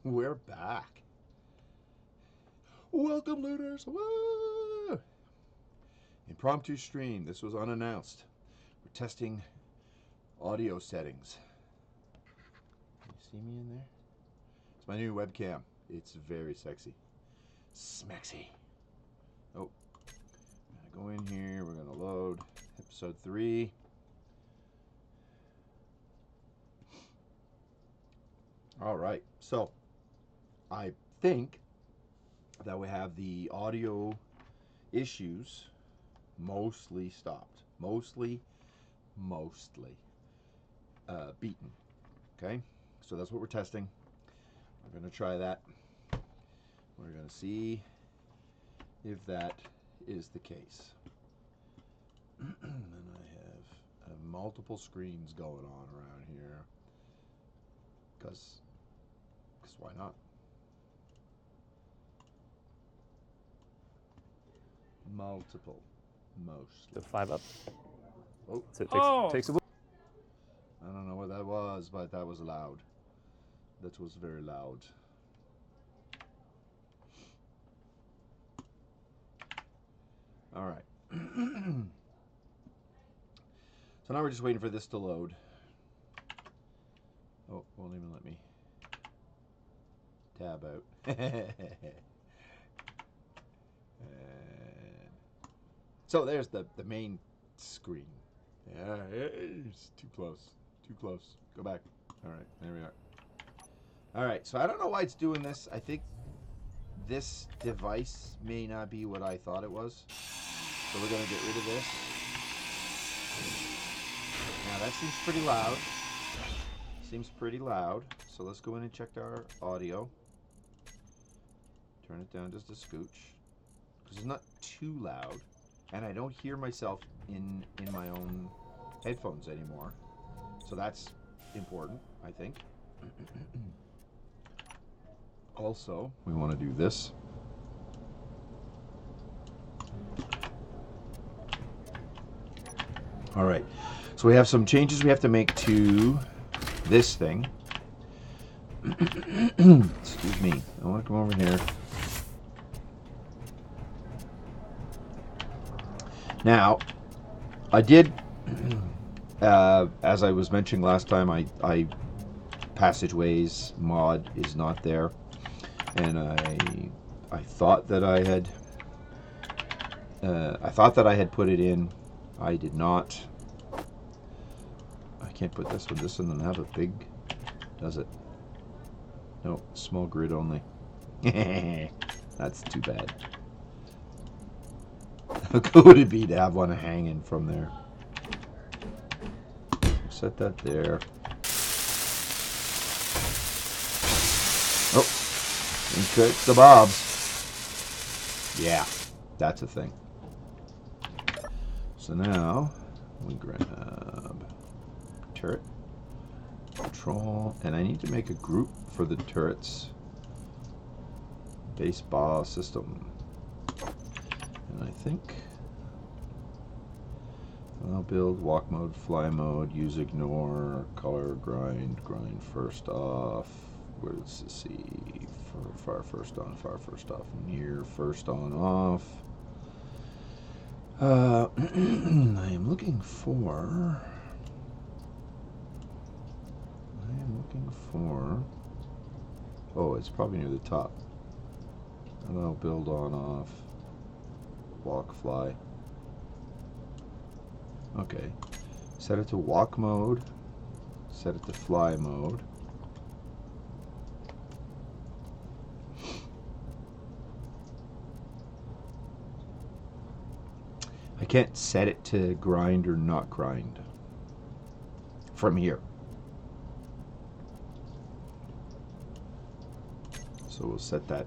We're back. Welcome, looters. Woo! Impromptu stream. This was unannounced. We're testing audio settings. Can you see me in there? It's my new webcam. It's very sexy. Smexy. Oh. I'm going to go in here. We're going to load episode 3. All right. So, I think that we have the audio issues mostly stopped. Mostly beaten. Okay? So that's what we're testing. We're going to try that. We're going to see if that is the case. And I have multiple screens going on around here. Because why not? Multiple. Most. The 5 up. Oh. So it takes a little. I don't know what that was, but that was loud. That was very loud. All right. So now we're just waiting for this to load. Oh, won't even let me tab out. So there's the main screen. Yeah, it's too close. Too close. Go back. All right, there we are. All right, so I don't know why it's doing this. I think this device may not be what I thought it was. So we're going to get rid of this. Now that seems pretty loud. Seems pretty loud. So let's go in and check our audio. Turn it down just a scooch. Because it's not too loud. And I don't hear myself in my own headphones anymore. So that's important, I think. Also, we want to do this. All right. So we have some changes we have to make to this thing. Excuse me. I want to come over here. Now, I did, as I was mentioning last time, I Passageways mod is not there, and I thought that I had put it in. I did not. I can't put this one. This one doesn't have a big, does it? No, small grid only. That's too bad. How cool would it be to have one hanging from there? Set that there. Oh, and the bobs. Yeah, that's a thing. So now we grab turret control, and I need to make a group for the turrets. Base bar system. And I think I'll build walk mode, fly mode, use ignore, color, grind first off. Where does this see? Fire first on, fire first off, near first on off. I am looking for. Oh, it's probably near the top. And I'll build on off. Walk, fly. Okay. Set it to walk mode. Set it to fly mode. I can't set it to grind or not grind from here. So we'll set that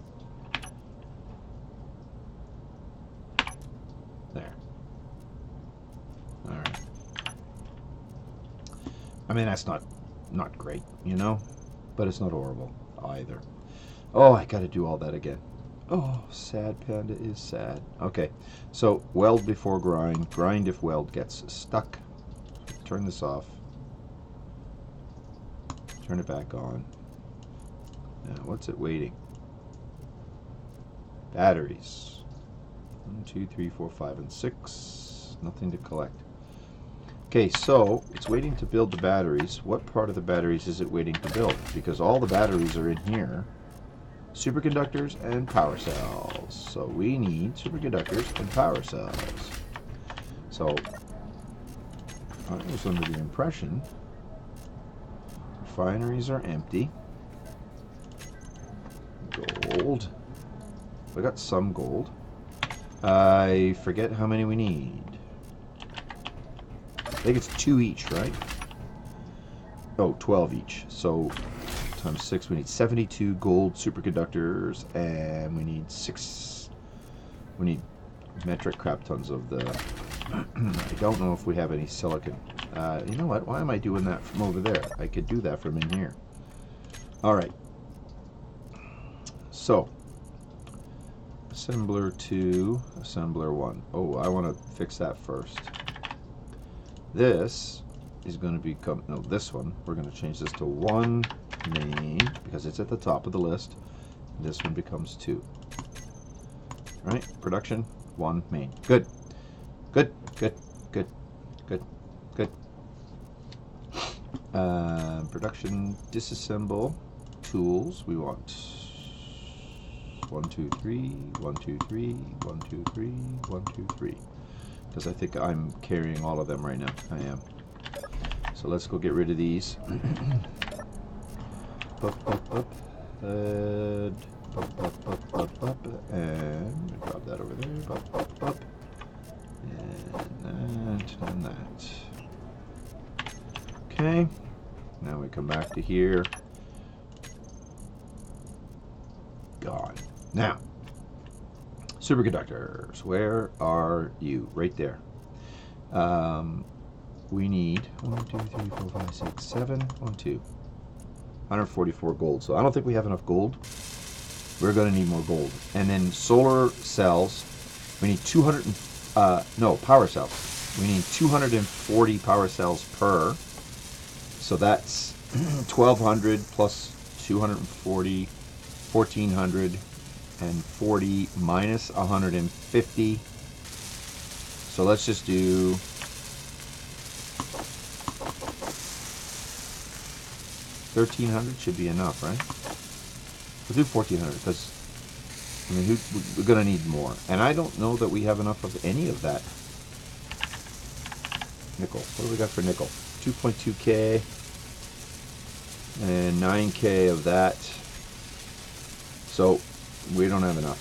there. All right. I mean, that's not great, you know, but it's not horrible either. Oh, I got to do all that again. Oh, sad panda is sad. Okay, so weld before grind. Grind if weld gets stuck. Turn this off. Turn it back on. Now What's it waiting? Batteries. 1, 2, 3, 4, 5, and 6. Nothing to collect. Okay, so it's waiting to build the batteries. What part of the batteries is it waiting to build? Because all the batteries are in here. Superconductors and power cells. So we need superconductors and power cells. So I was under the impression refineries are empty. Gold. I got some gold. I forget how many we need. I think it's 2 each, right? Oh, 12 each. So times 6, we need 72 gold superconductors, and we need 6. We need metric crap tons of the. I don't know if we have any silicon. You know what? Why am I doing that from over there? I could do that from in here. All right. So, assembler 2, assembler 1. Oh, I want to fix that first. This is going to become, no, this one, we're going to change this to 1 main because it's at the top of the list. This one becomes 2. Right? Production, 1 main. Good. Good, good, good, good, good. Production, disassemble, tools. We want 1, 2, 3, 1, 2, 3, 1, 2, 3, 1, 2, 3. Because I think I'm carrying all of them right now. I am. So let's go get rid of these. Up, up, up. Up, up, up, up. And drop that over there. Up, up, up. And that, and that. Okay. Now we come back to here. Gone. Now, superconductors. Where are you? Right there. We need 1, 2, 3, 4, 5, 6, 7. 1, 2. 144 gold. So I don't think we have enough gold. We're going to need more gold. And then solar cells. We need 200. No, power cells. We need 240 power cells per. So that's 1,200 plus 240, 1,440 minus 150. So let's just do 1,300 should be enough, right? We'll do 1,400 because I mean we're gonna need more, and I don't know that we have enough of any of that. Nickel. What do we got for nickel? 2.2K and 9K of that. So we don't have enough.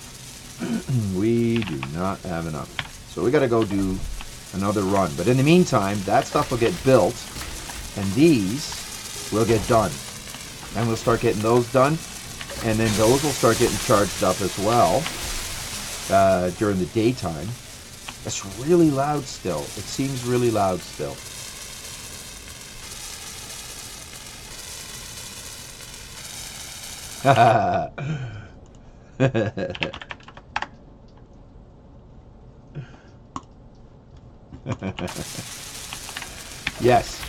We do not have enough. So we got to go do another run. But in the meantime, that stuff will get built, and these will get done. And we'll start getting those done, and then those will start getting charged up as well during the daytime. It's really loud still. It seems really loud still. Yes,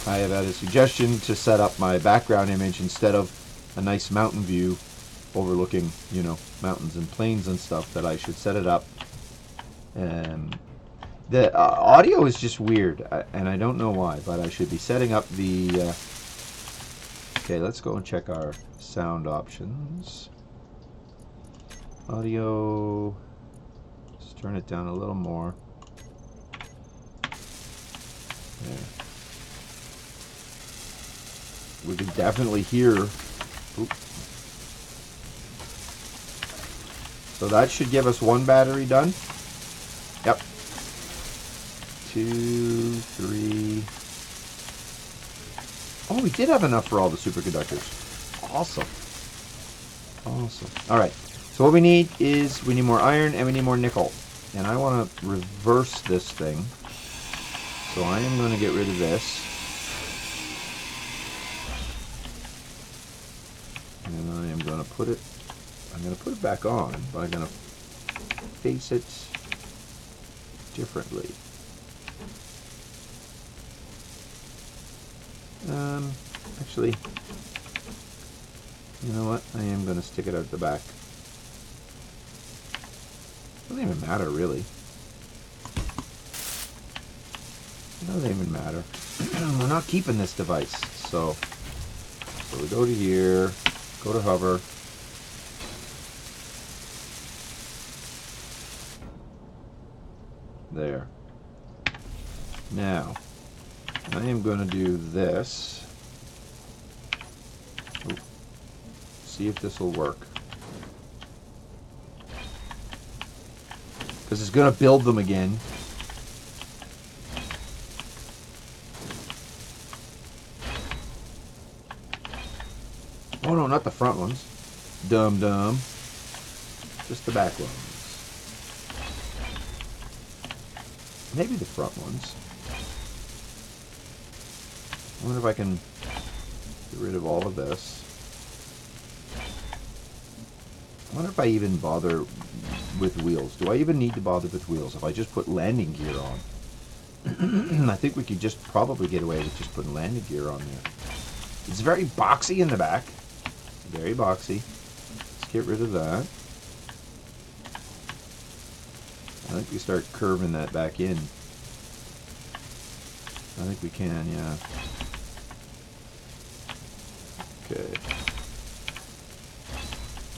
I have had a suggestion to set up my background image instead of a nice mountain view overlooking, you know, mountains and plains and stuff, that I should set it up. The audio is just weird, and I don't know why, but I should be setting up the... Okay, let's go and check our sound options. Audio... Let's turn it down a little more. There. We can definitely hear... Oop. So that should give us one battery done. Yep. 2, 3... Oh, we did have enough for all the superconductors. Awesome. Awesome. All right. So what we need is we need more iron and we need more nickel. And I want to reverse this thing. So I am going to get rid of this. And I am going to put it... I'm going to put it back on, but I'm going to face it differently. Actually, You know what? I am going to stick it out the back. Doesn't even matter, really. It doesn't even matter. We're not keeping this device. So we go to here, go to hover. There. Now, I am going to do this. Ooh. See if this will work. Because it's going to build them again. Oh no, not the front ones. Dumb. Just the back ones. Maybe the front ones. I wonder if I can get rid of all of this. I wonder if I even bother with wheels. Do I even need to bother with wheels if I just put landing gear on? I think we could just probably get away with just putting landing gear on there. It's very boxy in the back. Very boxy. Let's get rid of that. I think we start curving that back in. I think we can, yeah. Okay.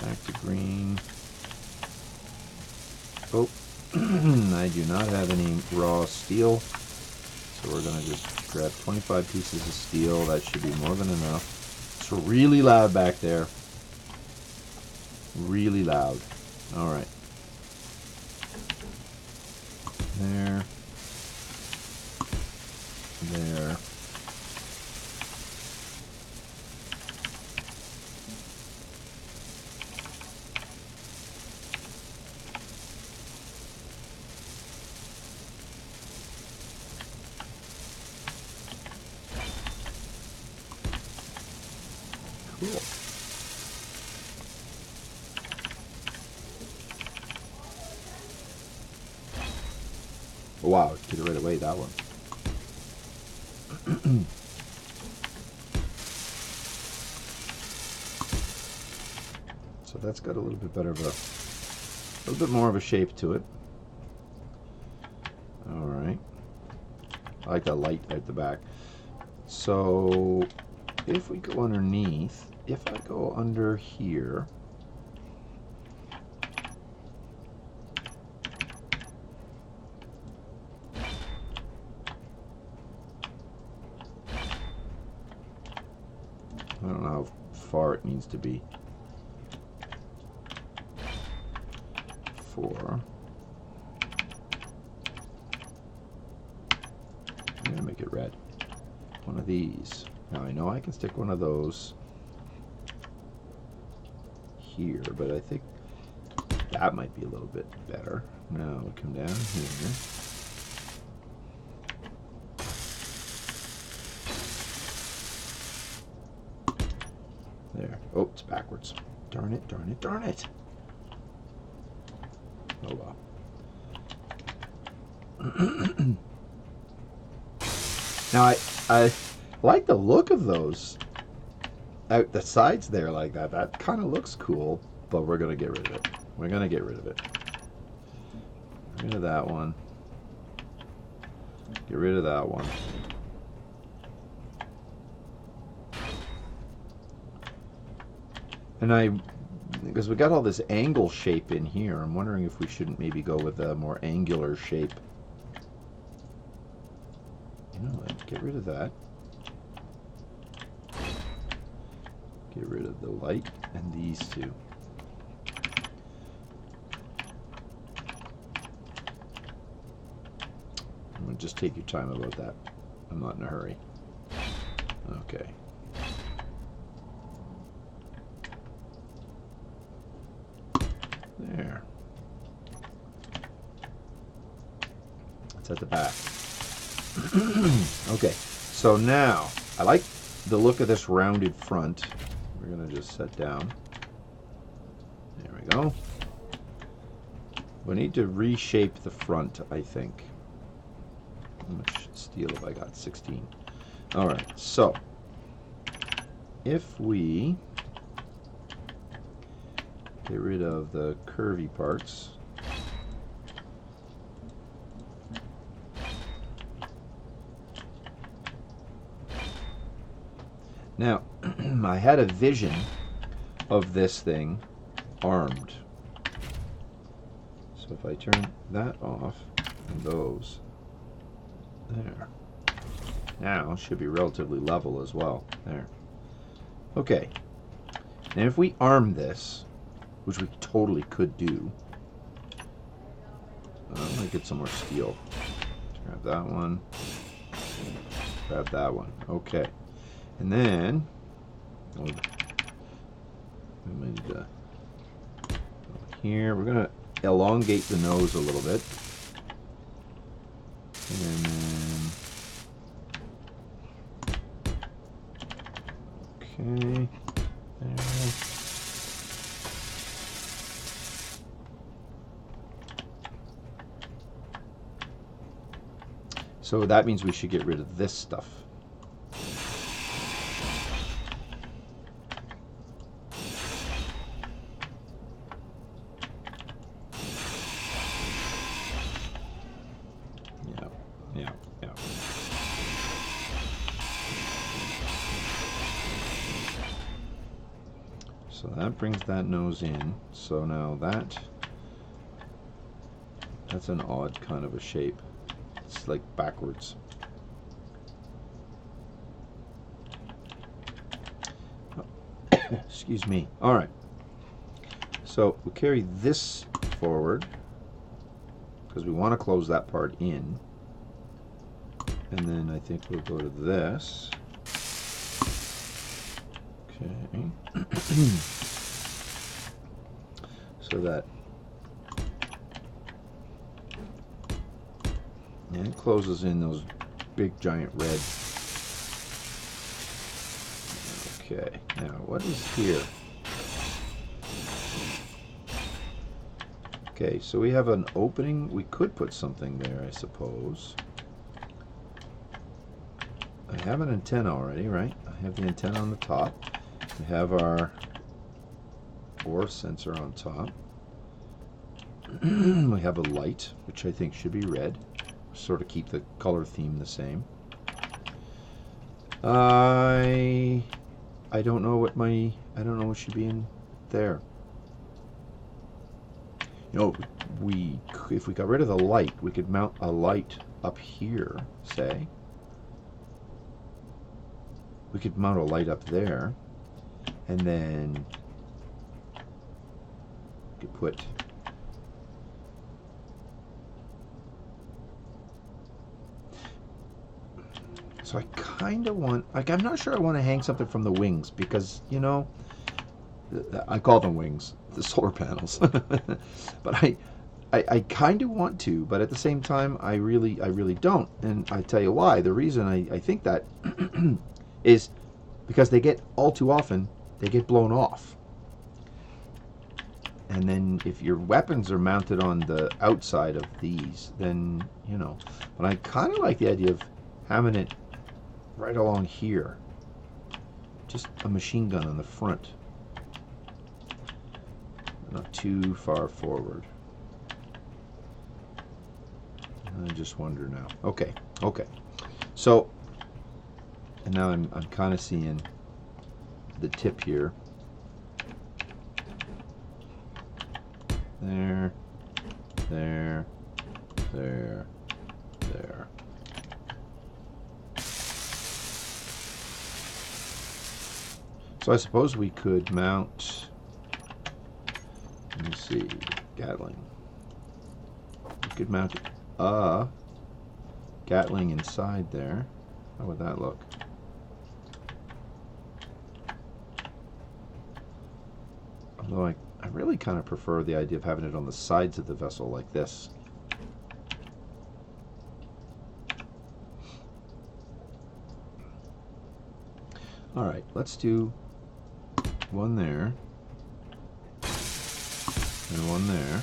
Back to green. Oh, I do not have any raw steel, so we're going to just grab 25 pieces of steel. That should be more than enough. It's really loud back there. Really loud. All right. There. There. Cool. Oh, wow, did it right away, that one. So that's got a little bit better of a little bit more of a shape to it. All right. I like that light at the back. So if we go underneath, if I go under here, I don't know how far it needs to be. 4. I'm gonna make it red. One of these. Now I know I can stick one of those here, but I think that might be a little bit better. Now we'll come down here. There. Oh, it's backwards. Darn it, darn it, darn it. Oh well. Now I like the look of those out the sides there like that. That kind of looks cool, but we're gonna get rid of it. We're gonna get rid of it. Get rid of that one. Get rid of that one. And because we got all this angle shape in here, I'm wondering if we shouldn't maybe go with a more angular shape. You know what? Get rid of that. Get rid of the light and these two. I'm going to just take your time about that. I'm not in a hurry. Okay. There. It's at the back. Okay, so now I like the look of this rounded front. We're going to just set down. There we go. We need to reshape the front, I think. How much steel have I got? 16. All right, so if we Get rid of the curvy parts. Now, I had a vision of this thing armed. So if I turn that off, and those, there. Now, it should be relatively level as well. There. Okay. Now if we arm this, which we totally could do, I'm going to get some more steel. Grab that one. Grab that one. Okay. And then, we need to, here, we're going to elongate the nose a little bit. And then, okay, there. So that means we should get rid of this stuff. Yeah. So that brings that nose in. So now that's an odd kind of a shape. It's like backwards. Excuse me. All right. So we'll carry this forward because we want to close that part in. And then I think we'll go to this. Okay. So that it closes in those big giant red. Okay. Now what is here? Okay, so we have an opening. We could put something there, I suppose. I have an antenna already, right? I have the antenna on the top. We have our ore sensor on top. We have a light, which I think should be red. Sort of keep the color theme the same. I don't know what should be in there. You know, if we got rid of the light, we could mount a light up here, say. We could mount a light up there, and then we could put so I kind of want, like, I'm not sure I want to hang something from the wings because, you know, I call them wings, the solar panels. But I kind of want to, but at the same time, I really don't. And I tell you why. The reason I think that is because all too often, they get blown off. And then if your weapons are mounted on the outside of these, then, you know. But I kind of like the idea of having it right along here. Just a machine gun on the front. Not too far forward. I just wonder now. Okay. So, and now I'm kind of seeing the tip here. There. So I suppose we could mount, let me see, Gatling. We could mount a Gatling inside there. How would that look? Although I really kind of prefer the idea of having it on the sides of the vessel like this. All right, let's do one there and one there.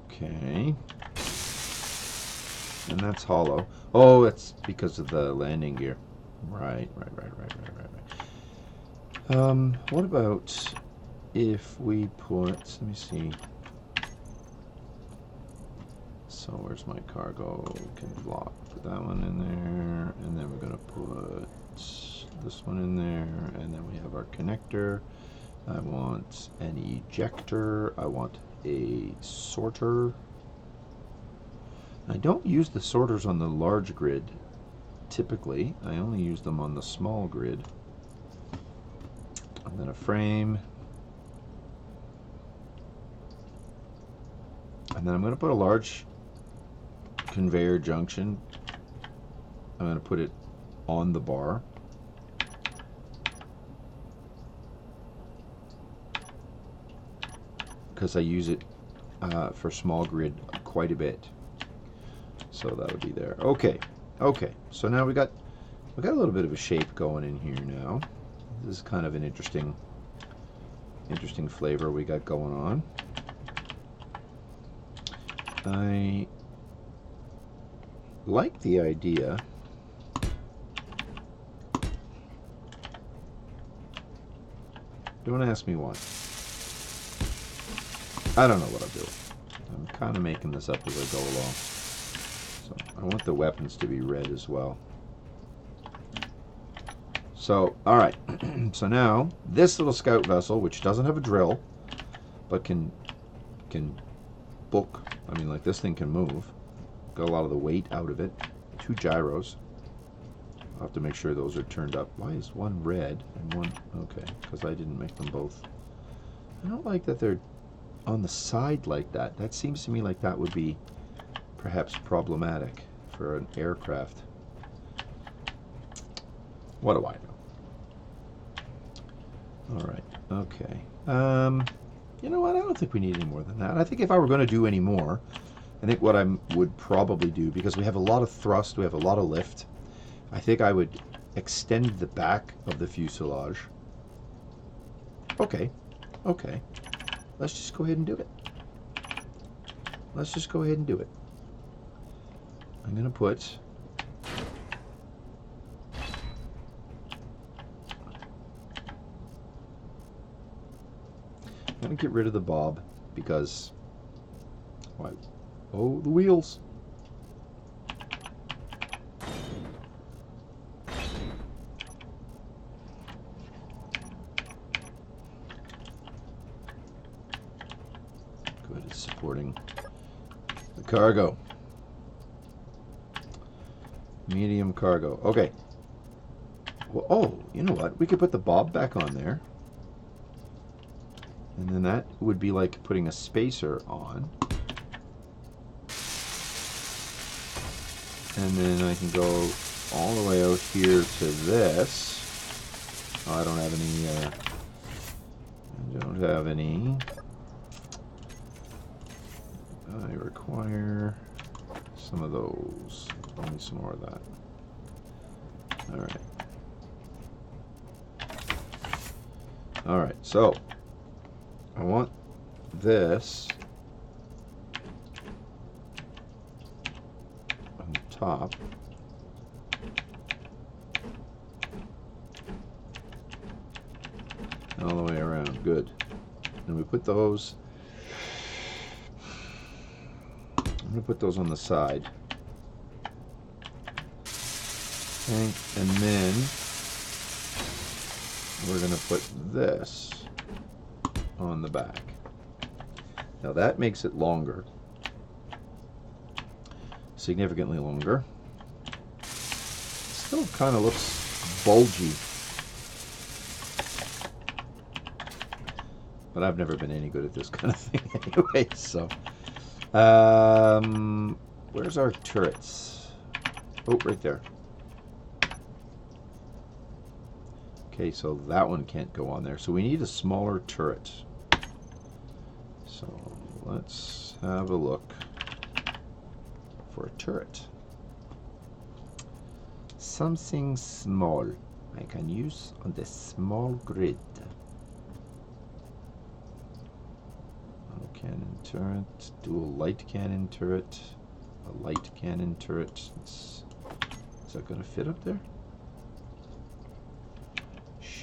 Okay. And that's hollow. Oh, it's because of the landing gear. Right. What about if we put, let me see. So where's my cargo? Can block. Put that one in there, and then we're gonna put this one in there, and then we have our connector. I want an ejector. I want a sorter. I don't use the sorters on the large grid typically. I only use them on the small grid. And then a frame. And then I'm going to put a large conveyor junction. I'm going to put it on the bar. Because I use it for small grid quite a bit. So that would be there. Okay. So now we got a little bit of a shape going in here now. This is kind of an interesting flavor we got going on. I like the idea. Don't ask me why. I don't know what I'm doing. I'm kind of making this up as I go along. So I want the weapons to be red as well. So, all right. So now this little scout vessel, which doesn't have a drill, but can book. I mean, like, this thing can move. Got a lot of the weight out of it. 2 gyros. I'll have to make sure those are turned up. Why is one red and one... Okay, because I didn't make them both. I don't like that they're on the side like that. That seems to me like that would be perhaps problematic for an aircraft. What do I know? All right, okay. You know what? I don't think we need any more than that. I think if I were going to do any more, I think what I would probably do, because we have a lot of thrust, we have a lot of lift, I think I would extend the back of the fuselage. Okay. Let's just go ahead and do it. I'm going to put... I'm going to get rid of the bob because... Why? Oh, the wheels! Good, it's supporting the cargo. Medium cargo. Okay. Well, oh, you know what? We could put the bob back on there. And then that would be like putting a spacer on. And then I can go all the way out here to this. Oh, I don't have any, I require some of those. I need some more of that. Alright, so I want this on top. All the way around. Good. And we put those... I'm going to put those on the side. Okay. And then we're going to put this on the back. Now that makes it longer. Significantly longer. Still kind of looks bulgy. But I've never been any good at this kind of thing anyway, so. Where's our turrets? Oh, right there. Okay, so that one can't go on there. So we need a smaller turret. So let's have a look for a turret. Something small I can use on the small grid. Cannon turret, dual light cannon turret, a light cannon turret. Is that going to fit up there?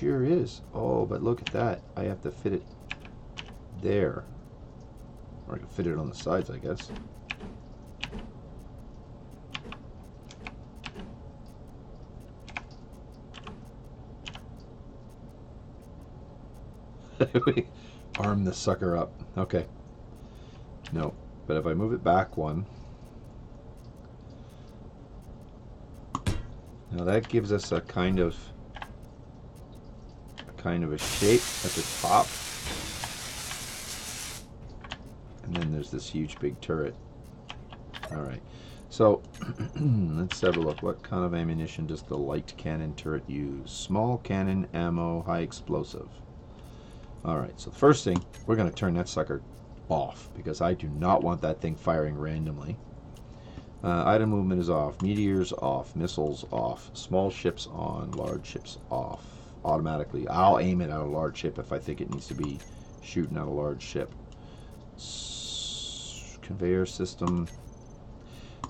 sure is. Oh, but look at that. I have to fit it there. Or I can fit it on the sides, I guess. Arm the sucker up. Okay. No. But if I move it back one, now that gives us a kind of a shape at the top. And then there's this huge big turret. Alright. So let's have a look. What kind of ammunition does the light cannon turret use? Small cannon, ammo, high explosive. Alright, so the first thing, we're going to turn that sucker off because I do not want that thing firing randomly. Item movement is off, meteors off, missiles off, small ships on, large ships off. Automatically. I'll aim it at a large ship if I think it needs to be shooting at a large ship. Conveyor system.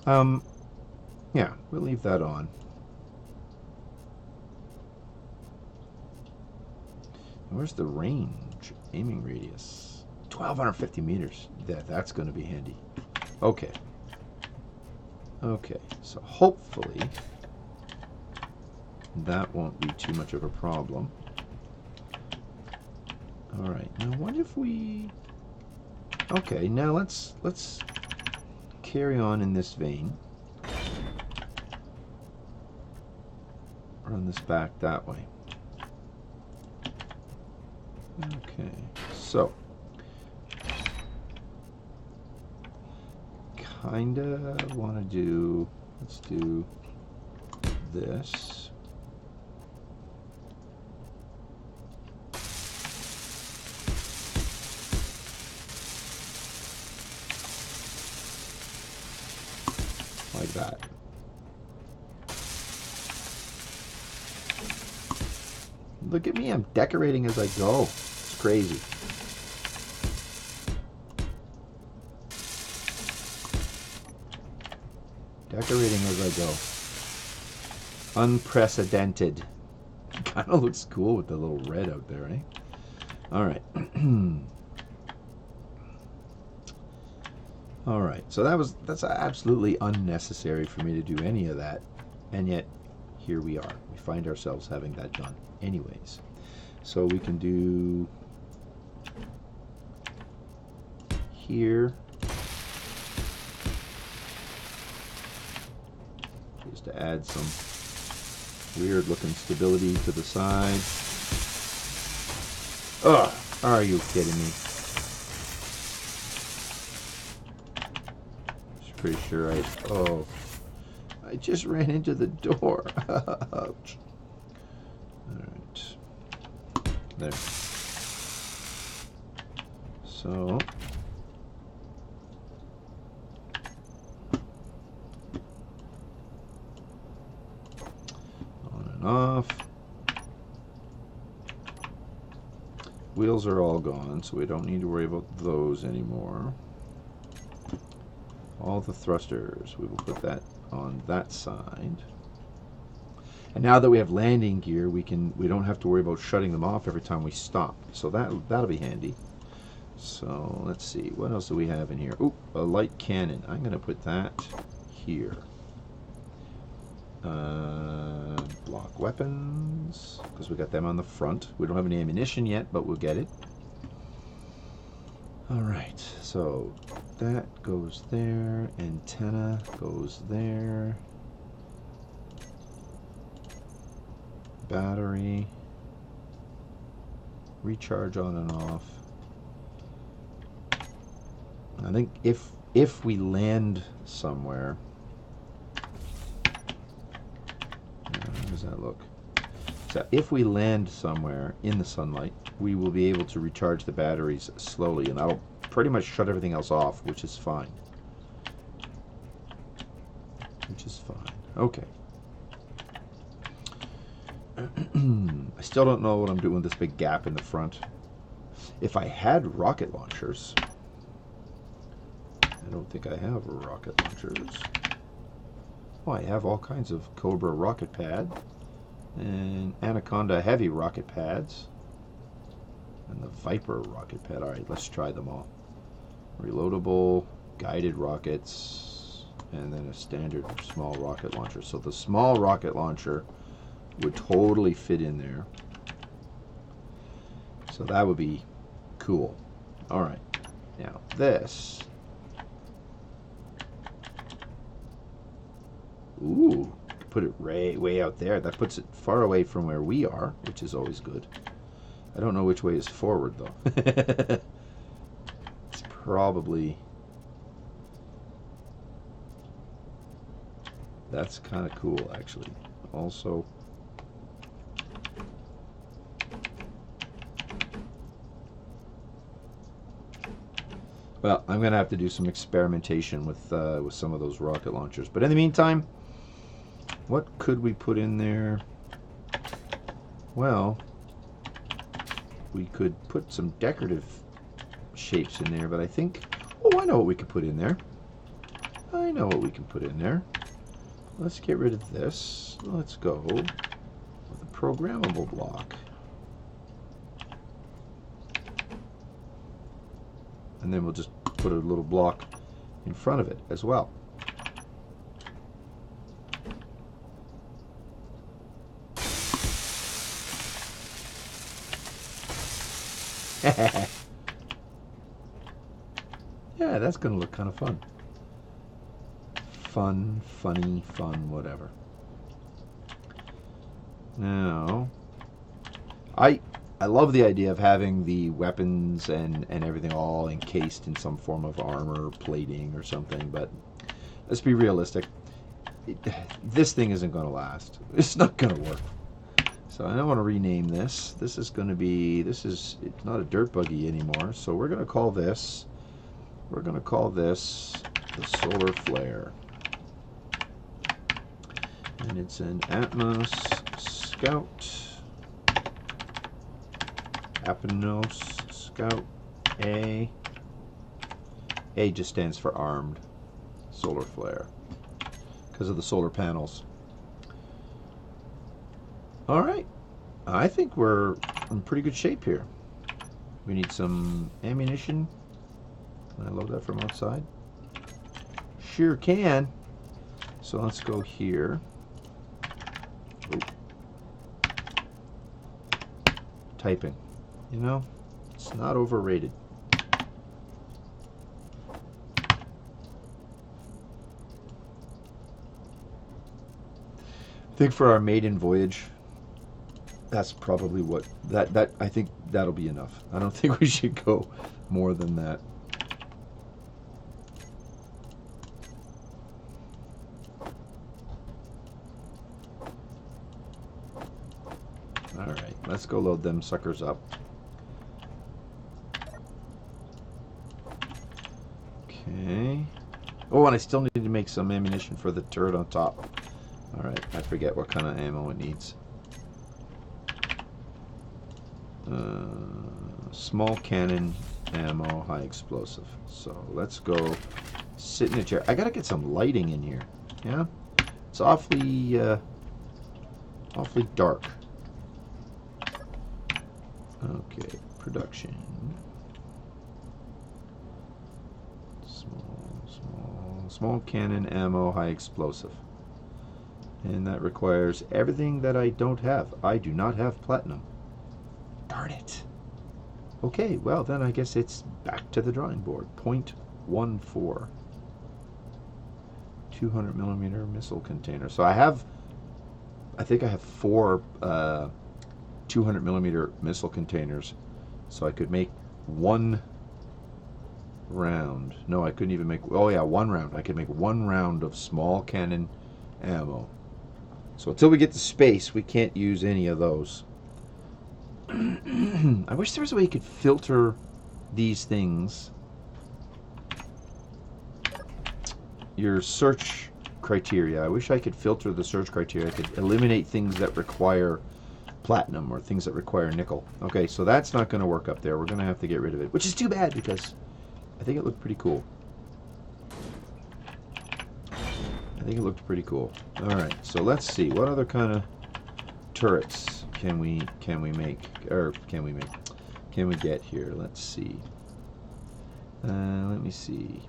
Yeah, we'll leave that on. Where's the range? Aiming radius. 1,250 meters. That's going to be handy. Okay. Okay, so hopefully that won't be too much of a problem. Alright, now what if we... Okay, now let's carry on in this vein. Run this back that way. Okay, so kinda want to do, let's do this. Like that. Look at me, I'm decorating as I go. It's crazy. Decorating as I go. Unprecedented. Kind of looks cool with the little red out there, eh? Alright. Alright, so that's absolutely unnecessary for me to do any of that. And yet, here we are. We find ourselves having that done anyways. So we can do here. Just to add some weird looking stability to the side. Ugh, are you kidding me? Just pretty sure I just ran into the door. Ouch. Alright. There. So on and off. Wheels are all gone, so we don't need to worry about those anymore. All the thrusters, we will put that on that side. And now that we have landing gear, we don't have to worry about shutting them off every time we stop. So that'll be handy. So let's see, what else do we have in here? Ooh, a light cannon. I'm going to put that here. Block weapons, because we got them on the front. We don't have any ammunition yet, but we'll get it. Alright, so that goes there, antenna goes there, battery, recharge on and off. I think if we land somewhere, how does that look? So if we land somewhere in the sunlight, we will be able to recharge the batteries slowly, and that'll pretty much shut everything else off, which is fine. Which is fine. Okay. I still don't know what I'm doing with this big gap in the front. If I had rocket launchers, I don't think I have rocket launchers. Oh, I have all kinds of Cobra rocket pad. And Anaconda heavy rocket pads. And the Viper rocket pad. Alright, let's try them all. Reloadable, guided rockets, and then a standard small rocket launcher. So the small rocket launcher would totally fit in there. So that would be cool. Alright, now this. Ooh, put it way out there. That puts it far away from where we are, which is always good. I don't know which way is forward, though. It's probably... That's kind of cool, actually. Also... Well, I'm going to have to do some experimentation with some of those rocket launchers. But in the meantime, what could we put in there? Well, we could put some decorative shapes in there, but I think... Oh, I know what we could put in there. I know what we can put in there. Let's get rid of this. Let's go with a programmable block. And then we'll just put a little block in front of it as well. Yeah, that's going to look kind of fun. Fun, funny, fun, whatever. Now, I love the idea of having the weapons and everything all encased in some form of armor plating or something, but let's be realistic. This thing isn't going to last. It's not going to work. So I don't want to rename this. This is going to be, it's not a dirt buggy anymore, so we're going to call this, the Solar Flare. And it's an Atmos Scout. Atmos Scout A. A just stands for armed solar flare because of the solar panels. Alright, I think we're in pretty good shape here. We need some ammunition. Can I load that from outside? Sure can. So let's go here. Oh. Typing. You know, it's not overrated. I think for our maiden voyage, that's probably what that I think that'll be enough. I don't think we should go more than that. All right, let's go load them suckers up. Okay. Oh, and I still need to make some ammunition for the turret on top. All right, I forget what kind of ammo it needs. Small cannon ammo, high explosive. So let's go sit in a chair. I gotta get some lighting in here. Yeah, it's awfully dark. Okay, production. Small cannon ammo, high explosive. And that requires everything that I don't have. I do not have platinum. Darn it. Okay, well then I guess it's back to the drawing board. 0.14. 200 millimeter missile container. So I think I have 4 200 millimeter missile containers. So I could make 1 round. No, I couldn't even make, oh yeah, 1 round. I could make 1 round of small cannon ammo. So until we get to space, we can't use any of those. I wish there was a way you could filter these things. Your search criteria. I wish I could filter the search criteria. I could eliminate things that require platinum or things that require nickel. Okay, so that's not going to work up there. We're going to have to get rid of it, which is too bad because I think it looked pretty cool. All right, so let's see. What other kind of turrets can we get here? Let's see. Let me see.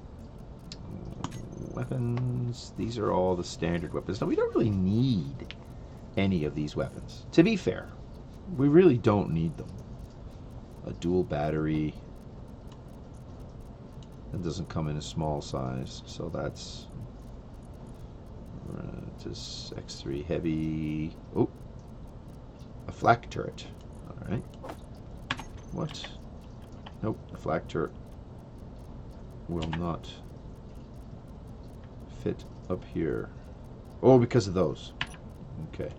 Weapons. These are all the standard weapons. Now, we don't really need any of these weapons. To be fair, we really don't need them. A dual battery. It doesn't come in a small size, so that's just X3 heavy. Oh, a flak turret. All right. What? Nope, the flak turret will not fit up here. Oh, because of those. Okay.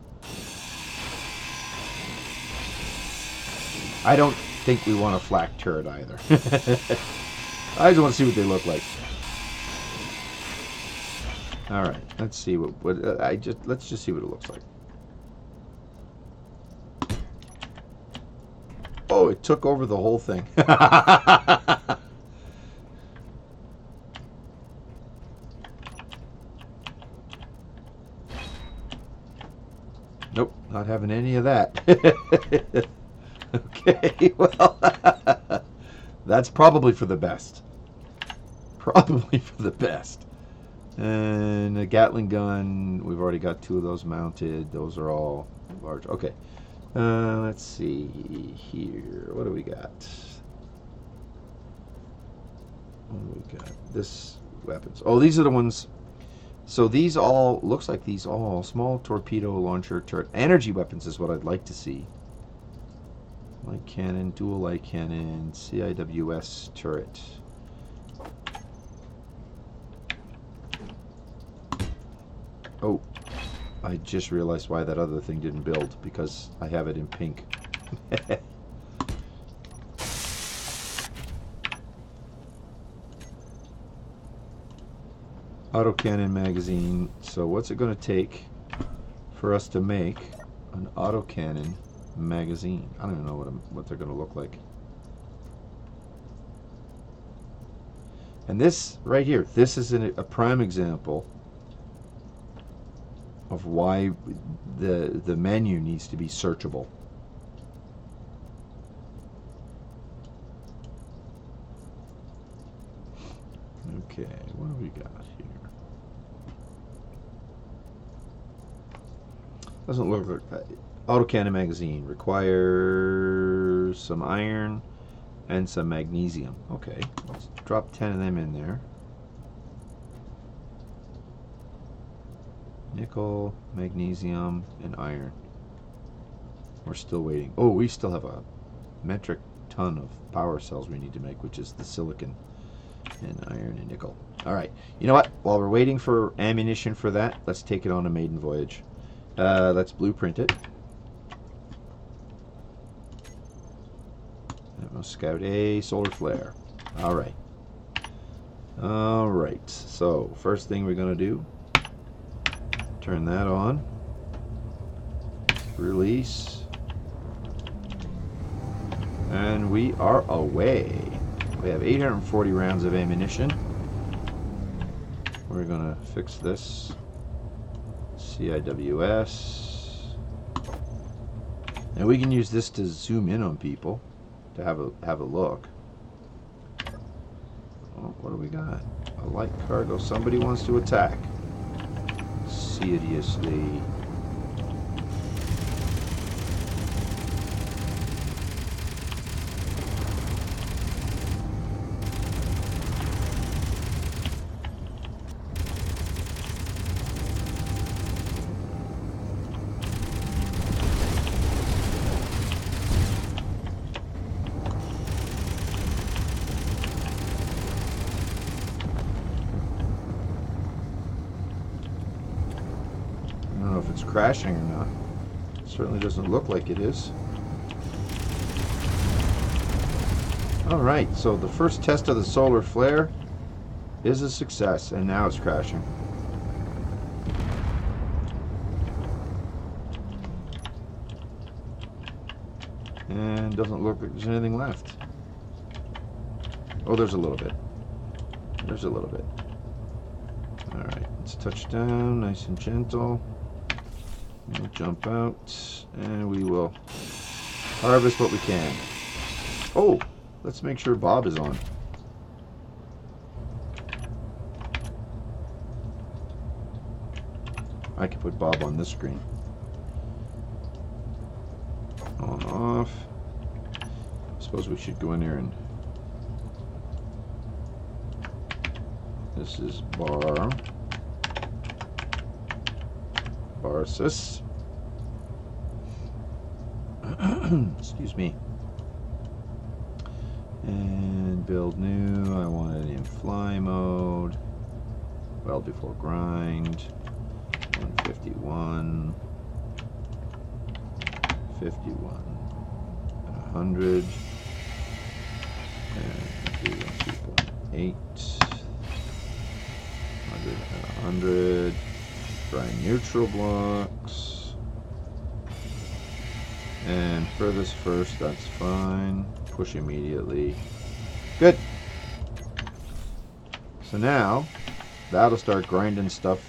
I don't think we want a flak turret either. I just want to see what they look like. All right, let's see let's just see what it looks like. Oh, it took over the whole thing. Nope, not having any of that. Okay, well, that's probably for the best. Probably for the best. And a Gatling gun, we've already got 2 of those mounted. Those are all large. Okay, let's see here. What do we got? This weapons. Oh, these are the ones. So these all, looks like these all small torpedo launcher turret. Energy weapons is what I'd like to see. Light cannon, dual light cannon, CIWS turret. Oh, I just realized why that other thing didn't build, because I have it in pink. Autocannon magazine. So what's it going to take for us to make an autocannon magazine? I don't even know what they're going to look like. And this right here, this is a prime example of why the menu needs to be searchable. Okay, what do we got here? Doesn't look like that. Autocannon magazine requires some iron and some magnesium. Okay, let's drop 10 of them in there. Nickel, magnesium, and iron. We're still waiting. Oh, we still have a metric ton of power cells we need to make, which is the silicon and iron and nickel. All right, you know what? While we're waiting for ammunition for that, let's take it on a maiden voyage. Let's blueprint it. Scout A, solar flare. All right. All right. So first thing we're going to do, turn that on. Release. And we are away. We have 840 rounds of ammunition. We're going to fix this. CIWS. And we can use this to zoom in on people, to have a look. Oh, what do we got? A light cargo. Somebody wants to attack. Seriously. Crashing or not. It certainly doesn't look like it is. Alright, so the first test of the solar flare is a success, and now it's crashing. And doesn't look like there's anything left. Oh, there's a little bit. There's a little bit. Alright, let's touch down, nice and gentle. We'll jump out and we will harvest what we can. Oh, let's make sure Bob is on. I can put Bob on this screen. On, off. Suppose we should go in there and... This is Barsis. Excuse me. And build new. I want it in fly mode. Weld before grind. 151. 51. 100. And 2.8. 100. Grind neutral blocks. And furthest first, that's fine. Push immediately. Good. So now, that'll start grinding stuff.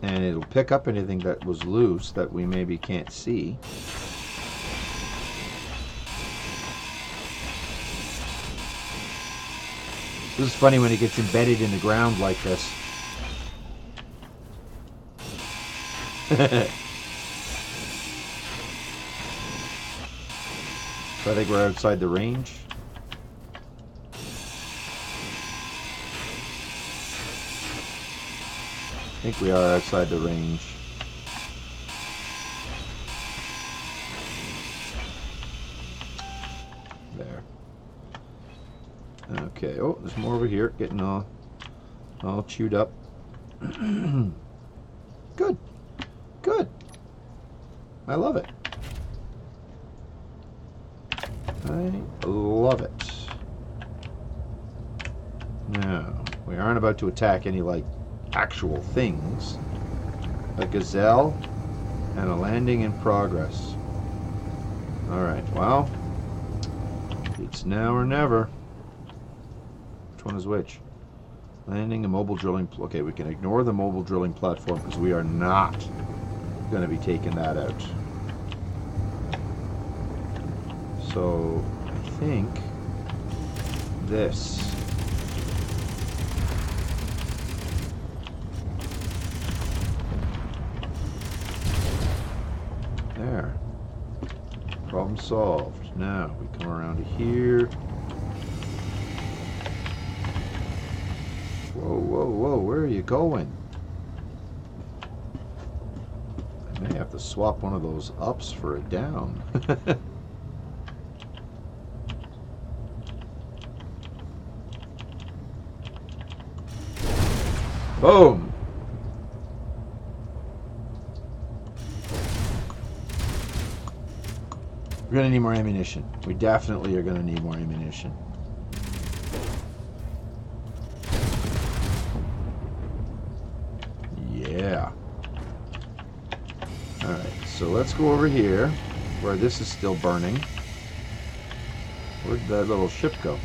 And it'll pick up anything that was loose that we maybe can't see. This is funny when it gets embedded in the ground like this. So I think we're outside the range. I think we are outside the range. There. Okay. Oh, there's more over here. Getting all chewed up. Good. Good. I love it. I love it. Now, we aren't about to attack any, like, actual things. A gazelle and a landing in progress. Alright, well, it's now or never. Which one is which? Landing a mobile drilling... Okay, we can ignore the mobile drilling platform because we are not going to be taking that out. So, I think this... There. Problem solved. Now, we come around to here. Whoa, whoa, whoa, where are you going? I may have to swap one of those ups for a down. Boom! We're going to need more ammunition. We definitely are going to need more ammunition. Yeah. Alright, so let's go over here where this is still burning. Where'd that little ship go?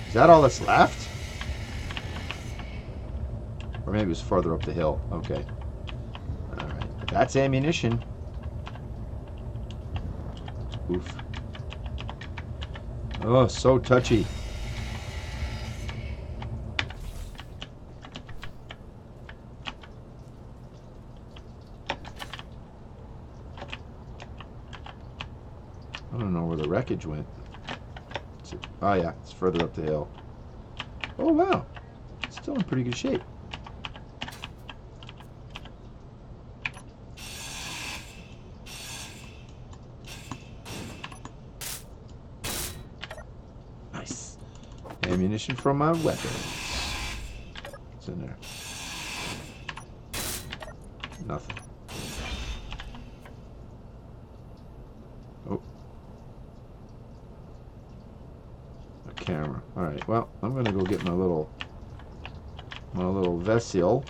Is that all that's left? Or maybe it was farther up the hill. Okay. Alright, that's ammunition. Oof. Oh, so touchy. I don't know where the wreckage went. Oh yeah, it's further up the hill. Oh wow, it's still in pretty good shape. Nice. Ammunition from my weapons. What's in there? Nothing. Oh. A camera. Alright, well, I'm gonna go get my little vessel.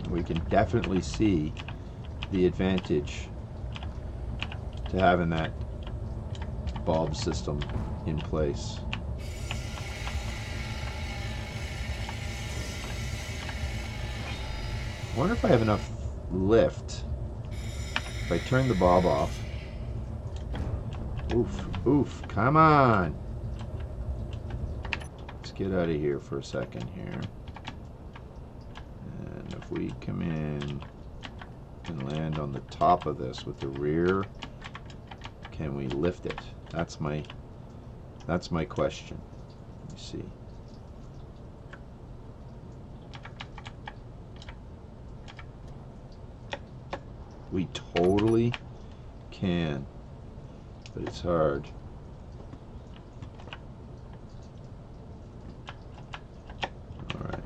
We can definitely see the advantage to having that bulb system in place. I wonder if I have enough lift. If I turn the bulb off. Oof, oof, come on. Let's get out of here for a second here. And if we come in and land on the top of this with the rear, can we lift it? That's my question. Let me see. We totally can, but it's hard. All right.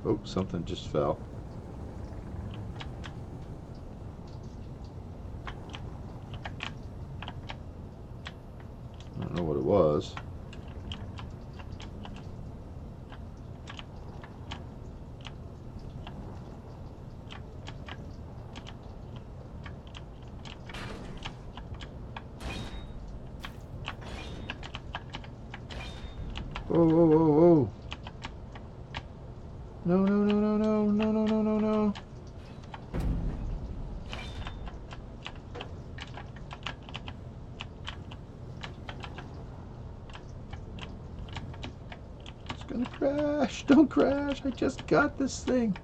Oh, something just fell. I don't know what it was. Whoa, whoa, whoa, whoa. No, no, no, no, no, no, no, no, no, no. It's gonna crash. Don't crash. I just got this thing.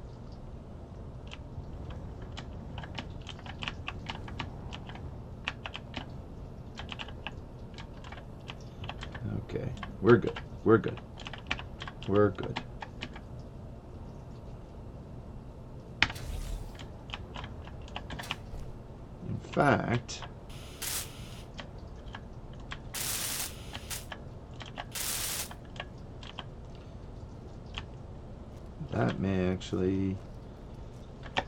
Okay, we're good. We're good. We're good. In fact, that may actually,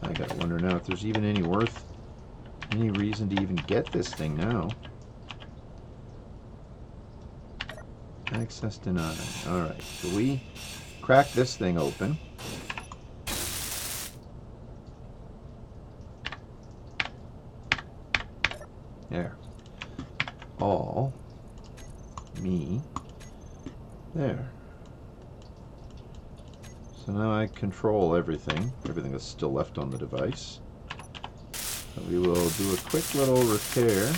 I gotta wonder now if there's even any reason to even get this thing now. Access denied. Alright, so we crack this thing open. There. All me there. So now I control everything that's still left on the device. So we will do a quick little repair.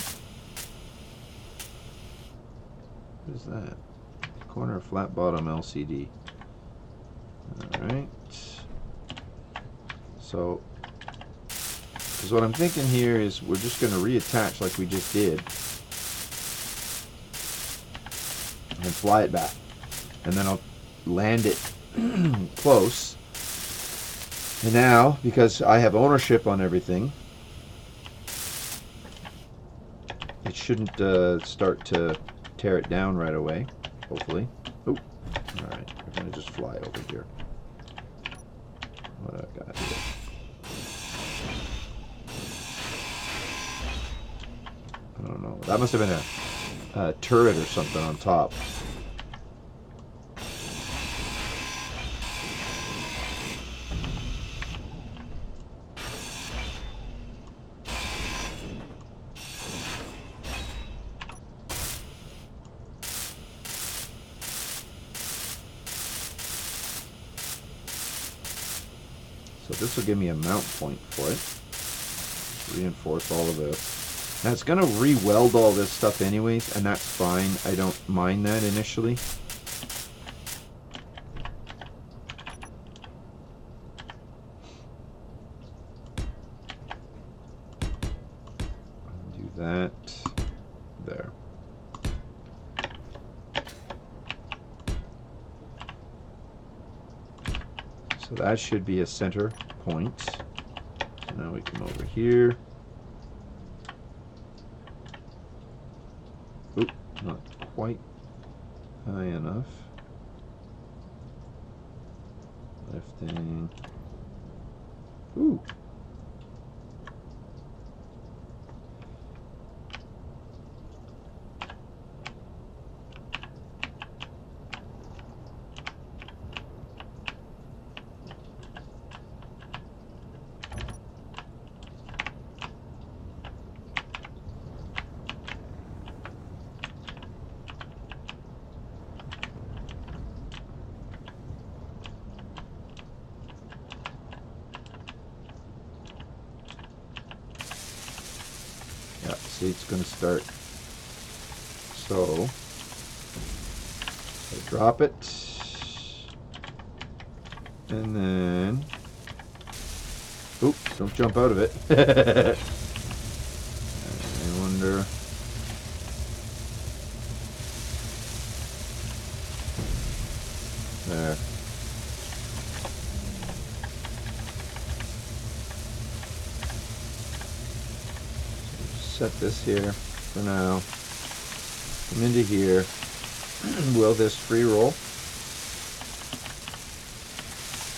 What is that? Corner flat bottom LCD. Alright. So, because what I'm thinking here is we're just going to reattach like we just did. And fly it back. And then I'll land it close. And now, because I have ownership on everything, it shouldn't start to tear it down right away. Hopefully. Oh, all right. We're gonna just fly over here. What do I got here? I don't know. That must have been a turret or something on top. So this will give me a mount point for it. Reinforce all of this. Now it's going to re-weld all this stuff anyways, and that's fine. I don't mind that initially. Do that there. So that should be a center point. So now we come over here. Oop, not quite high enough. Lifting. Ooh. see it's going to start. So I drop it, and then, oops, don't jump out of it. I wonder. There. Set this here for now. Come into here. Will this free roll?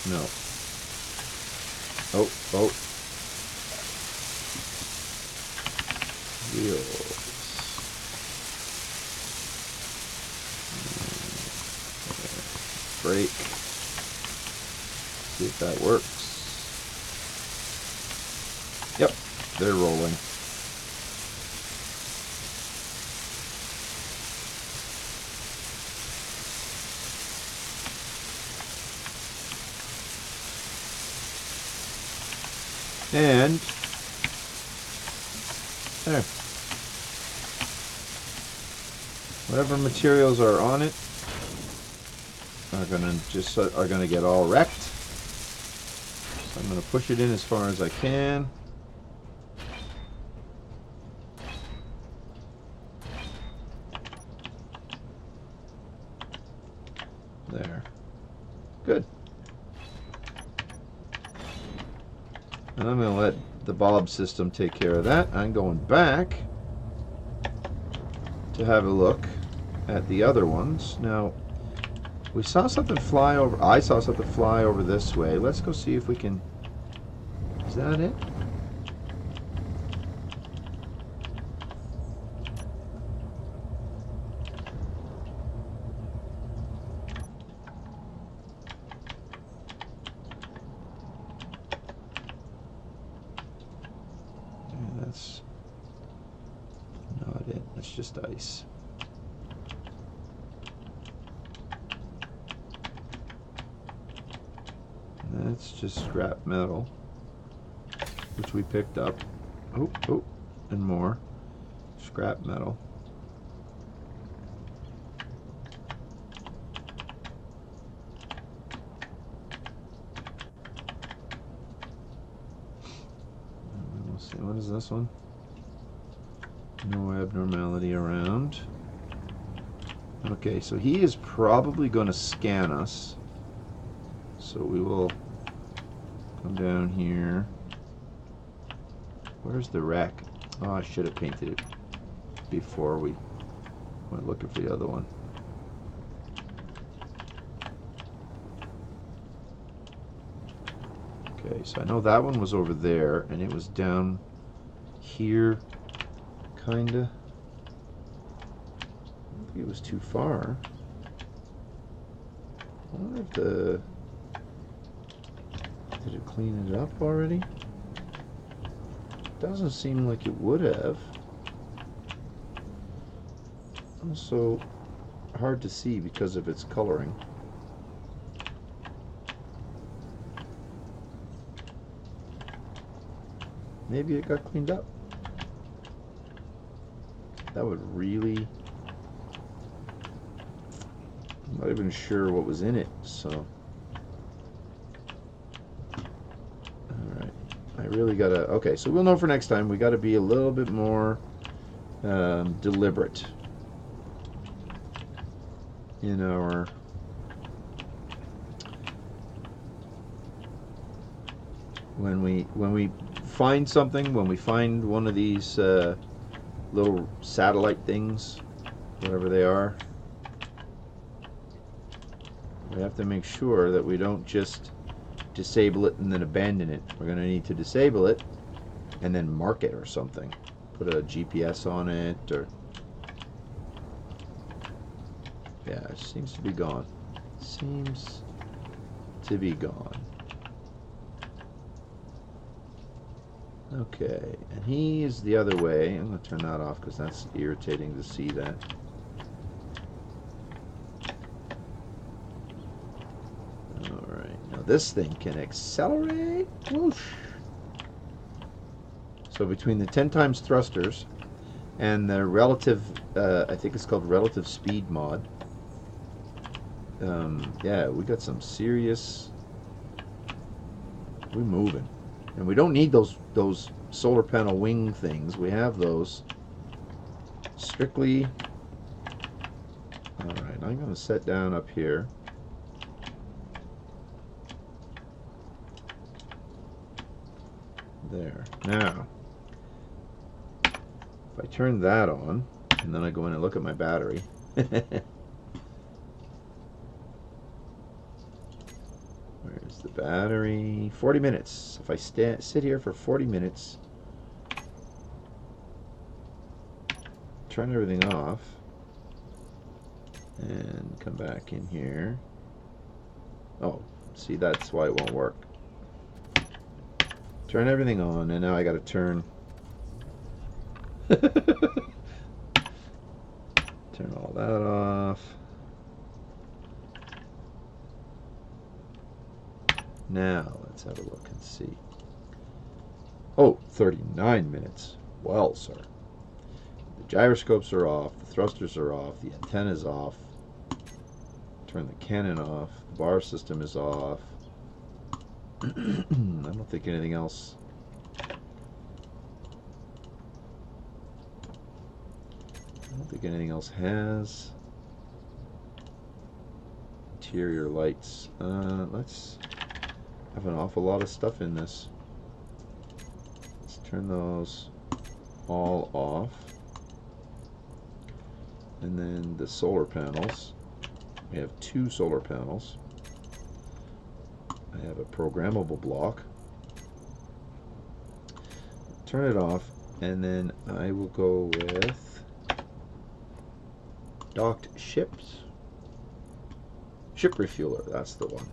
No. Oh. Wheels. Brake. See if that works. Yep, they're rolling. And there. Whatever materials are on it are gonna get all wrecked. So I'm gonna push it in as far as I can. There. Good. And I'm going to let the bob system take care of that. I'm going back to have a look at the other ones. Now, we saw something fly over. I saw something fly over this way. Let's go see if we can. Is that it? That's not it. That's just ice. That's just scrap metal, which we picked up. Oh, and more scrap metal. What is this one? No abnormality around. Okay, so he is probably going to scan us. So we will come down here. Where's the wreck? Oh, I should have painted it before we went looking for the other one. Okay, so I know that one was over there, and it was down here, kinda. I don't think it was too far. I wonder if did it clean it up already? Doesn't seem like it would have. Also hard to see because of its coloring. Maybe it got cleaned up. That would really... I'm not even sure what was in it, so... Alright. I really gotta... Okay, so we'll know for next time. We gotta be a little bit more deliberate in our... When we find something, when we find one of these little satellite things, whatever they are, we have to make sure that we don't just disable it and then abandon it. We're going to need to disable it and then mark it or something. Put a GPS on it, or... Yeah, it seems to be gone. Seems to be gone. Okay, and he is the other way. I'm going to turn that off because that's irritating to see that. Alright, now this thing can accelerate. Whoosh. So between the 10 times thrusters And the relative, I think it's called relative speed mod. Yeah, we got some serious. We're moving, and we don't need those solar panel wing things. We have those. Strictly. All right, I'm going to set down up here. There. Now, if I turn that on, and then I go in and look at my battery. Where's the battery? 40 minutes. If I sit here for 40 minutes, turn everything off, and come back in here. Oh, see, that's why it won't work. Turn everything on, and now I got to turn turn all that off. Now let's have a look and see. Oh, 39 minutes. Well, sir. The gyroscopes are off, the thrusters are off, the antenna's off. Turn the cannon off, the bar system is off. I don't think anything else. I don't think anything else has. Interior lights. Let's have an awful lot of stuff in this. Let's turn those all off. And then the solar panels. We have 2 solar panels. I have a programmable block. Turn it off, and then I will go with docked ships. Ship refueler, that's the one.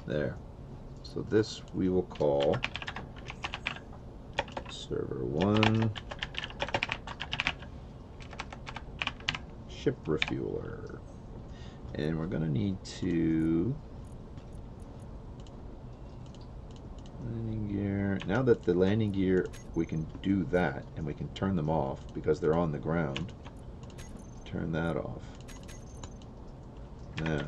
There. So this we will call server 1 ship refueler. And we're going to need to landing gear. Now that the landing gear, we can do that, and we can turn them off because they're on the ground. Turn that off. Now,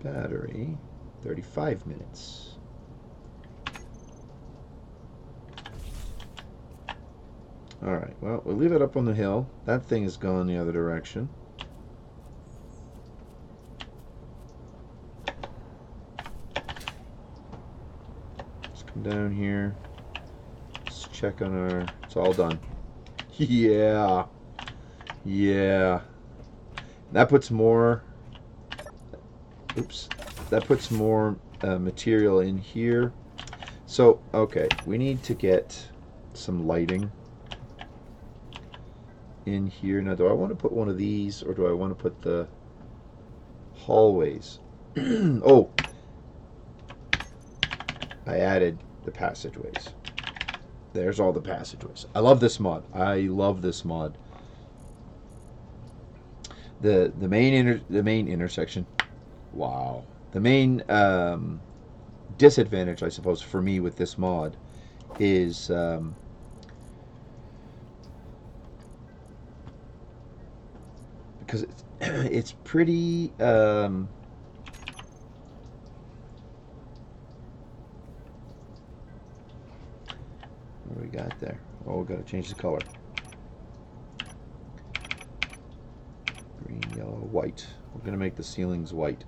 battery, 35 minutes. Alright, well, we'll leave it up on the hill. That thing is gone the other direction. Let's come down here. Let's check on our... It's all done. Yeah. Yeah. That puts more... Oops. That puts more material in here. So, okay, we need to get some lighting in here. Now, do I want to put one of these, or do I want to put the hallways? Oh, I added the passageways. There's all the passageways. I love this mod. I love this mod. The main intersection. Wow. The main disadvantage, I suppose, for me with this mod is because it's pretty what do we got there? Oh, we got to change the color. Green, yellow, white. We're going to make the ceilings white.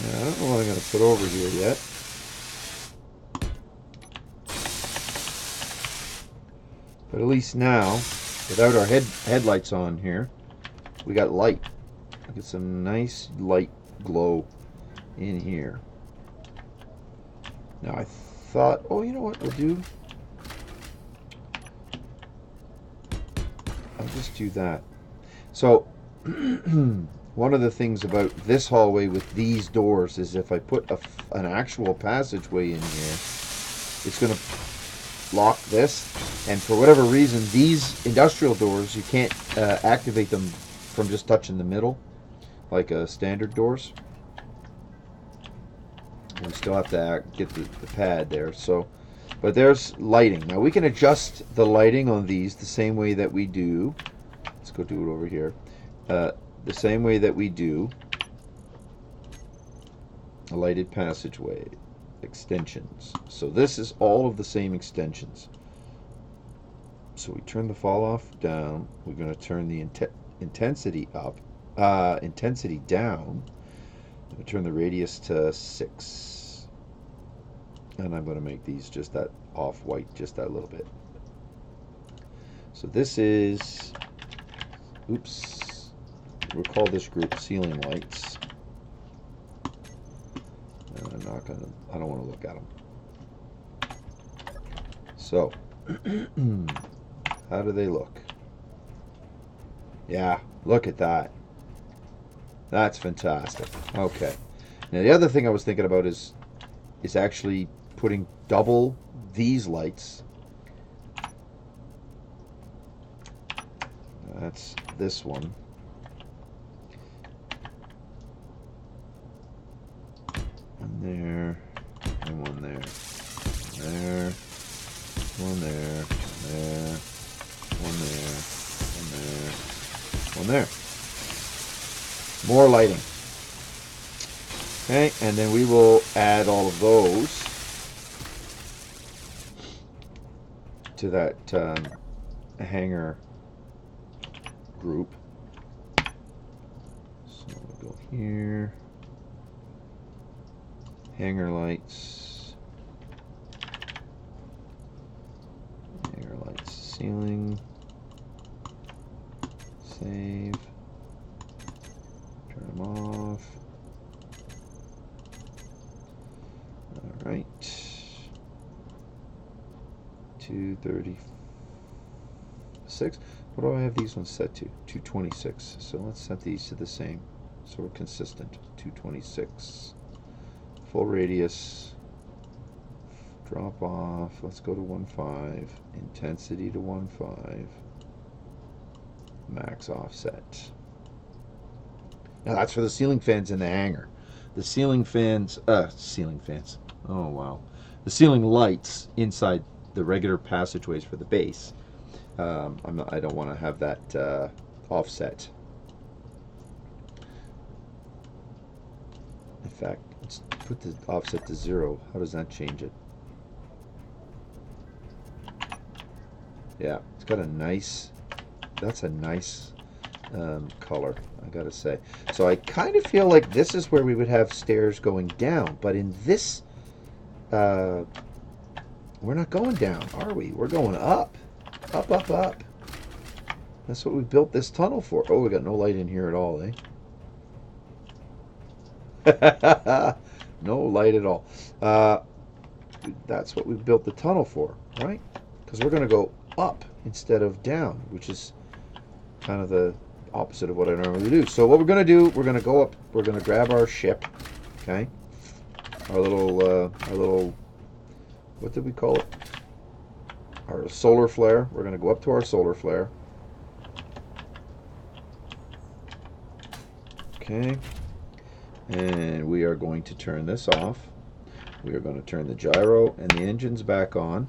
I don't know what I'm going to put over here yet. But at least now, without our headlights on here, we got light. We get some nice light glow in here. Now I thought, oh, you know what we'll do? I'll just do that. So one of the things about this hallway with these doors is if I put an actual passageway in here, it's going to lock this, and for whatever reason these industrial doors, you can't activate them from just touching the middle like standard doors. We still have to get the pad there. So, but there's lighting. Now we can adjust the lighting on these the same way that we do. Let's go do it over here. The same way that we do a lighted passageway extensions. So this is all of the same extensions. So we turn the fall off down. We're going to turn the intensity up, intensity down. I'm going to turn the radius to 6, and I'm going to make these just that off-white, just that little bit. So this is, oops, we'll call this group ceiling lights. And I'm not going to, I don't want to look at them. So, how do they look? Yeah, look at that. That's fantastic. Okay. Now the other thing I was thinking about is actually putting double these lights. That's this one. One there, and one there. There, one there, there, one there, one there, one there. More lighting. Okay, and then we will add all of those to that hanger group. So we'll go here. Hanger lights. Hanger lights ceiling. Save. Turn them off. Alright. 236. What do I have these ones set to? 226. So let's set these to the same. So we're consistent. 226. Full radius. Drop off. Let's go to 1.5. Intensity to 1.5. Max offset. Now that's for the ceiling fans in the hangar. The ceiling fans, oh wow. The ceiling lights inside the regular passageways for the base. I don't want to have that offset. In fact, let's put the offset to 0. How does that change it? Yeah, it's got a nice, that's a nice color, I gotta say. So I kind of feel like this is where we would have stairs going down, but in this, we're not going down, are we? We're going up. Up, up, up. That's what we built this tunnel for. Oh, we got no light in here at all, eh? No light at all. That's what we built the tunnel for, right? Because we're going to go up instead of down, which is kind of the opposite of what I normally do. So what we're going to do, we're going to go up, we're going to grab our ship, okay? Our little, what did we call it? Our solar flare. We're going to go up to our solar flare. Okay. And we are going to turn this off. We are going to turn the gyro and the engines back on.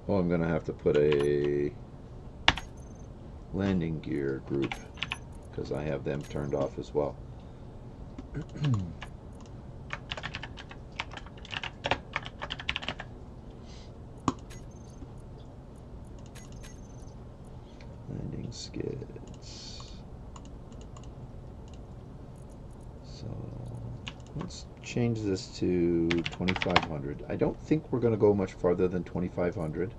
Oh, I'm going to have to put a landing gear group because I have them turned off as well. Landing skids. So Let's change this to 2500. I don't think we're going to go much farther than 2500.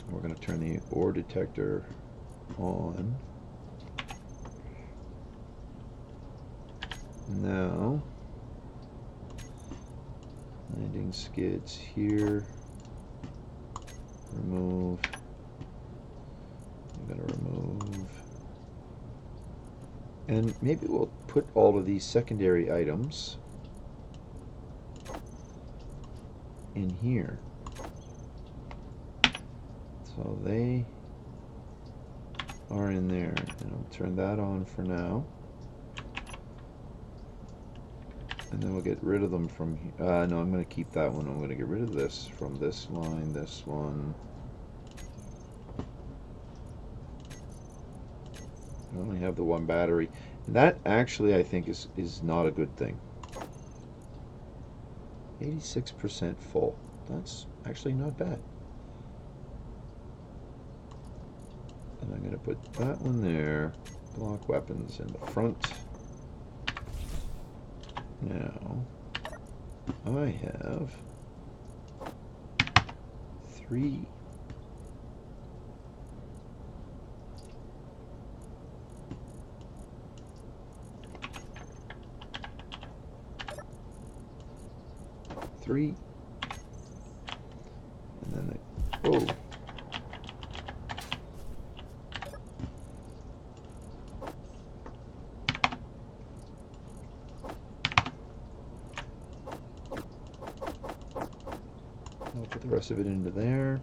We're going to turn the ore detector on. Now, landing skids here. Remove. I'm going to remove. And maybe we'll put all of these secondary items in here. So they are in there. And I'll turn that on for now. And then we'll get rid of them from here. No, I'm going to keep that one. I'm going to get rid of this from this line, this one. I only have the one battery. And that actually, I think, is not a good thing. 86% full. That's actually not bad. And I'm going to put that one there. Block weapons in the front. Now, I have 3 3 and then oh, I'll put the rest of it into there.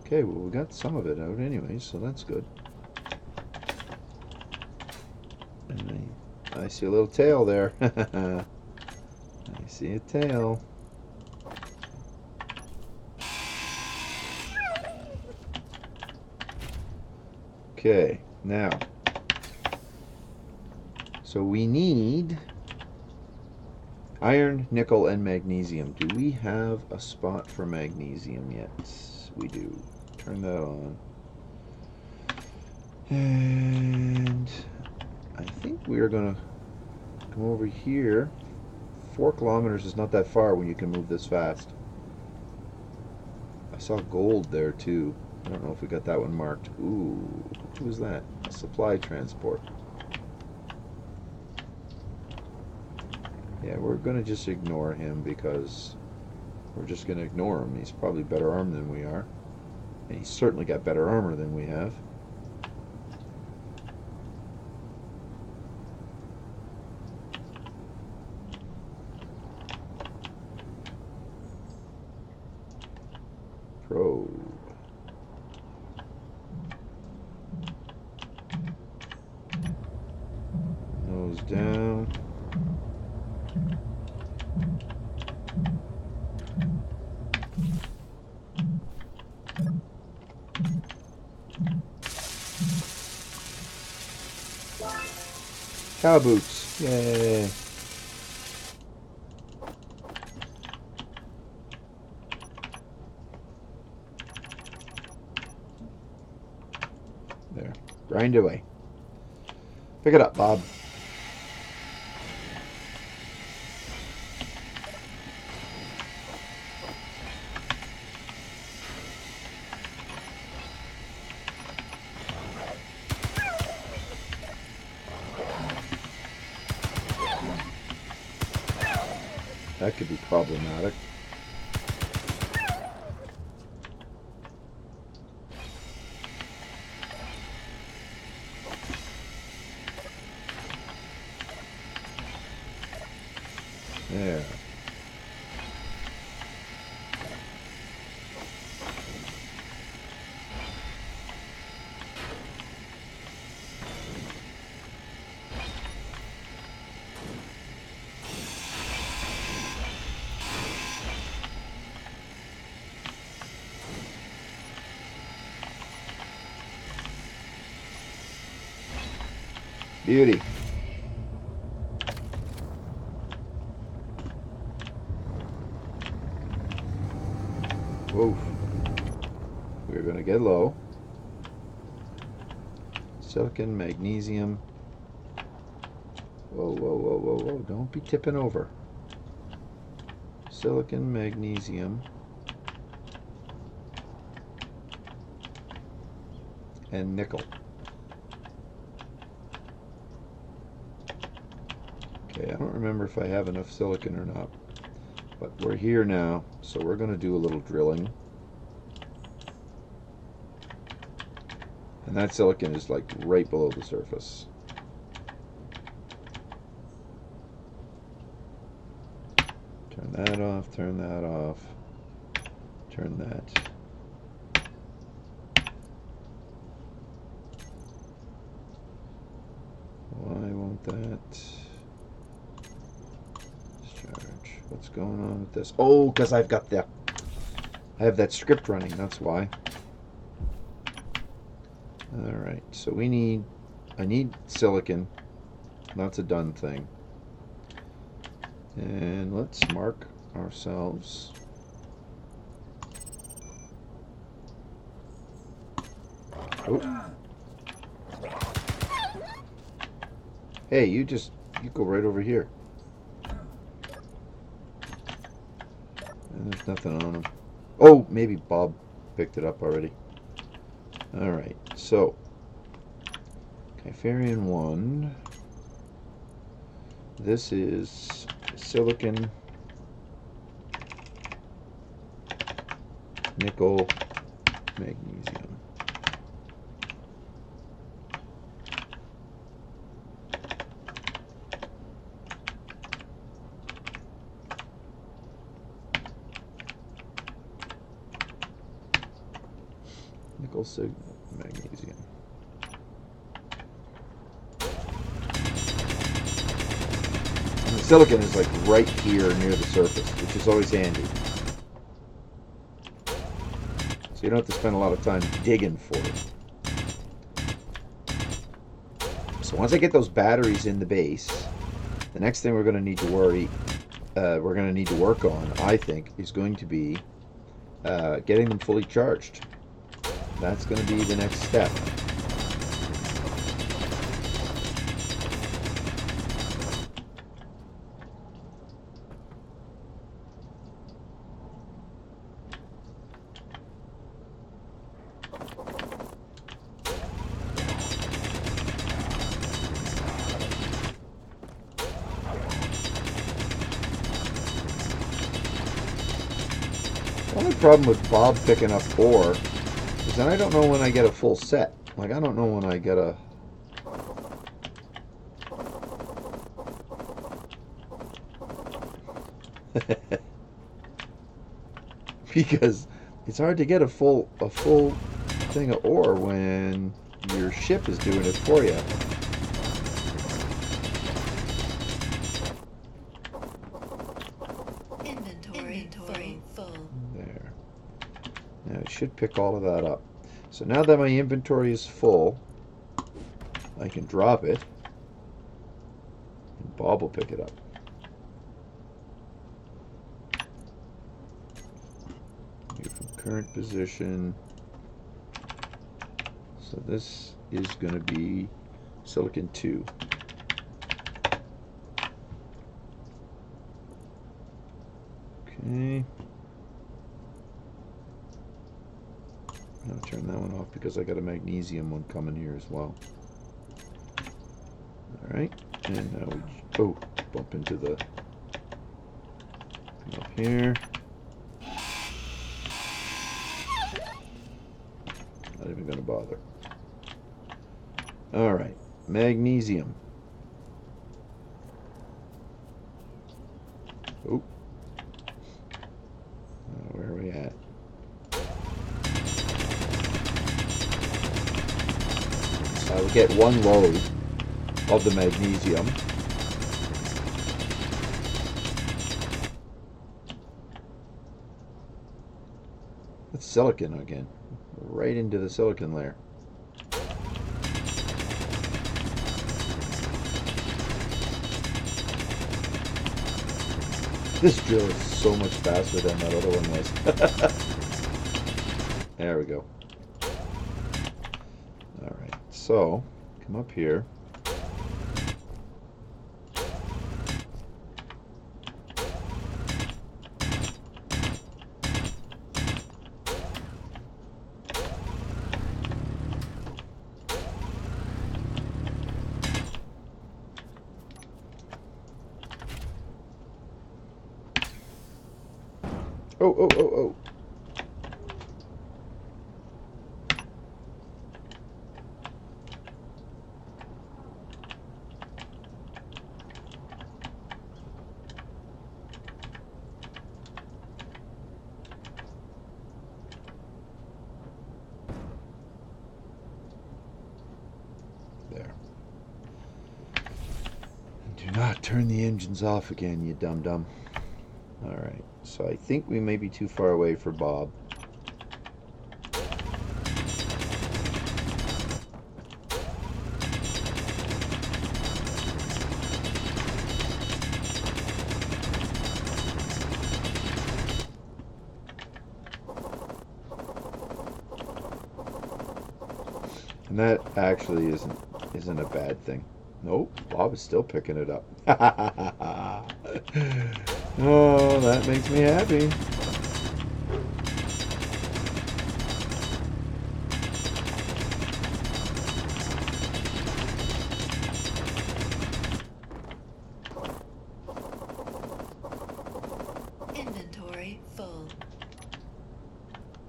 Okay, well, we got some of it out anyway, so that's good. And I see a little tail there. I see a tail. Okay, now, so we need iron, nickel, and magnesium. Do we have a spot for magnesium yet? We do. Turn that on. And I think we are going to come over here. 4 kilometers is not that far when you can move this fast. I saw gold there too. I don't know if we got that one marked. Ooh, what was that? A supply transport. Yeah, we're going to just ignore him because we're just going to ignore him. He's probably better armed than we are. And he's certainly got better armor than we have. Probe. Nose down. Cow boots. Yay. There. Grind away. Pick it up, Bob. That could be problematic. There. Beauty. Woof. We're going to get low. Silicon, magnesium. Whoa, whoa, whoa, whoa, whoa. Don't be tipping over. Silicon, magnesium, and nickel. Okay, I don't remember if I have enough silicon or not, but we're here now, so we're going to do a little drilling. And that silicon is like right below the surface. Turn that off, turn that off, turn that. Why won't that discharge? What's going on with this? Oh, because I have that script running, that's why. Alright, so I need silicon. That's a done thing. And let's mark ourselves. Oh. Hey, you go right over here. And there's nothing on him. Oh, maybe Bob picked it up already. Alright, so Kypherian 1. This is silicon, nickel, magnesium. Nickel, magnesium. And the silicon is like right here near the surface, which is always handy. So you don't have to spend a lot of time digging for it. So once I get those batteries in the base, the next thing we're going to need to work on, I think, is going to be getting them fully charged. That's going to be the next step. The only problem with Bob picking up ore is that I don't know when I get a full set. Like, I don't know when I get a... Because it's hard to get a full thing of ore when your ship is doing it for you. Inventory full. There. Now it should pick all of that up. So now that my inventory is full, I can drop it, and Bob will pick it up. From current position. So this is going to be silicon 2. Okay. I'll turn that one off because I got a magnesium one coming here as well. Alright, and now we bump into the up here. Not even gonna bother. Alright, magnesium. Oh. Where are we at? So I will get one load of the magnesium. It's silicon again. Right into the silicon layer. This drill is so much faster than that other one was. There we go. Alright, so come up here. Oh, oh, oh, oh. There. Do not turn the engines off again, you dum-dum. Alright, so I think we may be too far away for Bob. And that actually isn't a bad thing. Nope, Bob is still picking it up. Oh, that makes me happy. Inventory full.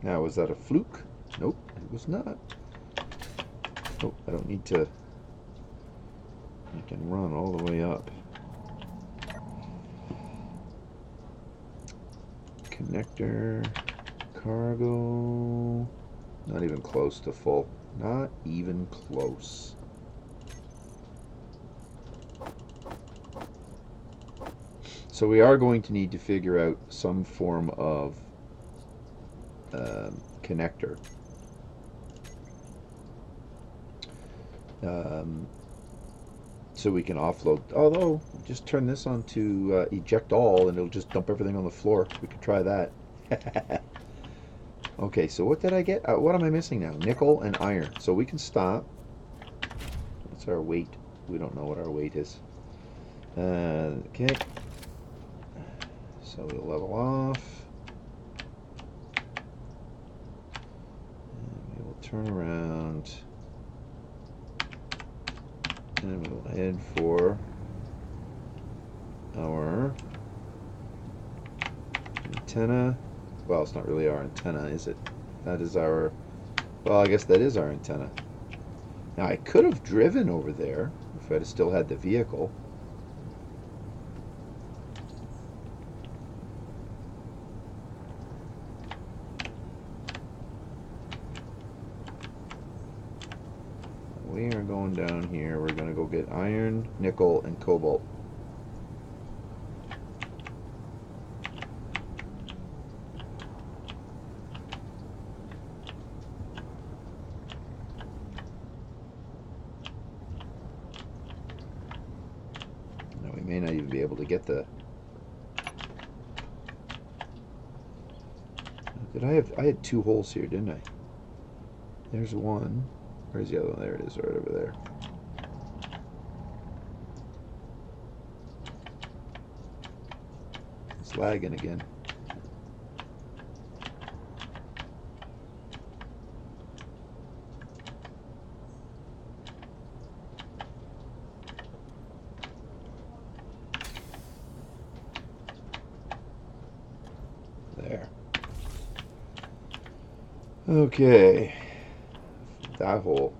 Now, was that a fluke? Nope, it was not. Oh, I don't need to. I can run all the way up. Connector, cargo, not even close to full. Not even close. So we are going to need to figure out some form of connector. So we can offload. Although, just turn this on to eject all and it'll just dump everything on the floor. We could try that. Okay, so what did I get? What am I missing now? Nickel and iron. So we can stop. What's our weight? We don't know what our weight is. Okay. So we'll level off. And we will turn around. And we'll head for our antenna. Well, it's not really our antenna, is it? That is our... Well, I guess that is our antenna. Now, I could have driven over there if I'd still had the vehicle. We are going down here. We're going to go get iron, nickel, and cobalt. Now we may not even be able to get the... Did I had two holes here, didn't I? There's one. Where's the other one? There it is, right over there. It's lagging again. There. Okay. That hole.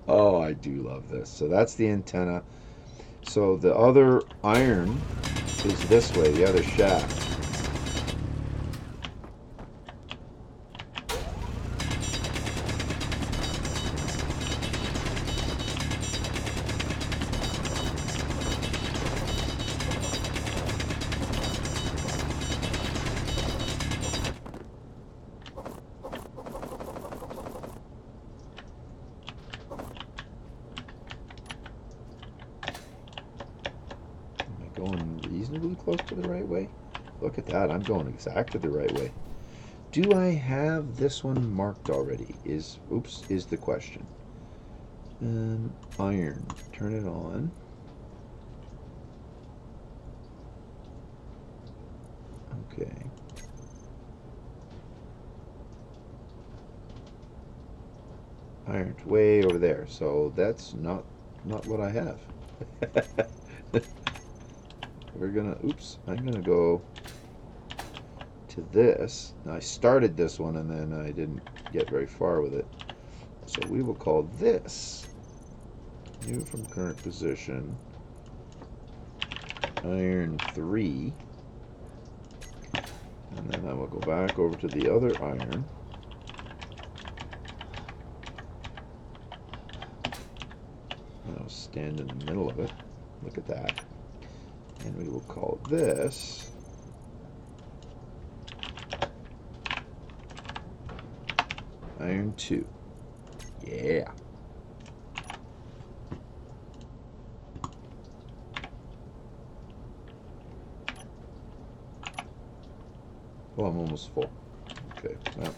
Oh, I do love this. So that's the antenna. So the other iron is this way, the other shaft. Going reasonably close to the right way. Look at that, I'm going exactly the right way. Do I have this one marked already? Is the question. Iron, turn it on. Okay. Iron's way over there, so that's not what I have. We're gonna, I'm gonna go to this. Now I started this one and then I didn't get very far with it. So we will call this new from current position iron 3. And then I will go back over to the other iron. I'll stand in the middle of it. Look at that. And we will call this iron 2. Yeah. Oh, I'm almost full. Okay, well,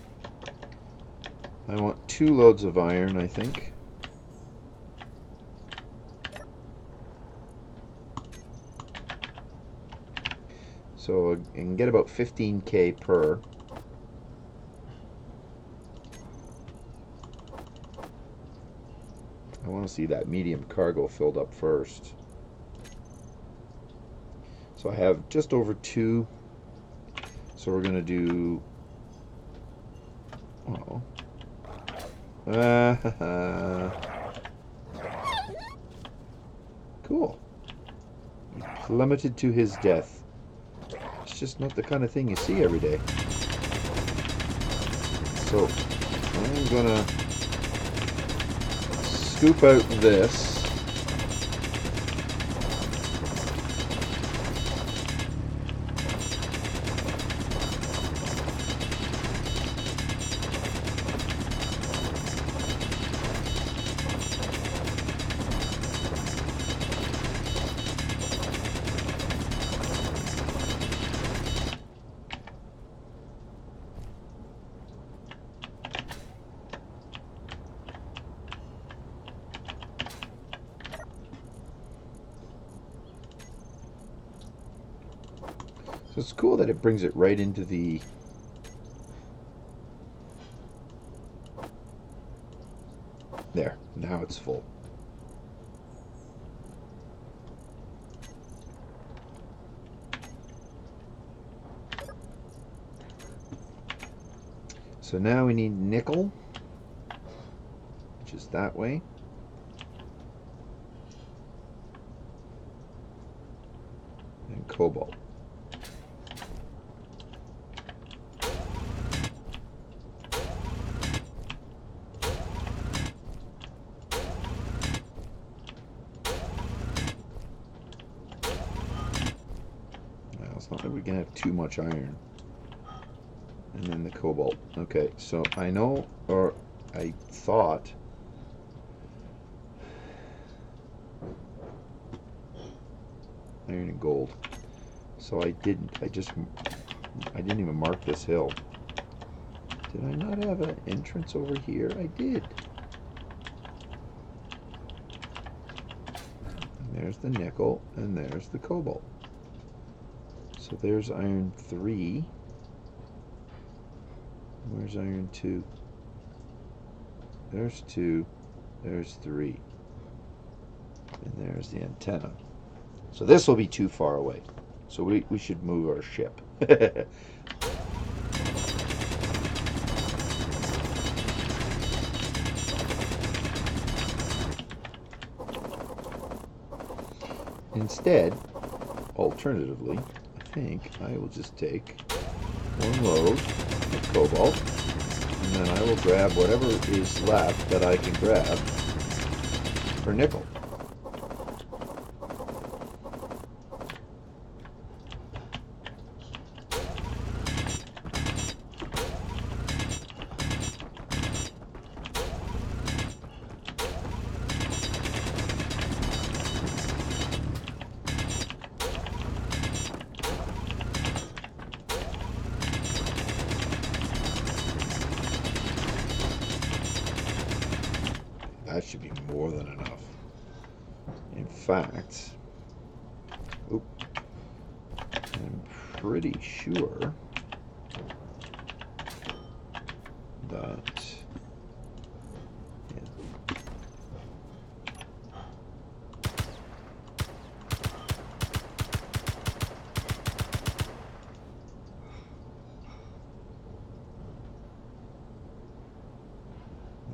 I want 2 loads of iron, I think. So I can get about 15K per. I want to see that medium cargo filled up first. So I have just over 2. So we're going to do... Cool. He plummeted to his death. It's just not the kind of thing you see every day. So I'm gonna scoop out this. So it's cool that it brings it right into the there. Now it's full. So now we need nickel, which is that way. And cobalt. We're gonna have too much iron. And then the cobalt. Okay, so I know, or I thought iron and gold. So I didn't even mark this hill. Did I not have an entrance over here? I did. And there's the nickel, and there's the cobalt. So there's iron 3. Where's iron 2? There's 2. There's 3. And there's the antenna. So this will be too far away. So we should move our ship. Instead, alternatively, I think I will just take one load of cobalt, and then I will grab whatever is left that I can grab for nickel. That should be more than enough. In fact, I'm pretty sure that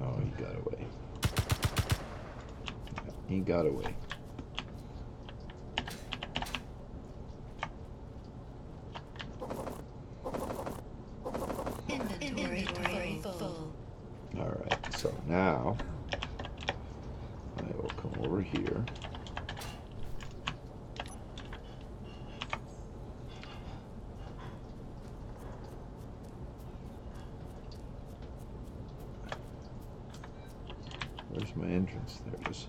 oh, he got away. He got away. Inventory full. Alright, so now I will come over here. Where's my entrance? There it is.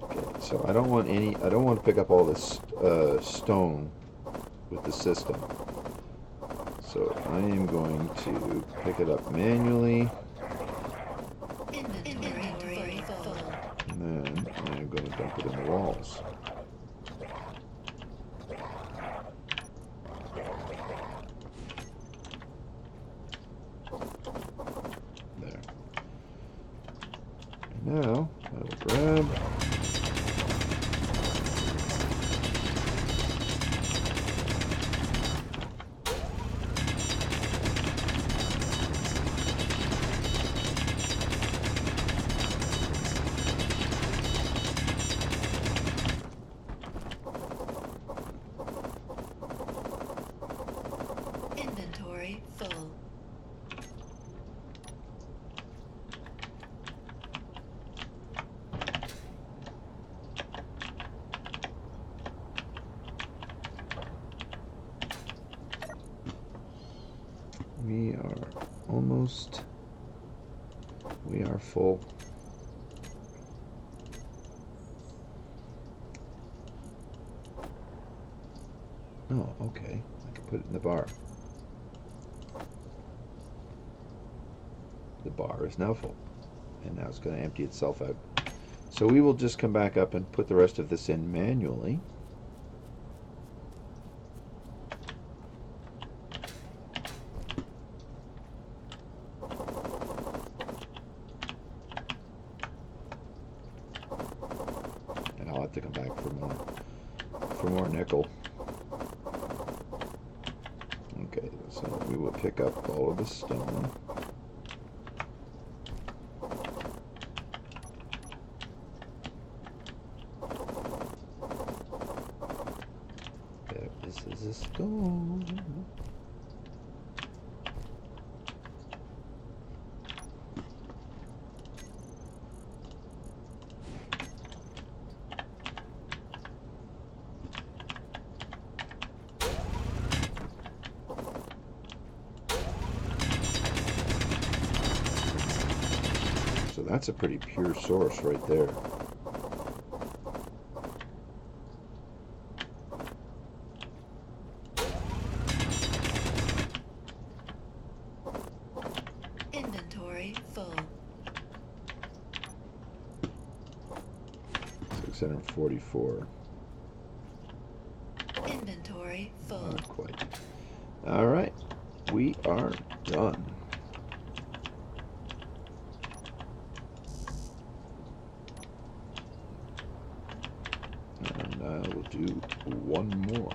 Okay, so I don't want to pick up all this stone with the system. So I am going to pick it up manually. Inventory full. And then I'm going to dump it in the walls. There. And now I will grab Inventory full. We are full. Oh, okay. I can put it in the bar. The bar is now full. And now it's going to empty itself out. So we will just come back up and put the rest of this in manually. And I'll have to come back for more nickel. Okay, so we will pick up all of the stone. This is a stone. So that's a pretty pure source right there. Inventory full. 644. Inventory full. Not quite. All right, we are done. And I will do one more.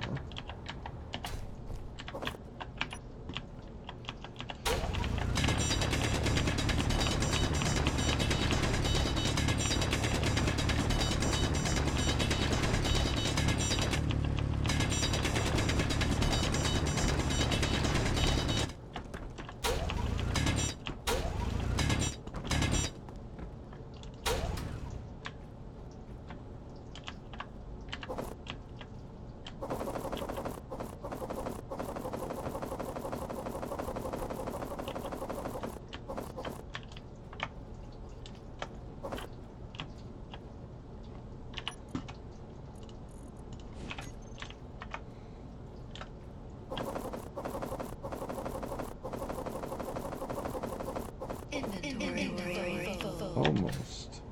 Almost.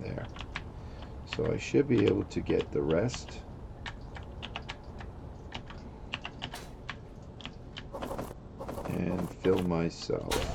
There. So I should be able to get the rest. And fill myself.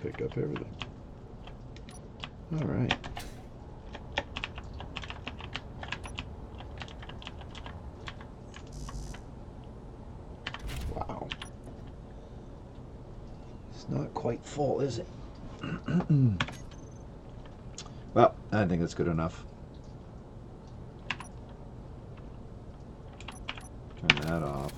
Pick up everything. All right. Wow. It's not quite full, is it? Well, I think that's good enough. Turn that off.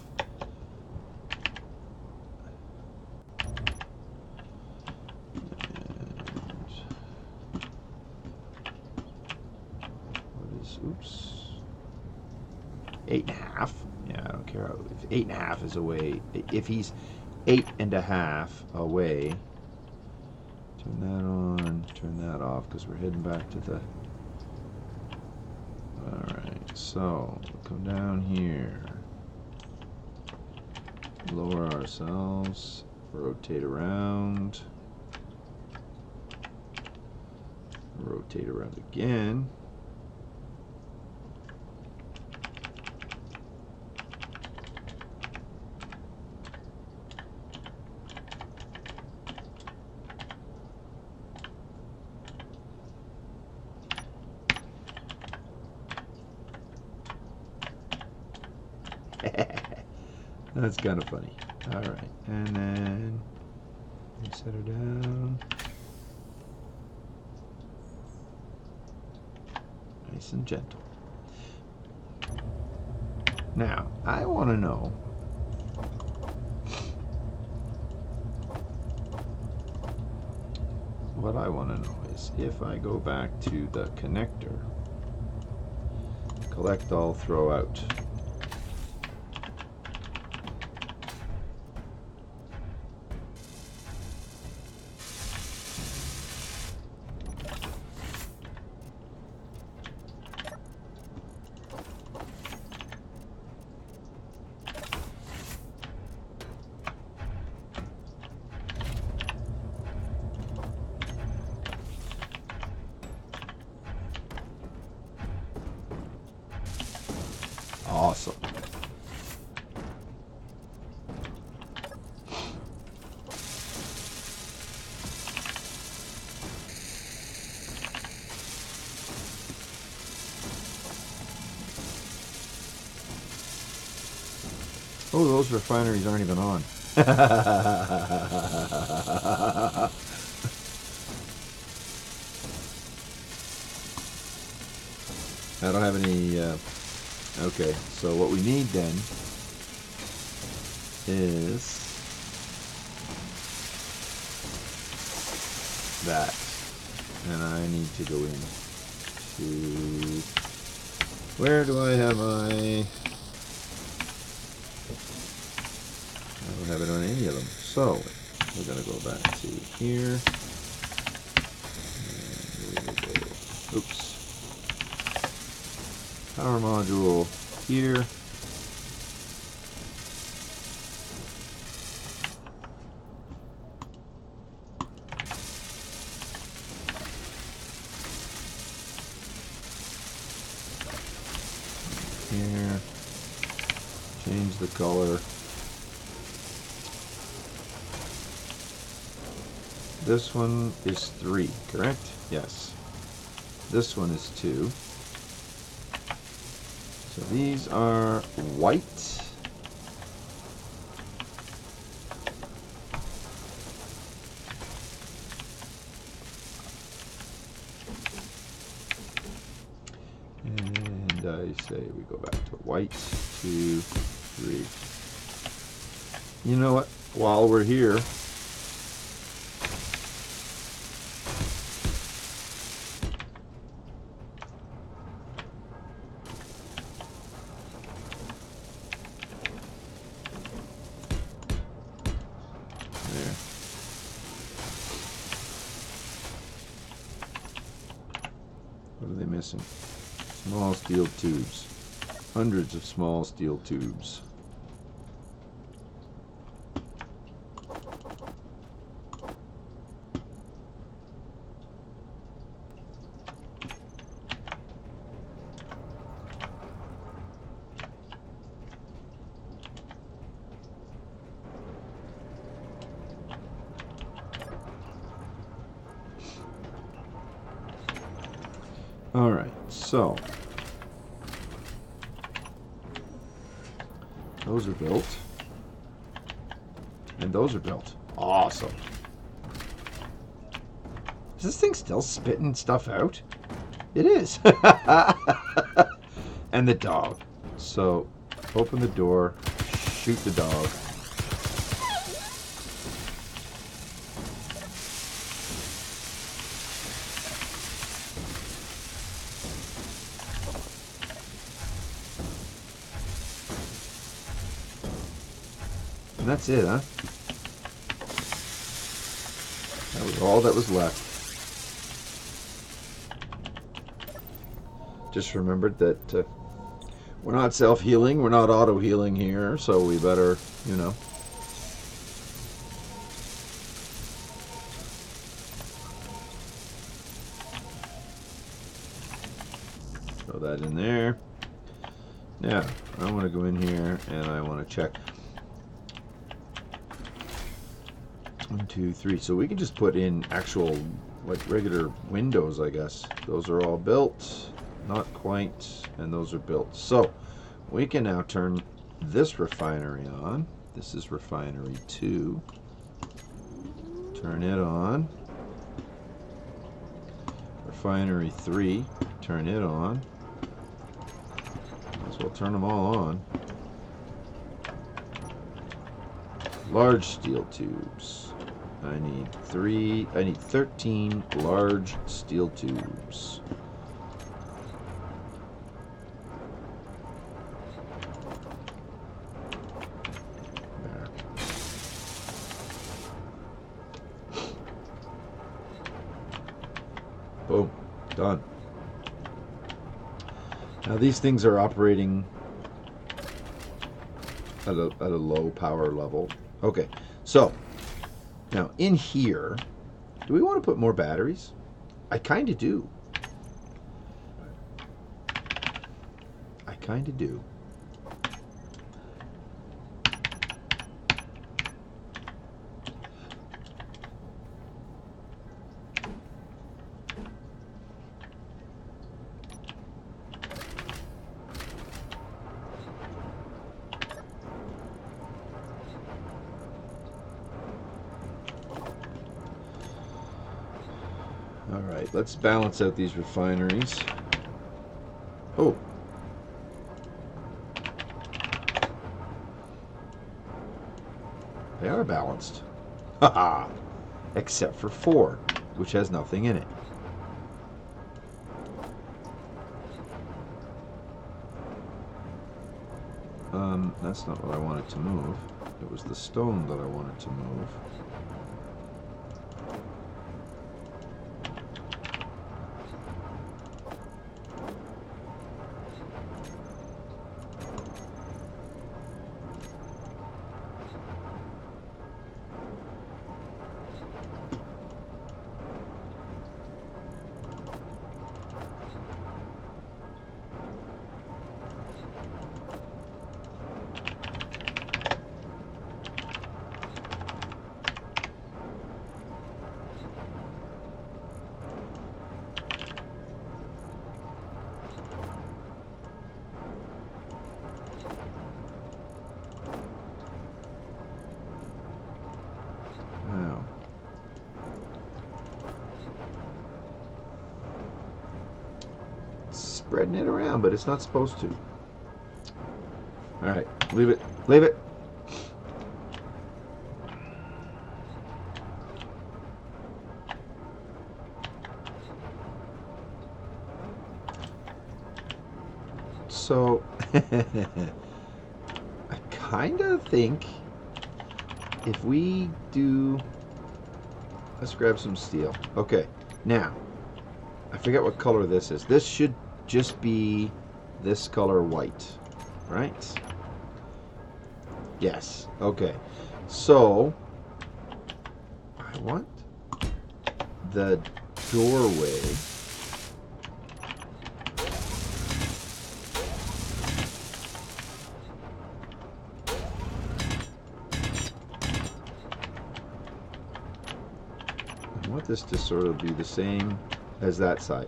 Oops. 8.5. Yeah, I don't care. If 8.5 is away, if he's 8.5 away, turn that on, turn that off, because we're heading back to the. Alright, so come down here, lower ourselves, rotate around, rotate around again. That's kind of funny. All right, and then set her down. Nice and gentle. Now, I want to know what I want to know is if I go back to the connector, collect all, throw out. Awesome. Oh, those refineries aren't even on. I don't have any. Okay, so what we need then is that, and I need to go into, where do I have my, I don't have it on any of them, so we're going to go back to here, and we will go, oops, power module here. Here, change the color. This one is 3, correct? Yes. This one is 2. So these are white. And I say we go back to white, 2, 3. You know what? While we're here, there. What are they missing? Small steel tubes. Hundreds of small steel tubes. All right, so those are built, and those are built. Awesome. Is this thing still spitting stuff out? It is. And the dog. So open the door, shoot the dog. And that's it, huh? That was all that was left. Just remembered that we're not self-healing, we're not auto-healing here, so we better, you know. Throw that in there. Now, I want to go in here and I want to check. 1, 2, 3. So we can just put in actual, like, regular windows, I guess. Those are all built. Not quite. And those are built. So we can now turn this refinery on. This is refinery 2. Turn it on. Refinery 3. Turn it on. Might as well turn them all on. Large steel tubes. I need 13 large steel tubes. There. Boom. Done. Now these things are operating at a low power level. Okay, so now in here, do we want to put more batteries? I kind of do. I kind of do. All right, let's balance out these refineries. Oh. They are balanced. Haha. Except for 4, which has nothing in it. That's not what I wanted to move. It was the stone that I wanted to move. spreading it around, but it's not supposed to. All right, leave it. Leave it. So, I kind of think if we do, let's grab some steel. Okay, now, I forget what color this is. This should just be this color white, right? Yes, okay. So, I want the doorway this to sort of be the same as that side.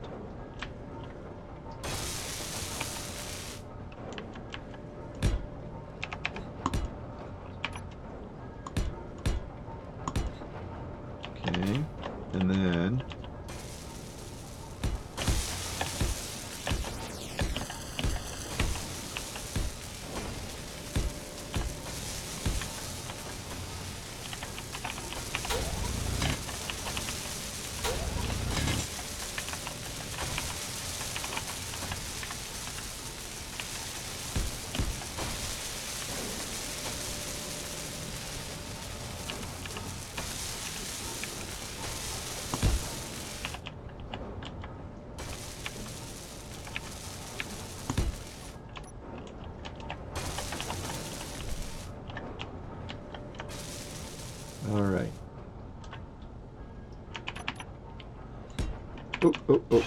Okay, and then all right. Oh, oh, oh.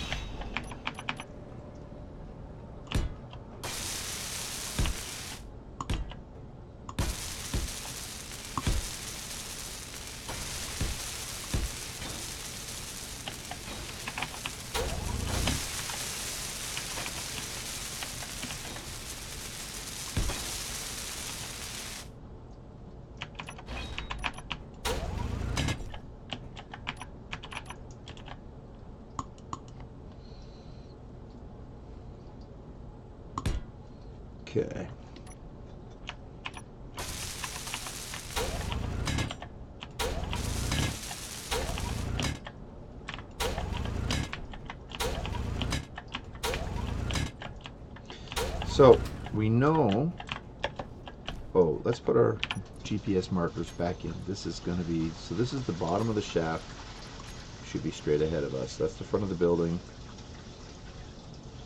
Okay. So we know, oh, let's put our GPS markers back in. This is going to be, so this is the bottom of the shaft. Should be straight ahead of us. That's the front of the building.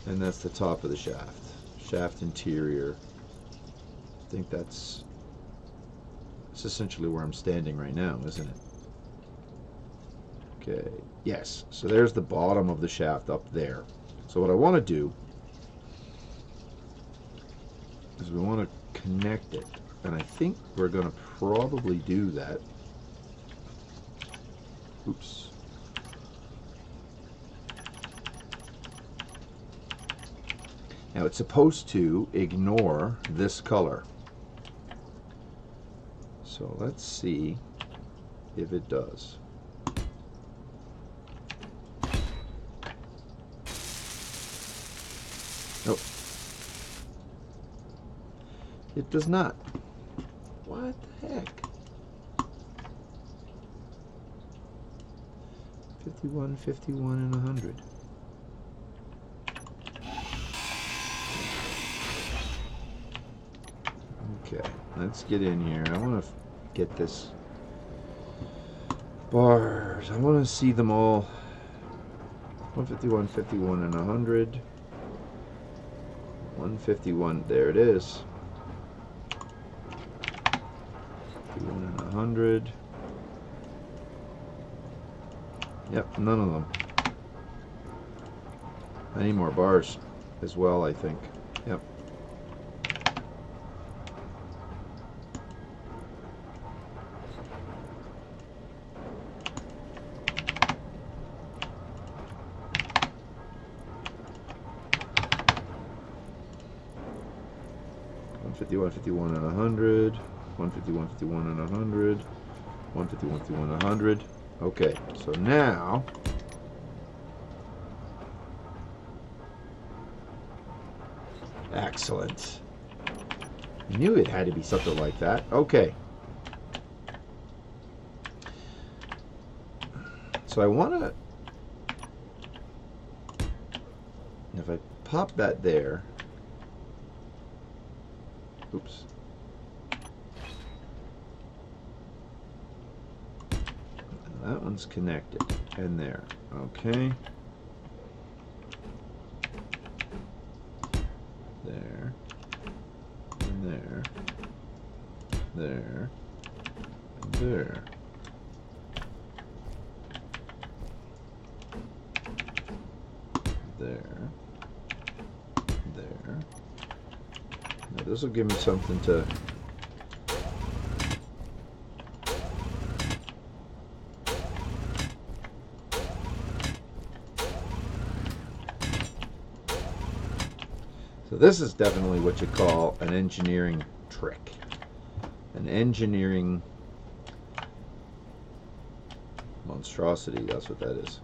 And that's the top of the shaft. Shaft interior. I think that's essentially where I'm standing right now, isn't it? Okay, yes. So there's the bottom of the shaft up there. So what I want to do is we want to connect it. And I think we're going to probably do that. Oops. Now it's supposed to ignore this color. So let's see if it does. Nope. It does not. What the heck? 51, 51, and 100. Okay, let's get in here. I want to get this bars. I want to see them all. 151, 51, and 100. 151, there it is. 51 and 100. Yep, none of them. I need more bars as well, I think. Yep. One 51 and 100, 151, 51 and 100, 151, 51 and 100. Okay, so now Excellent. I knew it had to be something like that. Okay. So I want to... If I pop that there... Oops. That one's connected. And there. Okay. There. And there. There. And there. There. There. Now this will give me something to... So this is definitely what you call an engineering trick. An engineering monstrosity, that's what that is.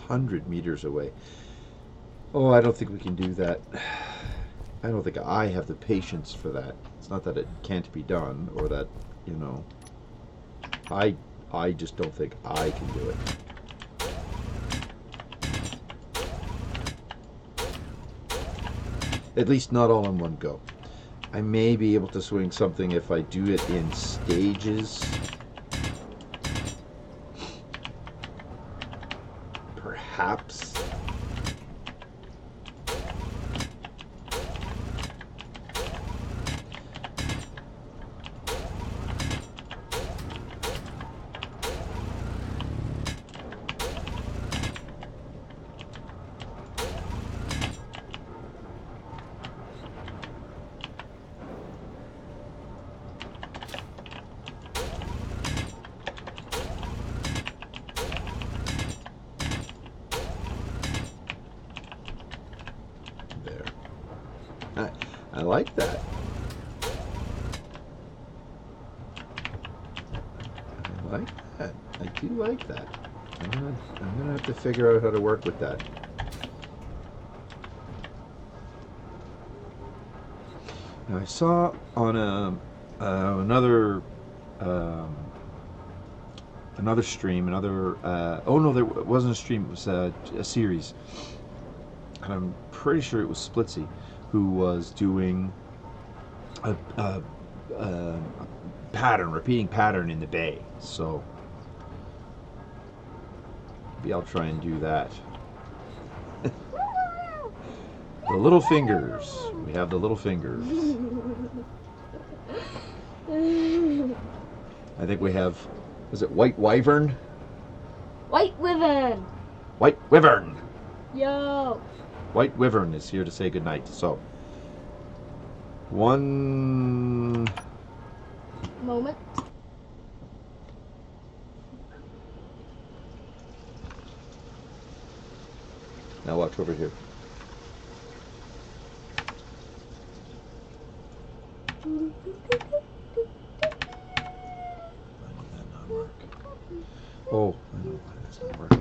$100 meters away. Oh, I don't think we can do that. I don't think I have the patience for that. It's not that it can't be done, or that, you know, I just don't think I can do it. At least not all in one go. I may be able to swing something if I do it in stages. Perhaps. I like that. I like that. I do like that. I'm gonna have to figure out how to work with that. Now I saw on another stream, oh no, there wasn't a stream. It was a series. And I'm pretty sure it was Splitsy who was doing a pattern, repeating pattern in the bay. So maybe I'll try and do that. The little fingers. We have the little fingers. I think we have, is it White Wyvern? White Wyvern! White Wyvern! Yo! White Wyvern is here to say goodnight. So, one moment. Now watch over here. Why did that not work? Oh, I know why that's not working.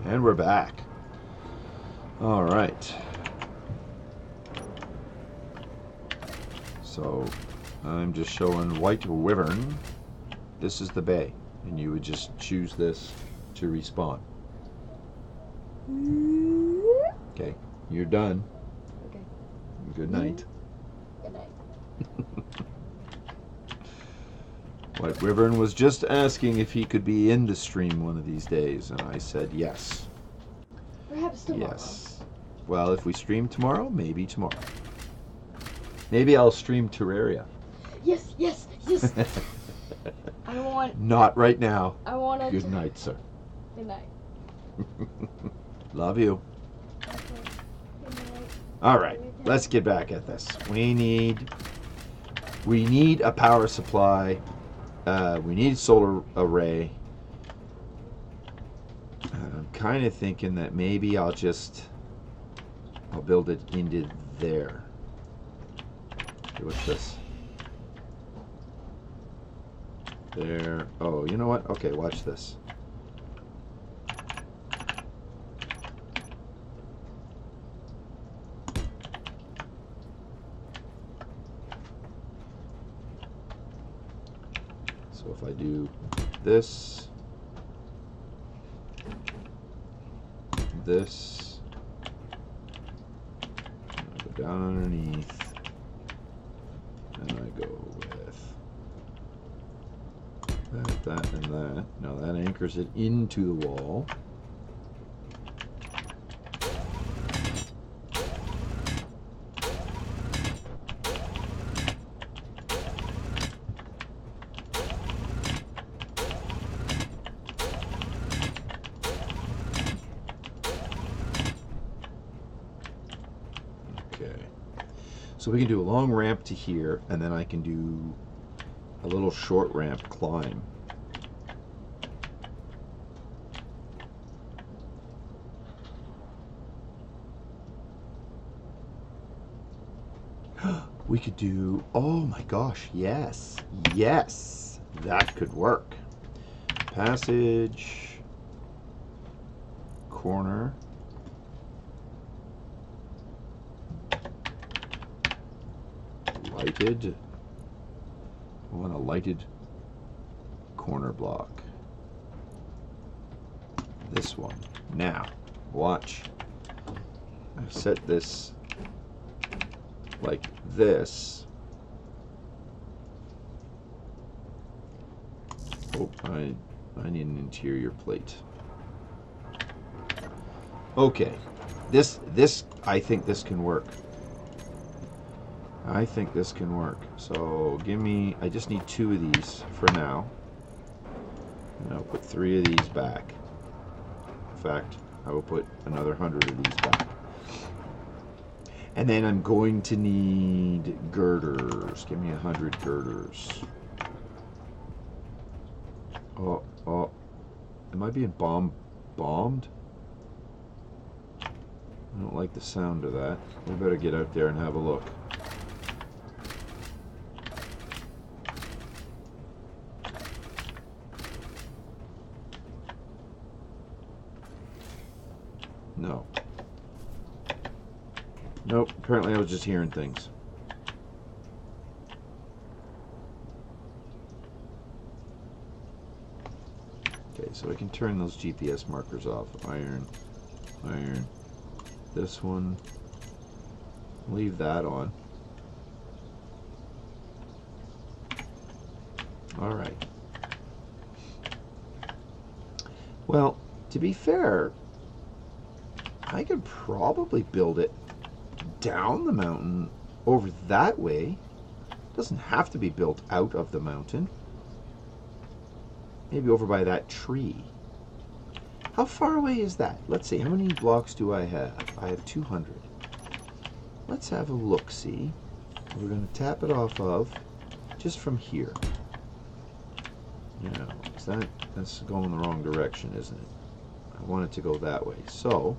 And we're back. All right. So I'm just showing White Wyvern. This is the bay, and you would just choose this to respawn. Okay, you're done. Okay. Good night. Good night. White Wyvern was just asking if he could be in the stream one of these days, and I said yes. Perhaps tomorrow. Yes. Well, if we stream tomorrow, maybe tomorrow. Maybe I'll stream Terraria. Yes, yes, yes. I want. Not right now. I want it. Good night, sir. Good night. Love you. Okay. Good night. All right, let's get back at this. We need a power supply. We need solar array. I'm kind of thinking that maybe I'll build it into there. Okay, what's this? There. Oh, you know what? Okay, watch this. So if I do this, I go down underneath, and I go with that, and that. Now that anchors it into the wall. So we can do a long ramp to here, and then I can do a little short ramp climb. We could do, oh my gosh, yes, yes, that could work. Passage, corner. Lighted. I want a lighted corner block. This one. Now, watch. I set this like this. Oh, I need an interior plate. Okay. This I think this can work. I think this can work. So give me, I just need 2 of these for now. And I'll put 3 of these back. In fact, I will put another 100 of these back. And then I'm going to need girders. Give me 100 girders. Oh, am I being bombed? I don't like the sound of that. We better get out there and have a look. No. Nope, apparently I was just hearing things. Okay, so I can turn those GPS markers off. Iron, iron. This one, leave that on. All right. Well, to be fair, I could probably build it down the mountain over that way. It doesn't have to be built out of the mountain. Maybe over by that tree. How far away is that? Let's see, how many blocks do I have? I have 200. Let's have a look-see. We're going to tap it off of just from here. Now, that's going the wrong direction, isn't it? I want it to go that way. So,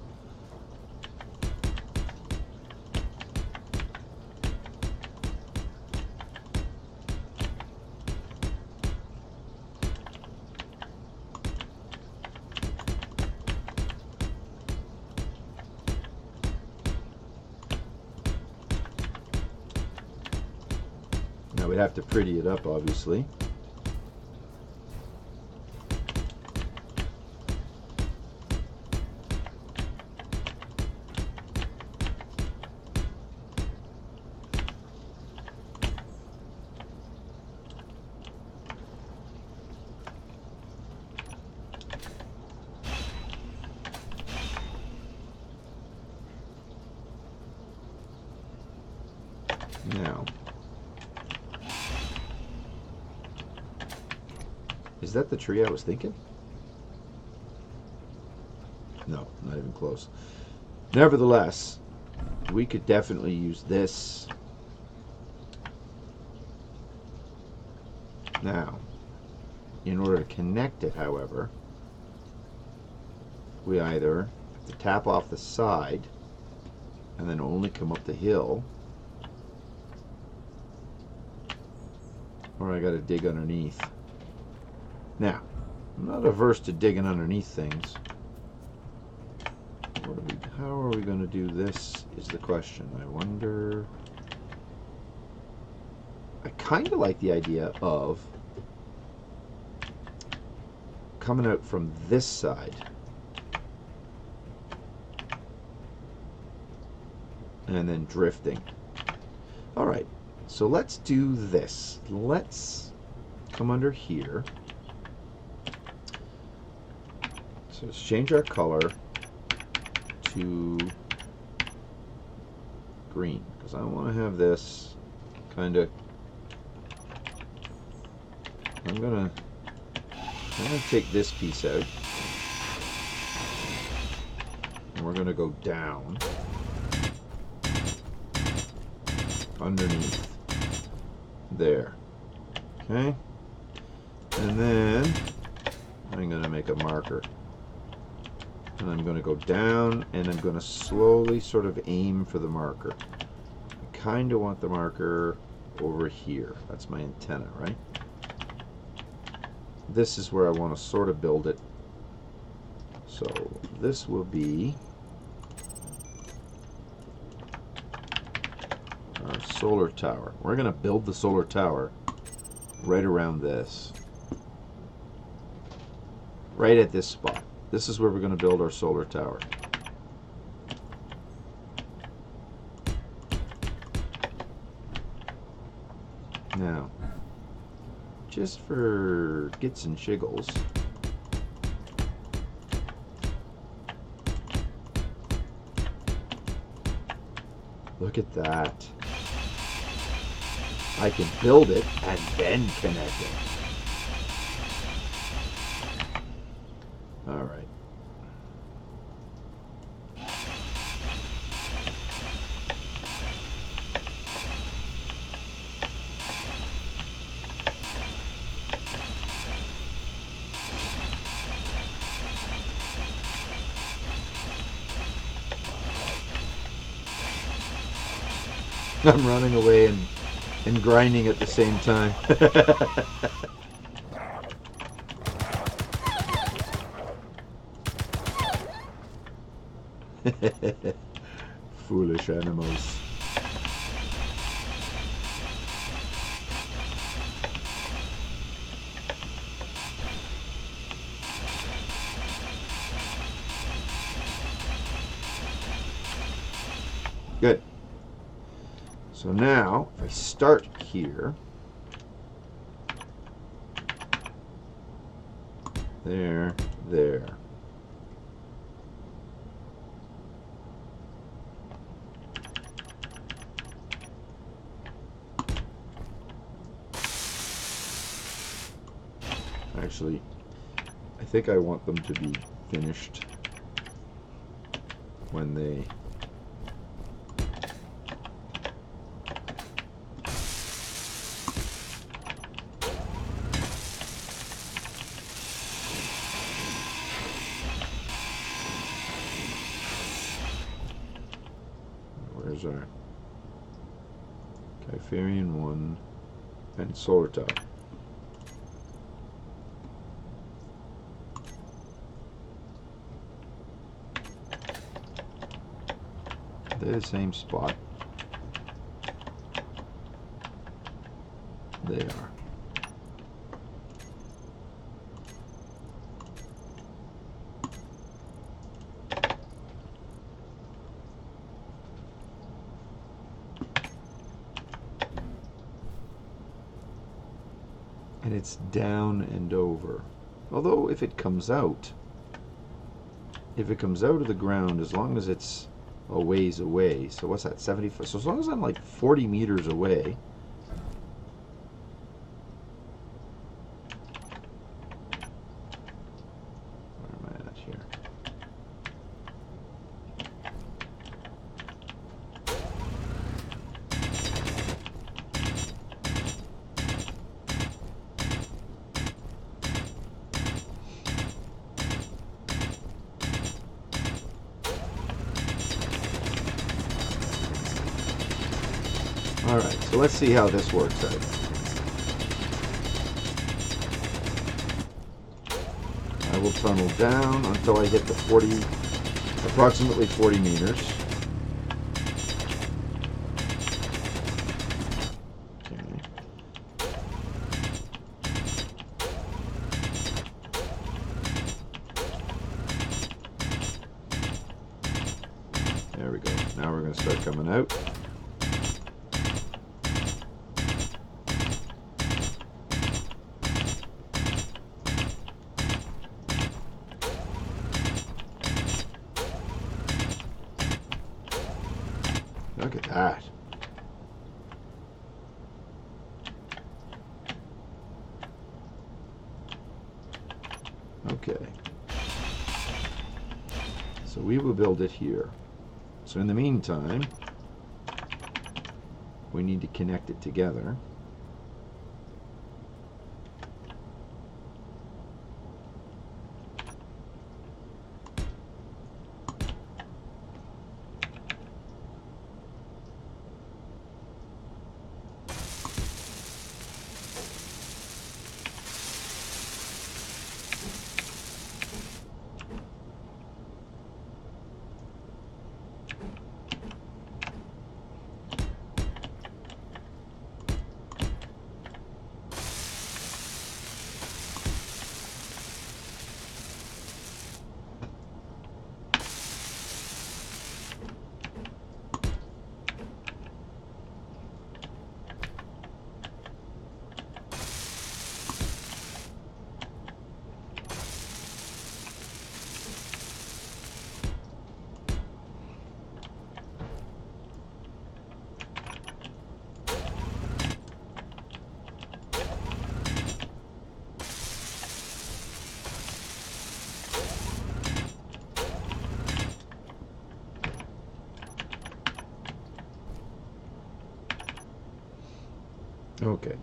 Now we'd have to pretty it up, obviously. Now, is that the tree I was thinking? No, not even close. Nevertheless, we could definitely use this. Now, in order to connect it, however, we either have to tap off the side and then only come up the hill, or I got to dig underneath. Now, I'm not averse to digging underneath things. How are we going to do this is the question. I wonder... I kind of like the idea of coming out from this side and then drifting. All right, so let's do this. Let's come under here. So let's change our color to green, because I want to have this kind of... I'm gonna take this piece out, and we're gonna go down underneath there. Okay, and then I'm gonna make a marker, and I'm gonna go down, and I'm gonna slowly sort of aim for the marker. I kind of want the marker over here. That's my antenna, right? This is where I want to sort of build it. So this will be our solar tower. We're going to build the solar tower right around this. Right at this spot. This is where we're going to build our solar tower. Now, just for gits and shiggles, look at that. I can build it and then connect it. All right. I'm running away and grinding at the same time. Foolish animals. Good. So now, if I start here, there, there. Actually, I think I want them to be finished when they... Where's our Kypherian 1 and solar tower? They're the same spot. They are. And it's down and over. Although if it comes out of the ground, as long as it's a ways away, so what's that, 75? So as long as I'm like 40 meters away, where am I at here? Alright, so let's see how this works out. I will tunnel down until I hit the approximately 40 meters. Okay. There we go. Now we're going to start coming out. Look at that. Okay. So we will build it here. So in the meantime, we need to connect it together. Okay.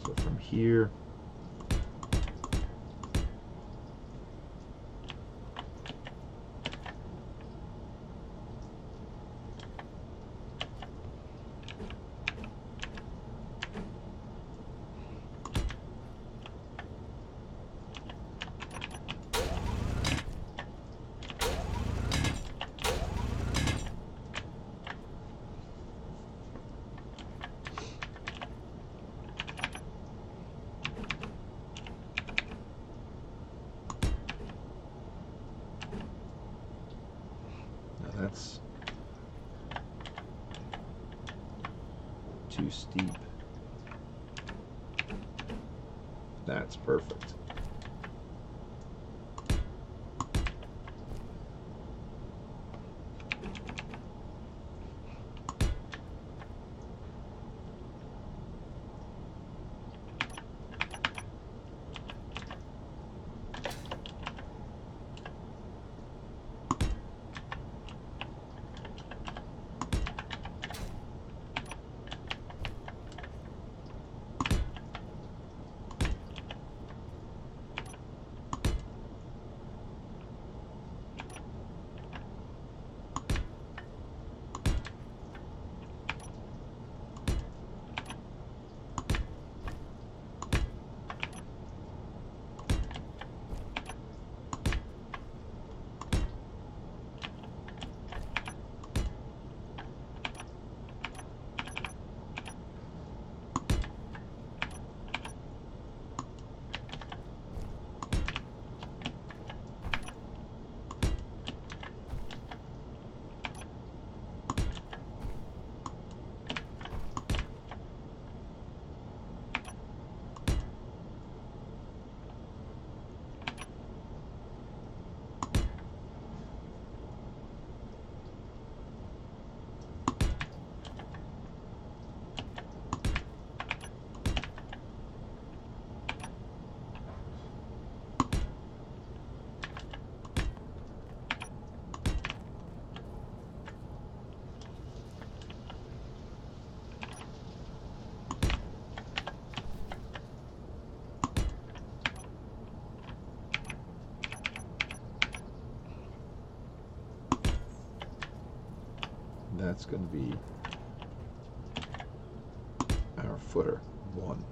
So from here, that's too steep. That's perfect. that's going to be our footer 1.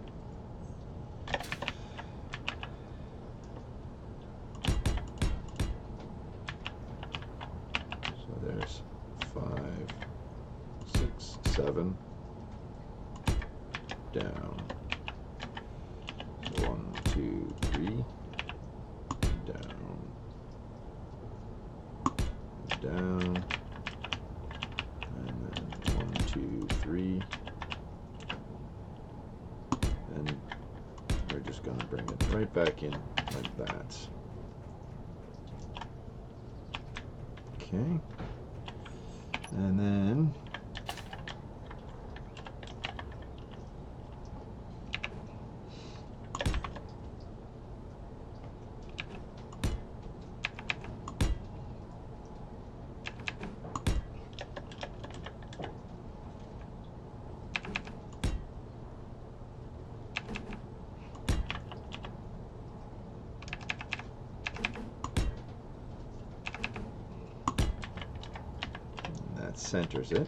So there's 5, 6, 7 down. So 1, 2, 3 down, down, and then 1, 2, 3. And we're just going to bring it right back in like that. Okay. And then that centers it.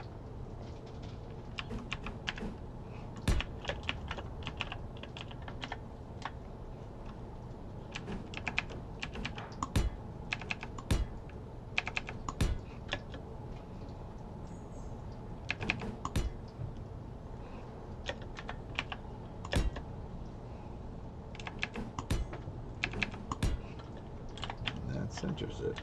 That centers it.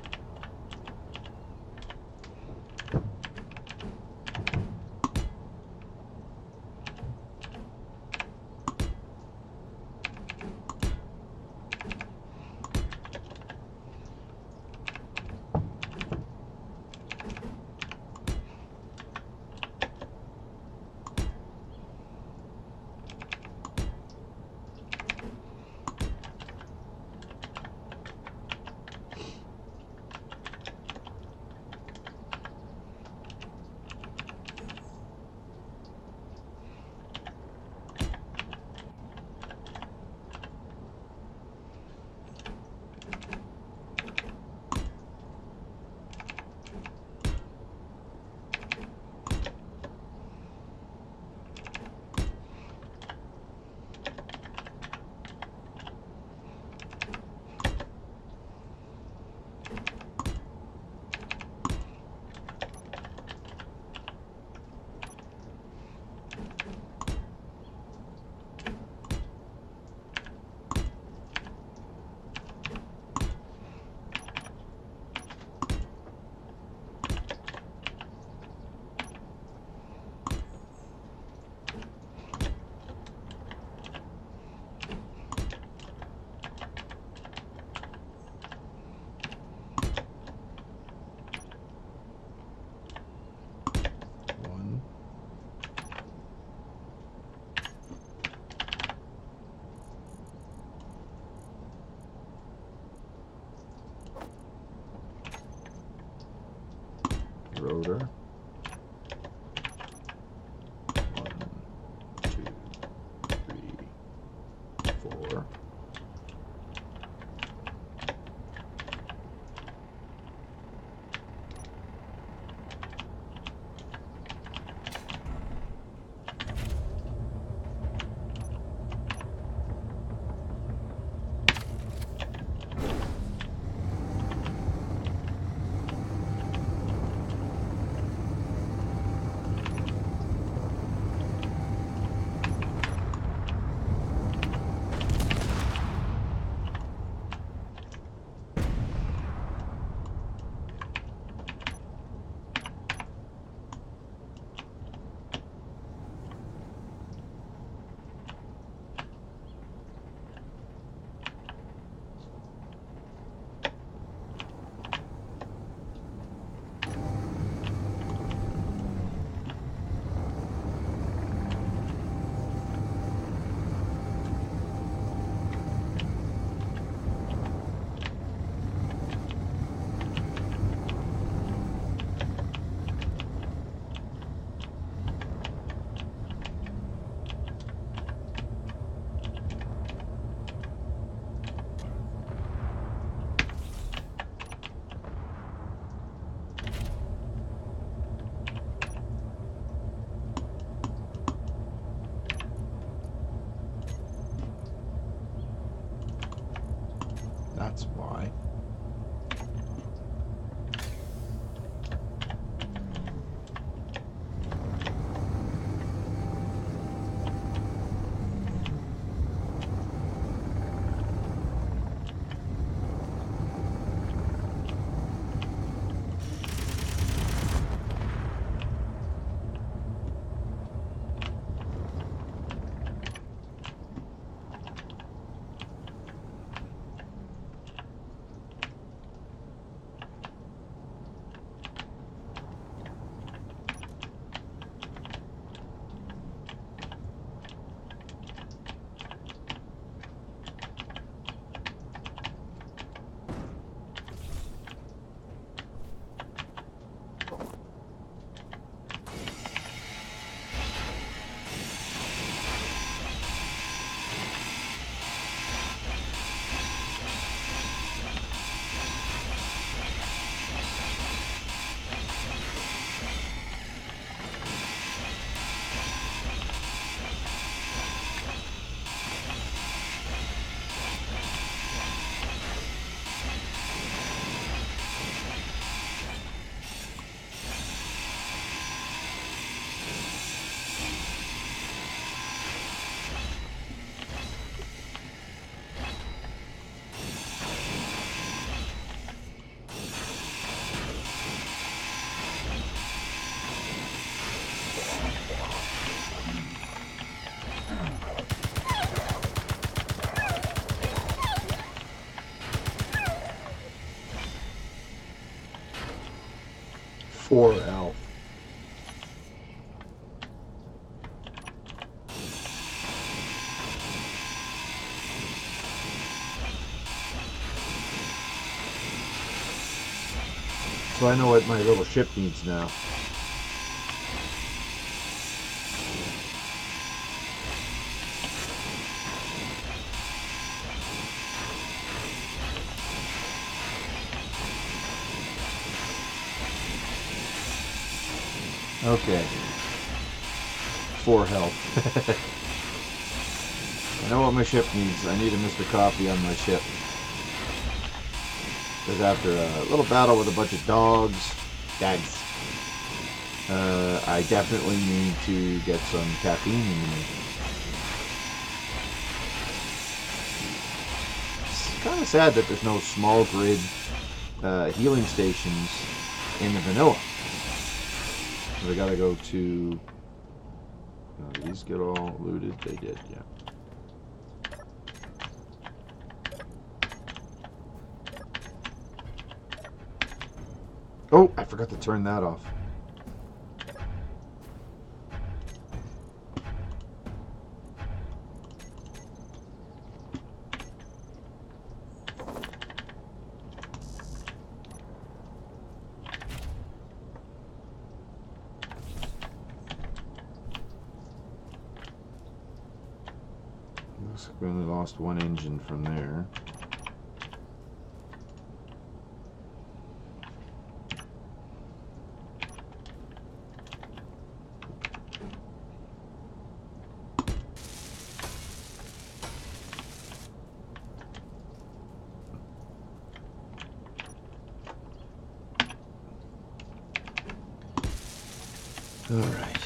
Rotor. 1, 2, 3, 4. 4 health. So I know what my little ship needs now. Okay. 4 health. I know what my ship needs. I need a Mr. Coffee on my ship. Because after a little battle with a bunch of dogs, I definitely need to get some caffeine in me. It's kind of sad that there's no small grid healing stations in the vanilla. I gotta go to... did these get all looted? They did, yeah. Oh, I forgot to turn that off. Looks like we only lost 1 engine from there. All right.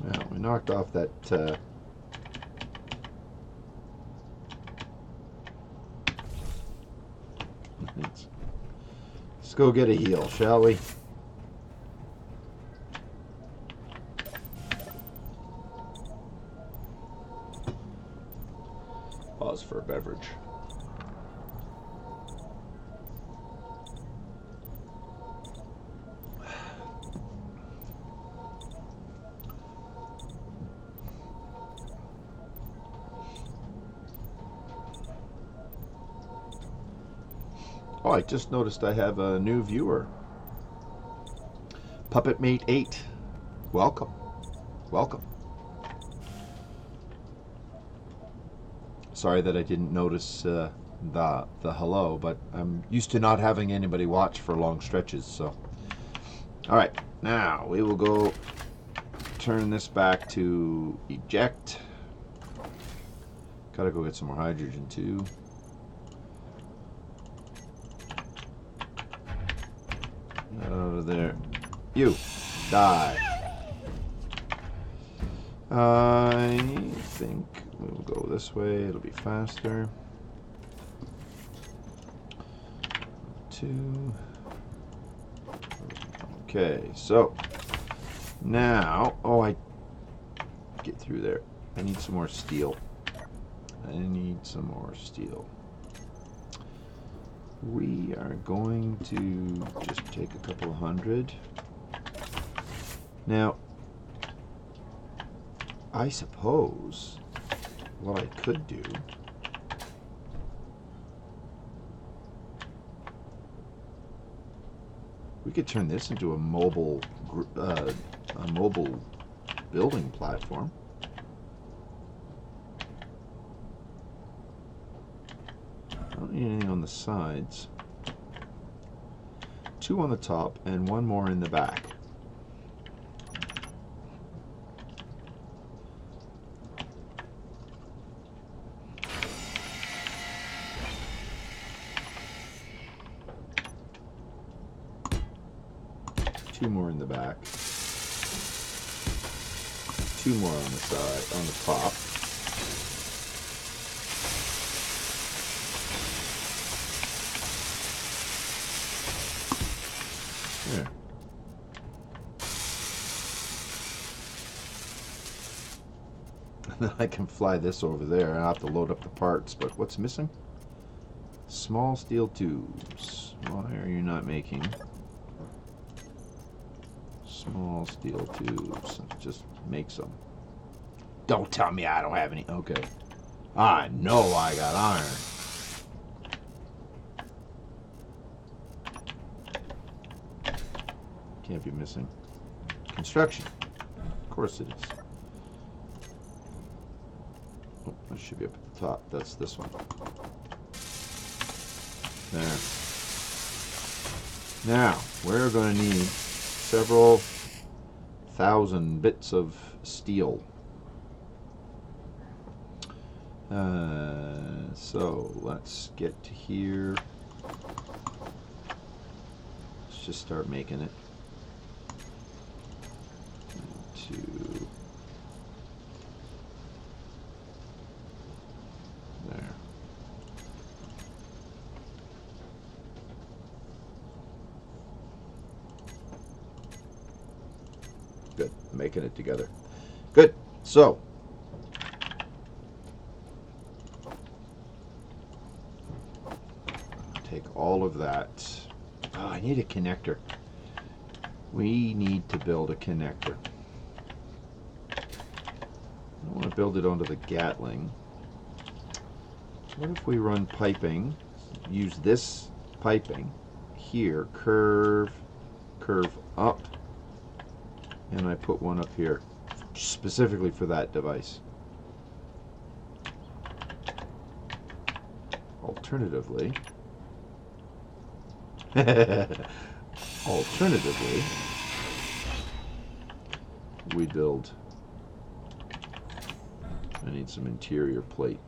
Well, we knocked off that let's go get a heal, shall we? Pause for a beverage. Oh, I just noticed I have a new viewer. Puppetmate 8. Welcome. Welcome. Sorry that I didn't notice the hello, but I'm used to not having anybody watch for long stretches, so. Alright, now we will go turn this back to eject. Gotta go get some more hydrogen too. Out of there. You die. I think we'll go this way. It'll be faster. 2. Okay, so now, oh, I get through there. I need some more steel. I need some more steel. We are going to just take a couple of hundred. Now, I suppose what I could do we could turn this into a mobile building platform. I don't need anything on the sides. 2 on the top and 1 more in the back. in the back. 2 more on the side, on the top. There. And then I can fly this over there. I'll have to load up the parts, but what's missing? Small steel tubes. Why are you not making small steel tubes? Just make some. Don't tell me I don't have any. Okay. I know I got iron. Can't be missing. Construction. Of course it is. Oh, that should be up at the top. That's this one. There. Now, we're going to need several thousand bits of steel. So let's get to here. Let's just start making it. 1, 2. There. Good. Making it together. Good. So, take all of that. Oh, I need a connector. We need to build a connector. I want to build it onto the Gatling. What if we run piping, use this piping here, curve up, and I put one up here specifically for that device. Alternatively, we build, I need some interior plate.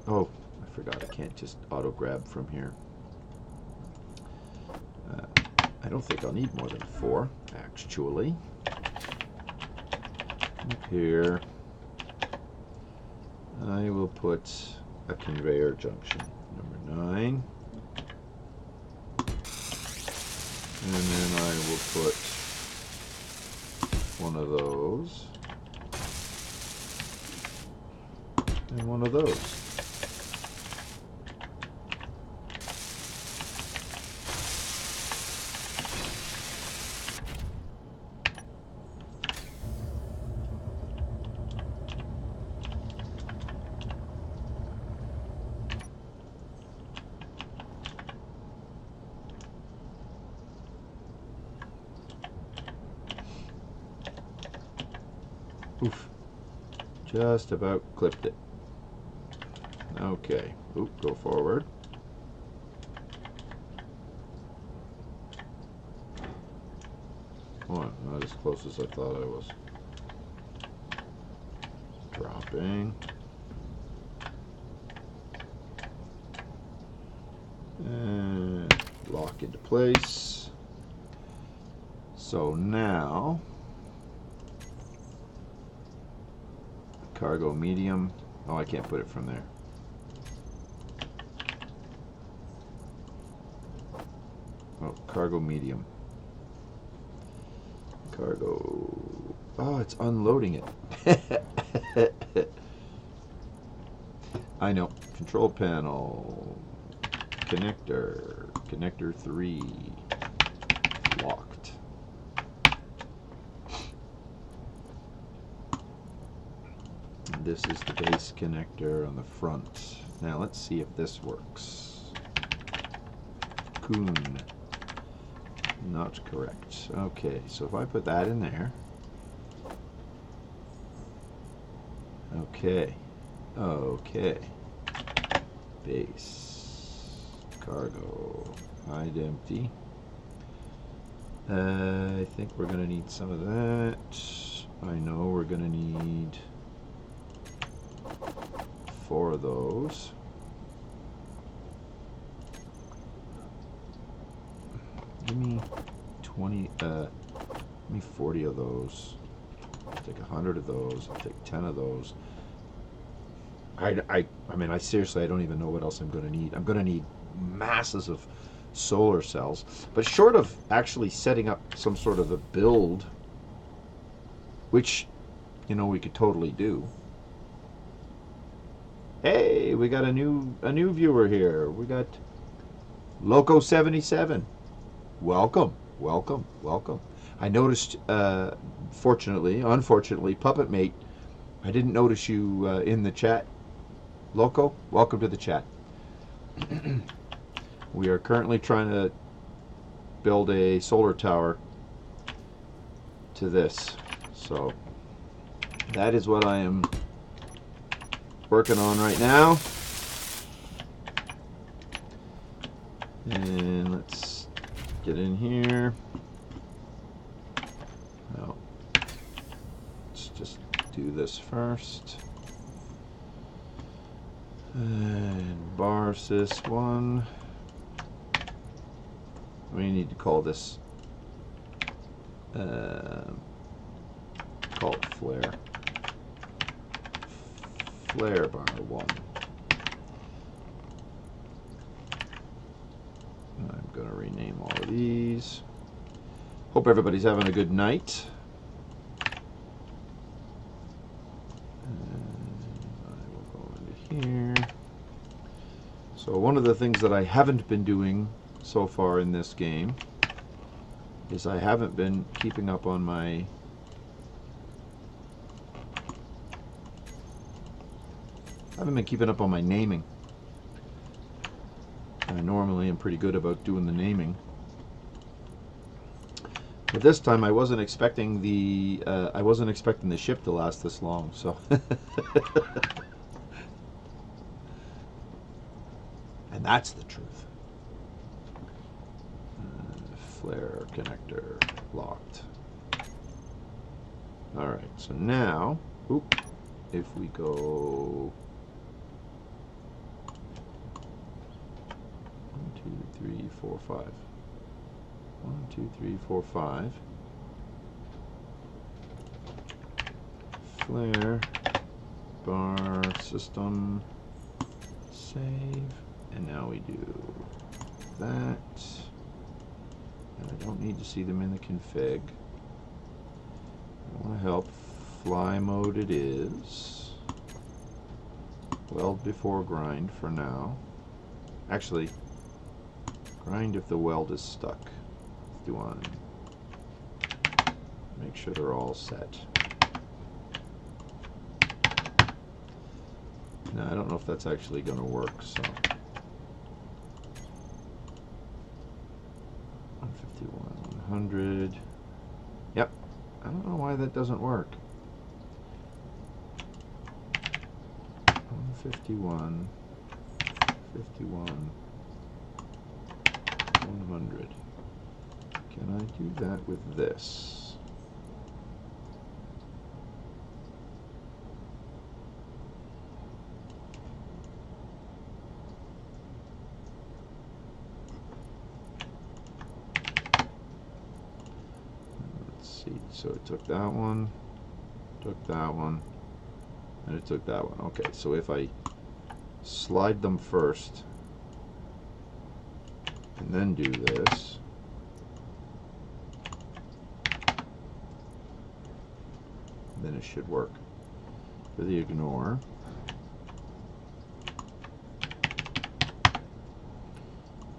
Oh, I forgot, I can't just auto grab from here. I don't think I'll need more than 4, actually. Up here, I will put a conveyor junction, number 9. And then I will put one of those. And one of those. Oof. Just about clipped it. Okay. Oop, go forward. Oh, I'm not as close as I thought I was. Dropping. And lock into place. So now, cargo medium. Oh, I can't put it from there. Oh, cargo medium. Cargo. Oh, it's unloading it. I know. Control panel. Connector. Connector 3. Locked. This is the base connector on the front. Now let's see if this works. Coon. Not correct. Okay, so if I put that in there. Okay. Okay. Base. Cargo. Hide empty. I think we're going to need some of that. I know we're going to need 4 of those. Give me 20, give me 40 of those. I'll take 100 of those. I'll take 10 of those. I mean, I seriously, I don't even know what else I'm going to need. I'm going to need masses of solar cells. But short of actually setting up some sort of a build, which, you know, we could totally do. Hey, we got a new viewer here. We got Loco 77. Welcome, welcome, welcome. I noticed, unfortunately, Puppet Mate, I didn't notice you in the chat. Loco, welcome to the chat. We are currently trying to build a solar tower to this. So that is what I am working on right now. And let's get in here. Now, let's just do this first. And bar sys 1. We need to call this call it flare. Flare bar 1. I'm going to rename all of these. Hope everybody's having a good night. And I will go into here. So one of the things that I haven't been doing so far in this game is I haven't been keeping up on my naming. I normally am pretty good about doing the naming, but this time I wasn't expecting the ship to last this long. So, and that's the truth. Flare connector locked. All right. So now, if we go 1, 2, 3, 4, 5. 1, 2, 3, 4, 5. Flare bar system save, and now we do that. And I don't need to see them in the config. I want to help. Fly mode it is. Weld before grind for now. Actually, grind if the weld is stuck. Let's do on. Make sure they're all set. Now, I don't know if that's actually going to work, so. 151, 100. Yep. I don't know why that doesn't work. 151, 51, 100. Can I do that with this? Let's see. So it took that one, and it took that one. Okay, so if I slide them first and then do this, then it should work. For the ignore,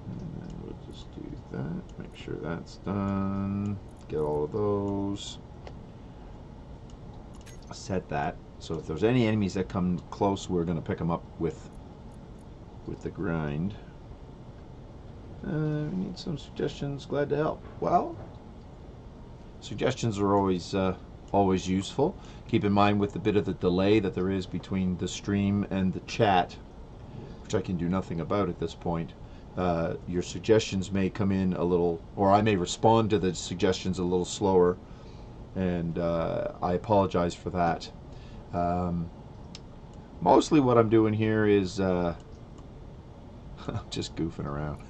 and then we'll just do that, make sure that's done, get all of those, set that. So if there's any enemies that come close, we're going to pick them up with the grind. We need some suggestions. Glad to help. Well, suggestions are always useful. Keep in mind with the bit of the delay that there is between the stream and the chat, which I can do nothing about at this point. Your suggestions may come in a little, or I may respond to the suggestions a little slower, and I apologize for that. Mostly what I'm doing here is just goofing around.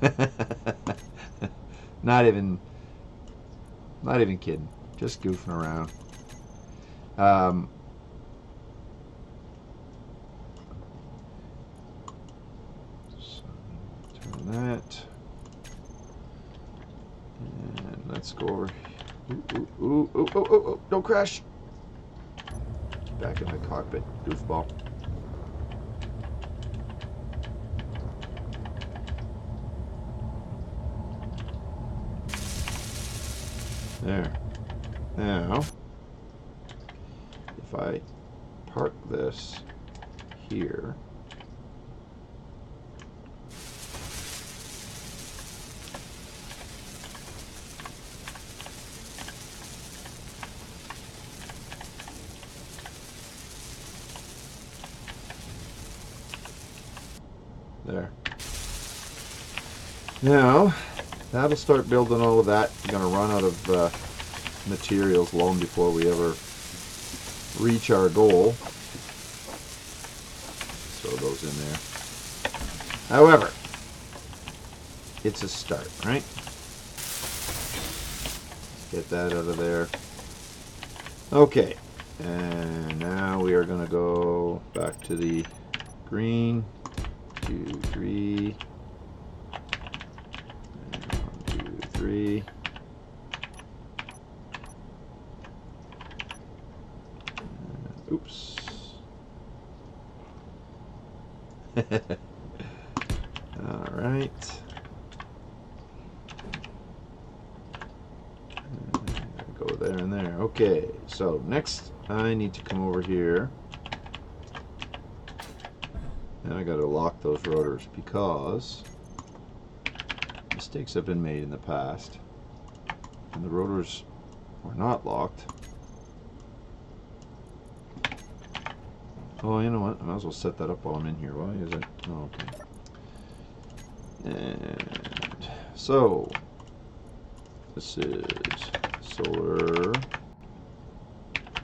Not even kidding. Just goofing around. So turn that. And let's go over. Ooh, don't crash. Back in the cockpit, goofball. There. Now, if I park this here, there. Now, that'll start building all of that. I'm going to run out of materials long before we ever reach our goal. Throw those in there. However, it's a start, right? Get that out of there. Okay, and now we are going to go back to the green. 2, 3. And 1, 2, 3. Oops. All right. Go there and there. Okay, so next I need to come over here. And I got to lock those rotors because mistakes have been made in the past. And the rotors were not locked. Oh, you know what? I might as well set that up while I'm in here. Why is it? Oh, okay. And so, this is solar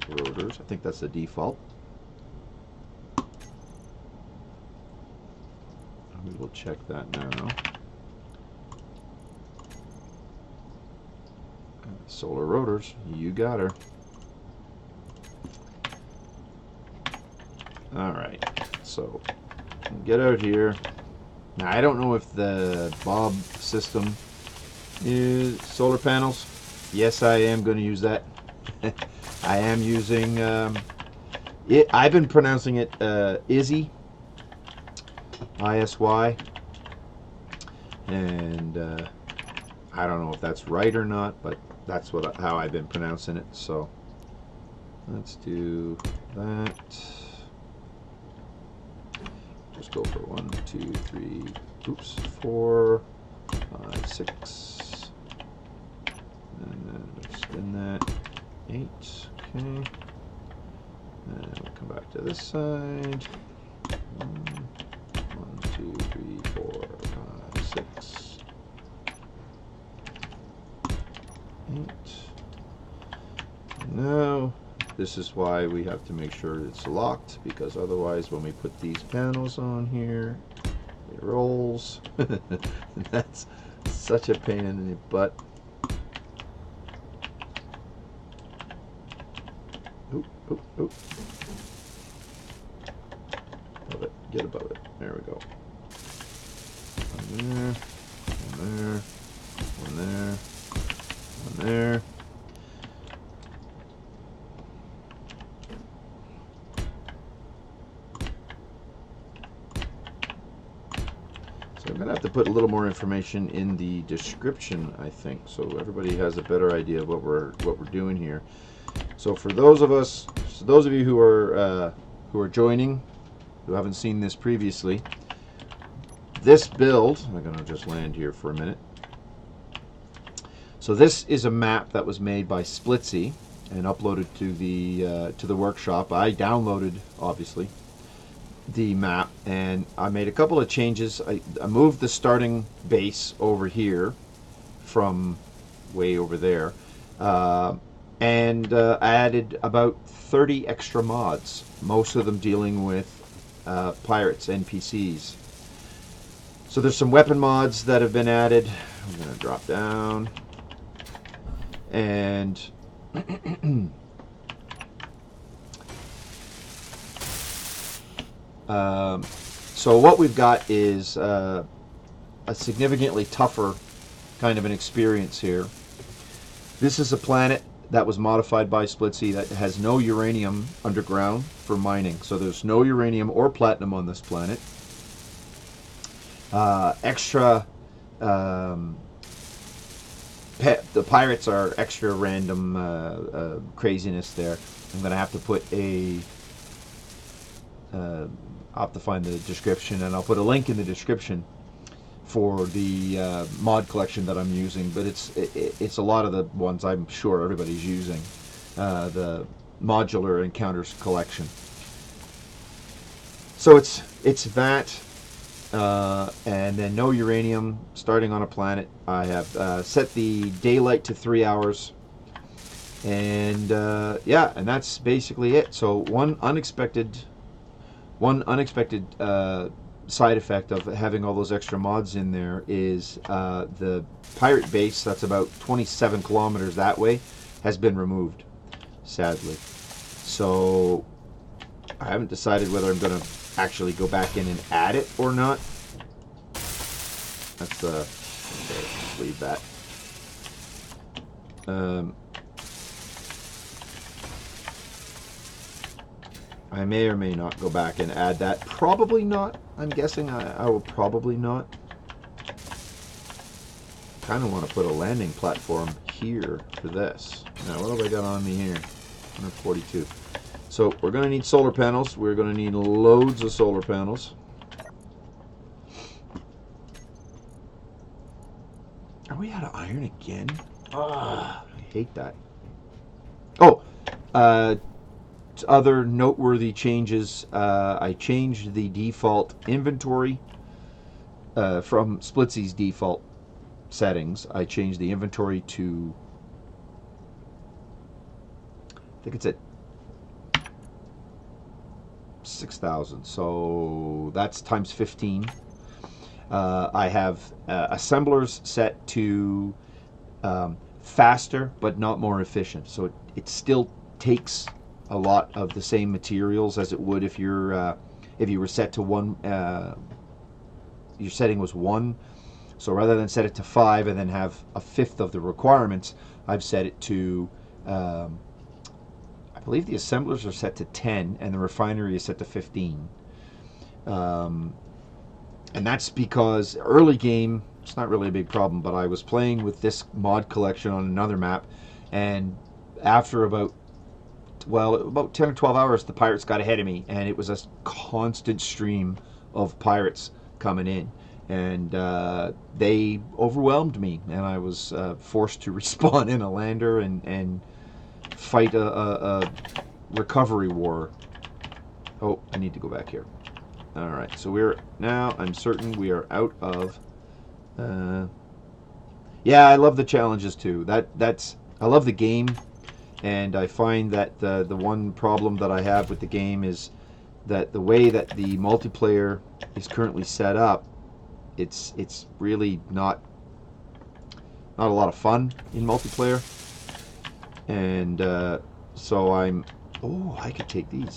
rotors. I think that's the default. We will check that now. Solar rotors, you got her. Alright, so get out here. Now I don't know if the Bob system is solar panels. Yes, I am going to use that. I am using it. I've been pronouncing it ISY, ISY, and I don't know if that's right or not, but that's how I've been pronouncing it. So let's do that. Just go for 1, 2, 3, oops, 4, 5, 6, and then spin that, 8, okay, and we'll come back to this side, 1, 2, 3, 4, 5, 6, 8, now this is why we have to make sure it's locked, because otherwise when we put these panels on here, it rolls. That's such a pain in the butt. Oop, oop, oop. Above it. Get above it. There we go. One there, one there, one there, one there. I'm going to have to put a little more information in the description, I think, so everybody has a better idea of what we're doing here. So for those of you who are joining, who haven't seen this previously, this build, I'm going to just land here for a minute. So this is a map that was made by Splitsy and uploaded to the workshop. I downloaded, obviously, the map, and I made a couple of changes. I moved the starting base over here from way over there, and I added about 30 extra mods, most of them dealing with pirates, NPCs. So there's some weapon mods that have been added. I'm going to drop down. And so what we've got is a significantly tougher kind of an experience here. This is a planet that was modified by Splitsy that has no uranium underground for mining. So there's no uranium or platinum on this planet. Extra... the pirates are extra random craziness there. I'm going to have to put a... I'll have to find the description, and I'll put a link in the description for the mod collection that I'm using, but it's a lot of the ones I'm sure everybody's using, the modular encounters collection. So it's that, and then no uranium starting on a planet. I have set the daylight to 3 hours, and yeah, and that's basically it. So one unexpected side effect of having all those extra mods in there is the pirate base that's about 27 kilometers that way has been removed, sadly. So I haven't decided whether I'm going to actually go back in and add it or not. That's okay, just leave that. I may or may not go back and add that. Probably not. I'm guessing I will probably not. Kind of want to put a landing platform here for this. Now, what have I got on me here? 142. So we're going to need solar panels. We're going to need loads of solar panels. Are we out of iron again? Ah, I hate that. Oh, other noteworthy changes. I changed the default inventory from Splitsy's default settings. I changed the inventory to, I think it's at 6,000. So that's times 15. I have assemblers set to faster but not more efficient. So it still takes a lot of the same materials as it would if you're if you were set to 1. Your setting was 1. So rather than set it to 5 and then have a fifth of the requirements, I've set it to I believe the assemblers are set to 10 and the refinery is set to 15. And that's because early game, it's not really a big problem, but I was playing with this mod collection on another map, and after about 10 or 12 hours, the pirates got ahead of me, and it was a constant stream of pirates coming in, and they overwhelmed me, and I was forced to respawn in a lander and fight a recovery war. Oh, I need to go back here. All right, so I'm certain we are out of. Yeah, I love the challenges too. I love the game, and I find that the one problem that I have with the game is that the way that the multiplayer is currently set up, it's really not a lot of fun in multiplayer, and so I could take these.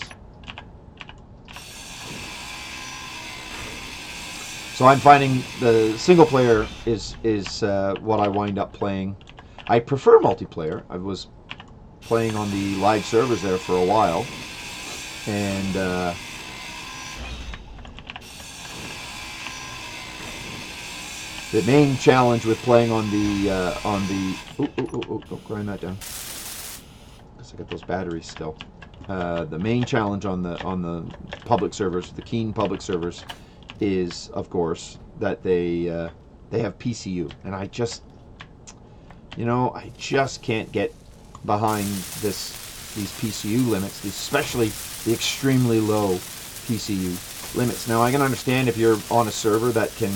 So I'm finding the single player is what I wind up playing. I prefer multiplayer. I was playing on the live servers there for a while, and the main challenge with playing on the don't grind that down. Guess I got those batteries still. The main challenge on the public servers, the Keen public servers, is of course that they have PCU, and I just can't get behind these PCU limits, especially the extremely low PCU limits. Now I can understand if you're on a server that can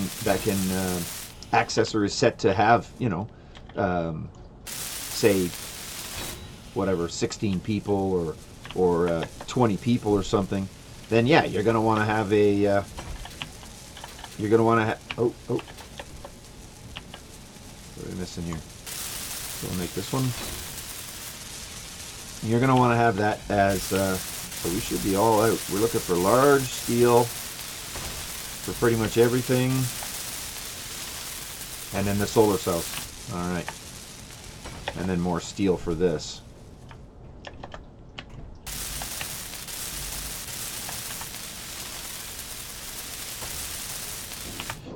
access or is set to have say whatever 16 people or 20 people or something, then yeah, you're going to want to have a are we missing here? So we'll make this one. You're going to want to have that as, so we should be all out. We're looking for large steel for pretty much everything. And then the solar cells. Alright. And then more steel for this.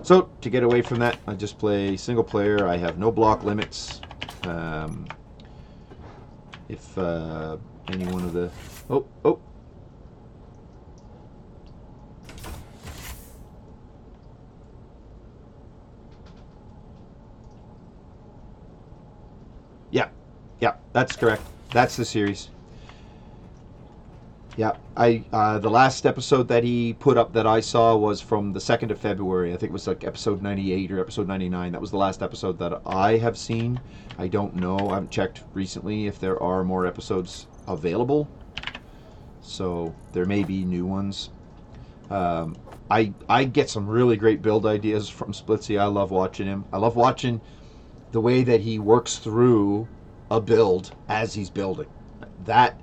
So, to get away from that, I just play single player. I have no block limits. If any one of the... Oh! Yeah, that's correct. That's the series. Yeah, the last episode that he put up that I saw was from the 2nd of February. I think it was like episode 98 or episode 99. That was the last episode that I have seen. I don't know. I haven't checked recently if there are more episodes available. So there may be new ones. I get some really great build ideas from Splitsy. I love watching him. I love watching the way that he works through a build as he's building. That...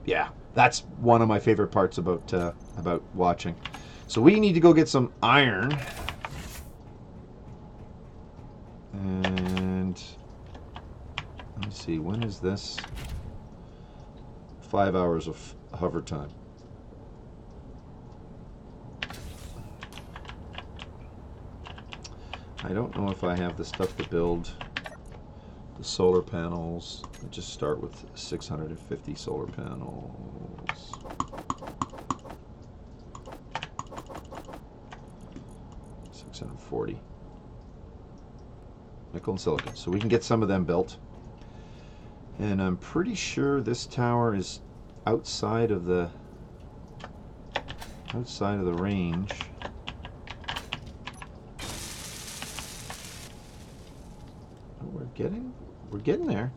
yeah, that's one of my favorite parts about watching. So we need to go get some iron. And let me see, when is this? 5 hours of hover time. I don't know if I have the stuff to build the solar panels. I'll just start with 650 solar panels. $640. Nickel and silicon. So we can get some of them built. And I'm pretty sure this tower is outside of the range. We're getting there.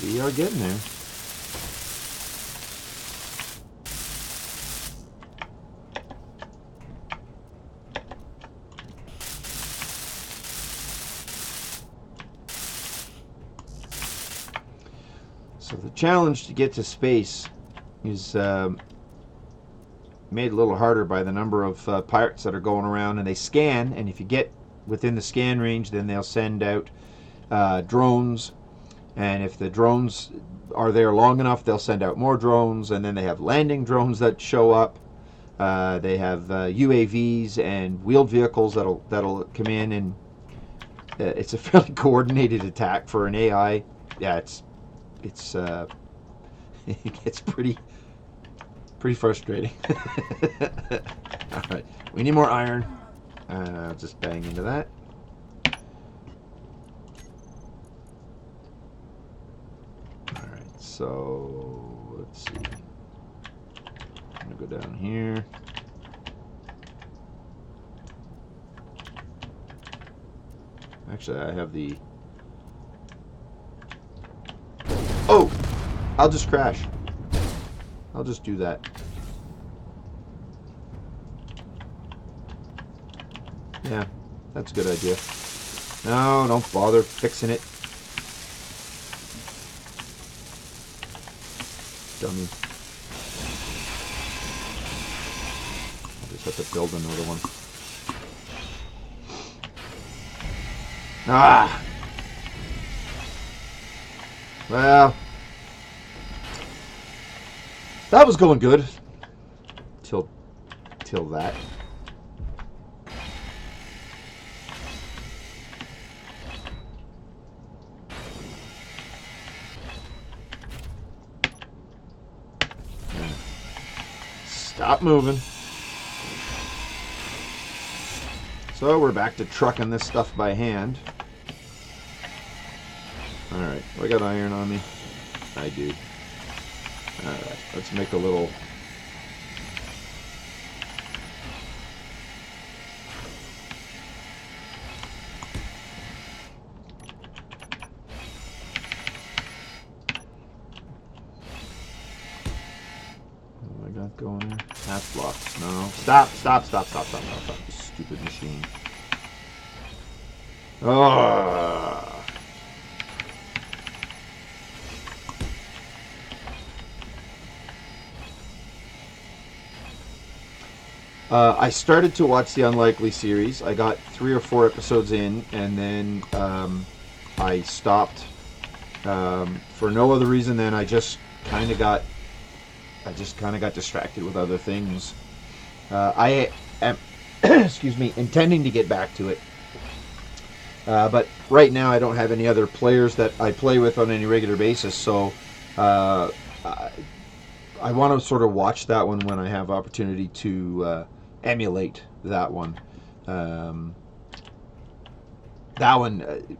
We are getting there. So the challenge to get to space is made a little harder by the number of pirates that are going around, and they scan, and if you get within the scan range, then they'll send out drones, and if the drones are there long enough, they'll send out more drones, and then they have landing drones that show up. They have UAVs and wheeled vehicles that'll come in, and it's a fairly coordinated attack for an AI. Yeah, it's it gets pretty frustrating. All right, we need more iron. I'll just bang into that. Alright, so let's see. I'm going to go down here. Actually, I have the... Oh! I'll just crash. I'll just do that. Yeah, that's a good idea. No, don't bother fixing it. Dummy. I'll just have to build another one. Ah! Well, that was going good. Till that. Stop moving. So we're back to trucking this stuff by hand. Alright, do I got iron on me? I do. Alright, let's make a little... What do I got going there? Half blocks. No. Stop, you stupid machine. Ah. I started to watch the Unlikely series. I got 3 or 4 episodes in, and then I stopped for no other reason than I just kind of got distracted with other things. I am, excuse me, intending to get back to it, but right now I don't have any other players that I play with on any regular basis, so I want to sort of watch that one when I have opportunity to emulate that one. That one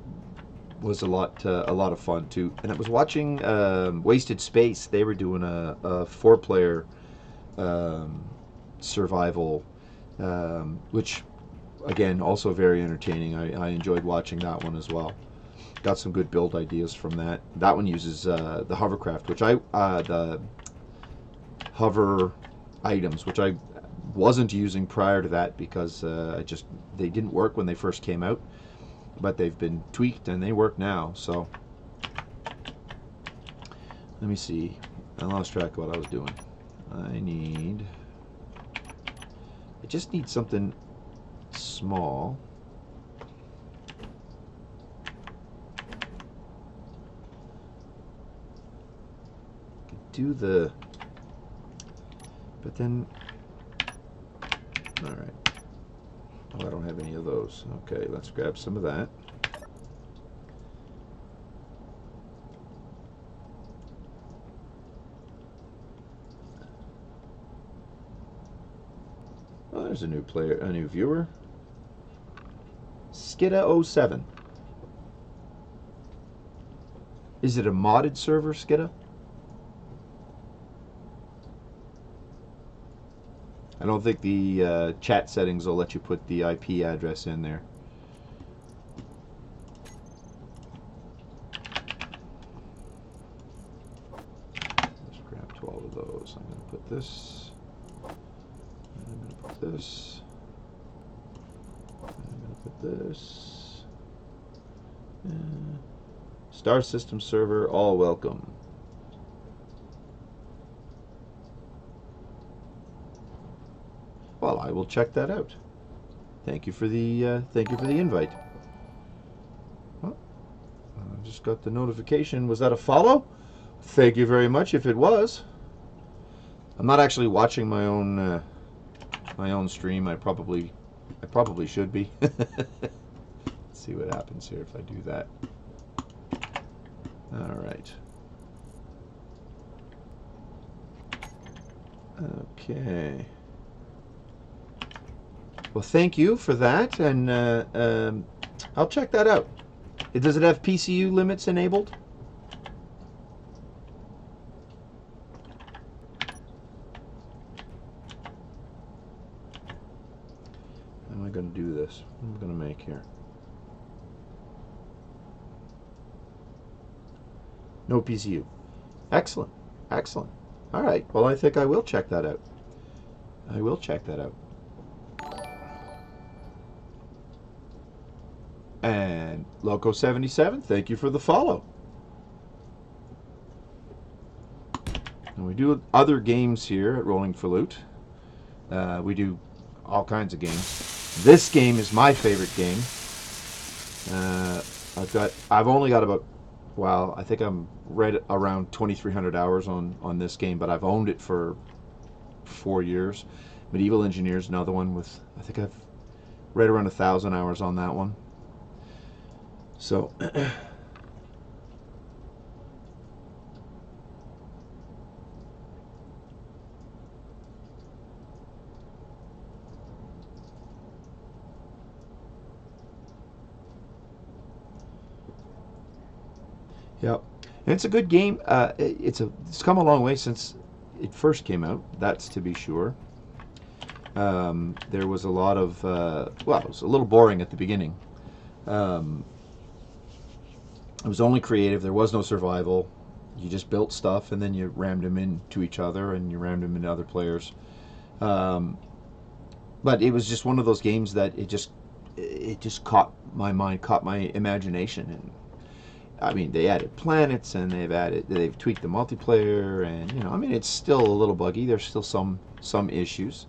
was a lot of fun too. And I was watching Wasted Space. They were doing a 4-player survival, which again also very entertaining. I enjoyed watching that one as well. Got some good build ideas from that. That one uses the hovercraft, which the hover items, which I wasn't using prior to that because they didn't work when they first came out, but they've been tweaked and they work now. So let me see. I lost track of what I was doing. I just need something small. Do the, but then, all right. Oh, I don't have any of those. Okay, let's grab some of that. Oh, there's a new player, a new viewer. Skidda07. Is it a modded server, Skidda? I don't think the chat settings will let you put the IP address in there. Let's grab 12 of those. I'm going to put this. I'm going to put this. I'm going to put this. Star System server, all welcome. Well, I will check that out. Thank you for the invite. Oh, I just got the notification. Was that a follow? Thank you very much. If it was, I'm not actually watching my own stream. I probably should be. Let's see what happens here if I do that. All right. Okay. Well, thank you for that, and I'll check that out. Does it have PCU limits enabled? How am I going to do this? What am I going to make here? No PCU. Excellent. Excellent. All right. Well, I think I will check that out. I will check that out. And Loco77, thank you for the follow. And we do other games here at Rolling for Loot. We do all kinds of games. This game is my favorite game. I've only got about, well, I think I'm right around 2,300 hours on this game, but I've owned it for 4 years. Medieval Engineers, another one with, I think I've right around 1,000 hours on that one. So, yeah, and it's a good game. It's come a long way since it first came out. That's to be sure. There was a lot of well, it was a little boring at the beginning. It was only creative. There was no survival. You just built stuff, and then you rammed them into each other, and you rammed them into other players. But it was just one of those games that it just it just caught my mind, caught my imagination, and I mean, they added planets, and they've tweaked the multiplayer, and you know, I mean, it's still a little buggy. There's still some issues.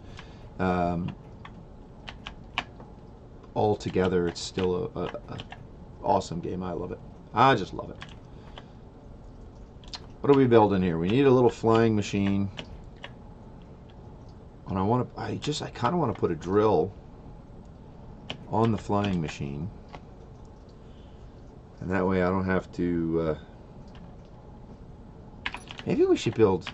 Altogether, it's still a awesome game. I love it. I just love it. What are we building here? We need a little flying machine, and I kind of want to put a drill on the flying machine. And that way I don't have to, maybe we should build,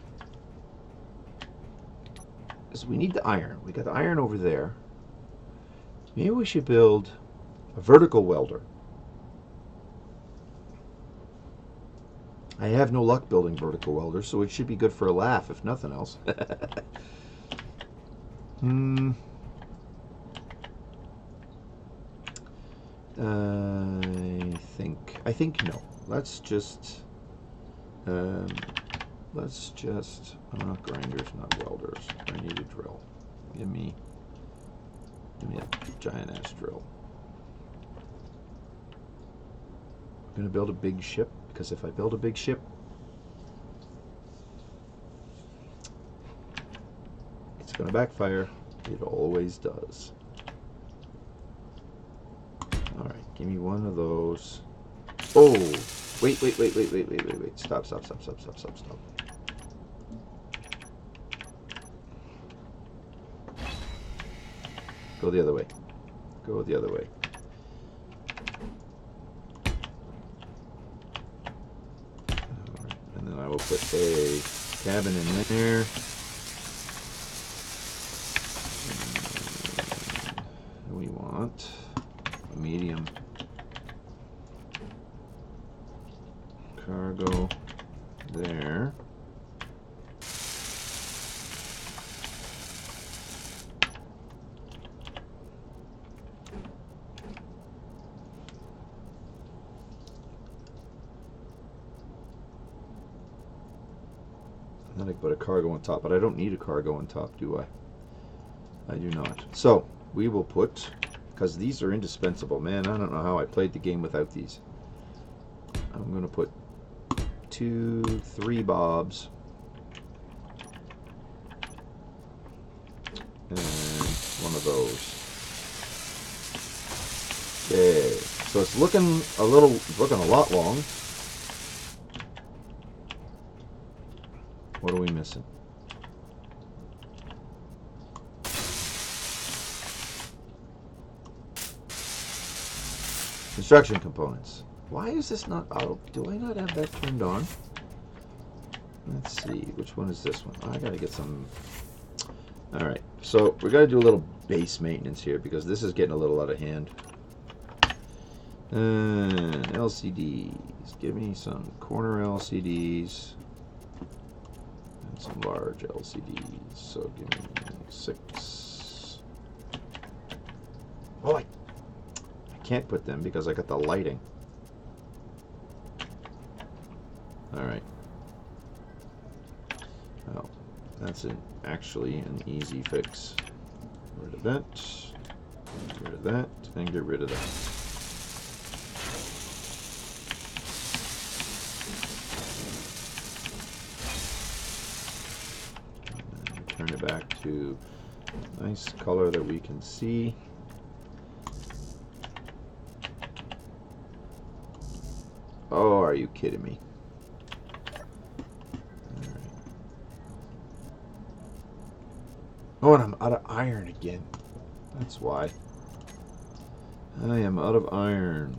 because we need the iron. We got the iron over there. Maybe we should build a vertical welder. I have no luck building vertical welders, so it should be good for a laugh, if nothing else. I think no. Let's just grinders, not welders. I need a drill. Give me a giant ass drill. I'm gonna build a big ship, because if I build a big ship, it's gonna backfire. It always does. Alright, give me one of those. Oh! Wait. Stop. Go the other way. Go the other way. Alright, and then I will put a cabin in there. And we want a medium cargo there. And then I put a cargo on top, but I don't need a cargo on top, do I? I do not. So we will put, because these are indispensable. Man, I don't know how I played the game without these. I'm going to put 3 bobs and one of those. Okay, so it's looking a lot long. What are we missing? Construction components. Why is this not auto? Do I not have that turned on? Let's see. Which one is this one? Oh, I gotta get some. Alright. So we gotta do a little base maintenance here, because this is getting a little out of hand. LCDs. Give me some corner LCDs. And some large LCDs. So give me 6. Oh, I can't put them because I got the lighting. Alright. Well, that's actually an easy fix. Get rid of that. Get rid of that. And get rid of that. And turn it back to a nice color that we can see. Oh, are you kidding me? Oh, and I'm out of iron again. That's why. I am out of iron.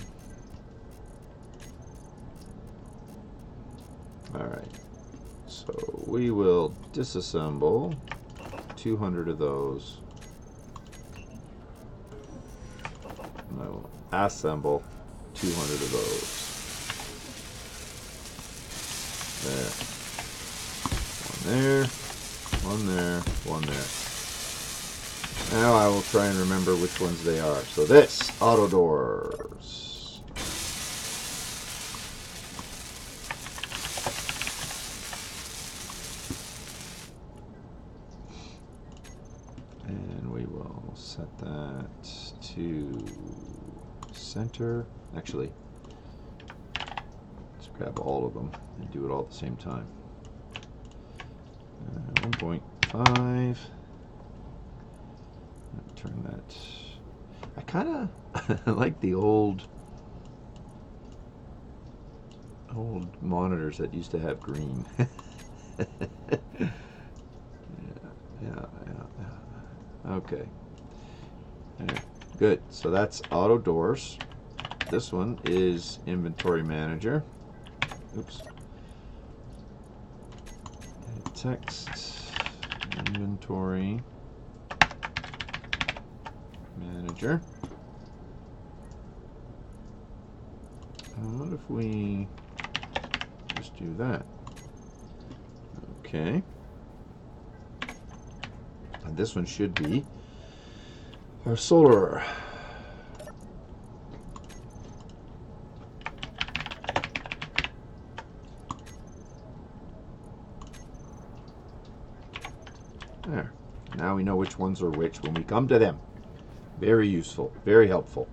Alright. So we will disassemble 200 of those. And I will assemble 200 of those. There. One there. One there. Now I will try and remember which ones they are. So this, auto doors. And we will set that to center. Actually, let's grab all of them and do it all at the same time. 1.5. Turn that. I kind of like the old monitors that used to have green. Yeah. Okay. Yeah, good. So that's auto doors. This one is inventory manager. Oops. Text inventory manager. What if we just do that? Okay. And this one should be our solar. There. Now we know which ones are which when we come to them. Very useful. Very helpful.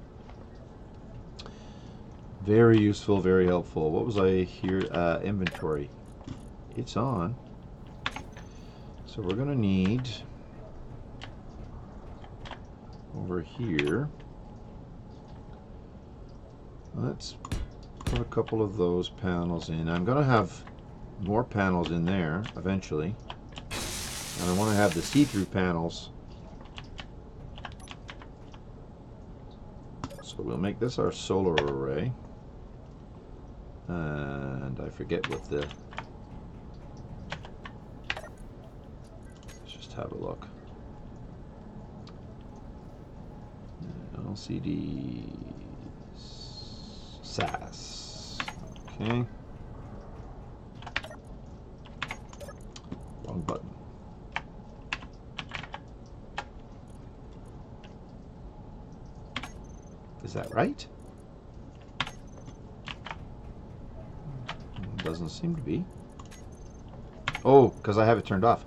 Very useful. Very helpful. What was I here? Inventory. It's on. So we're going to need over here. Let's put a couple of those panels in. I'm going to have more panels in there eventually. And I want to have the see-through panels. So we'll make this our solar array. And I forget what the... Let's just have a look. LCD SAS. Okay. Wrong button. Is that right? Doesn't seem to be. Oh, because I have it turned off.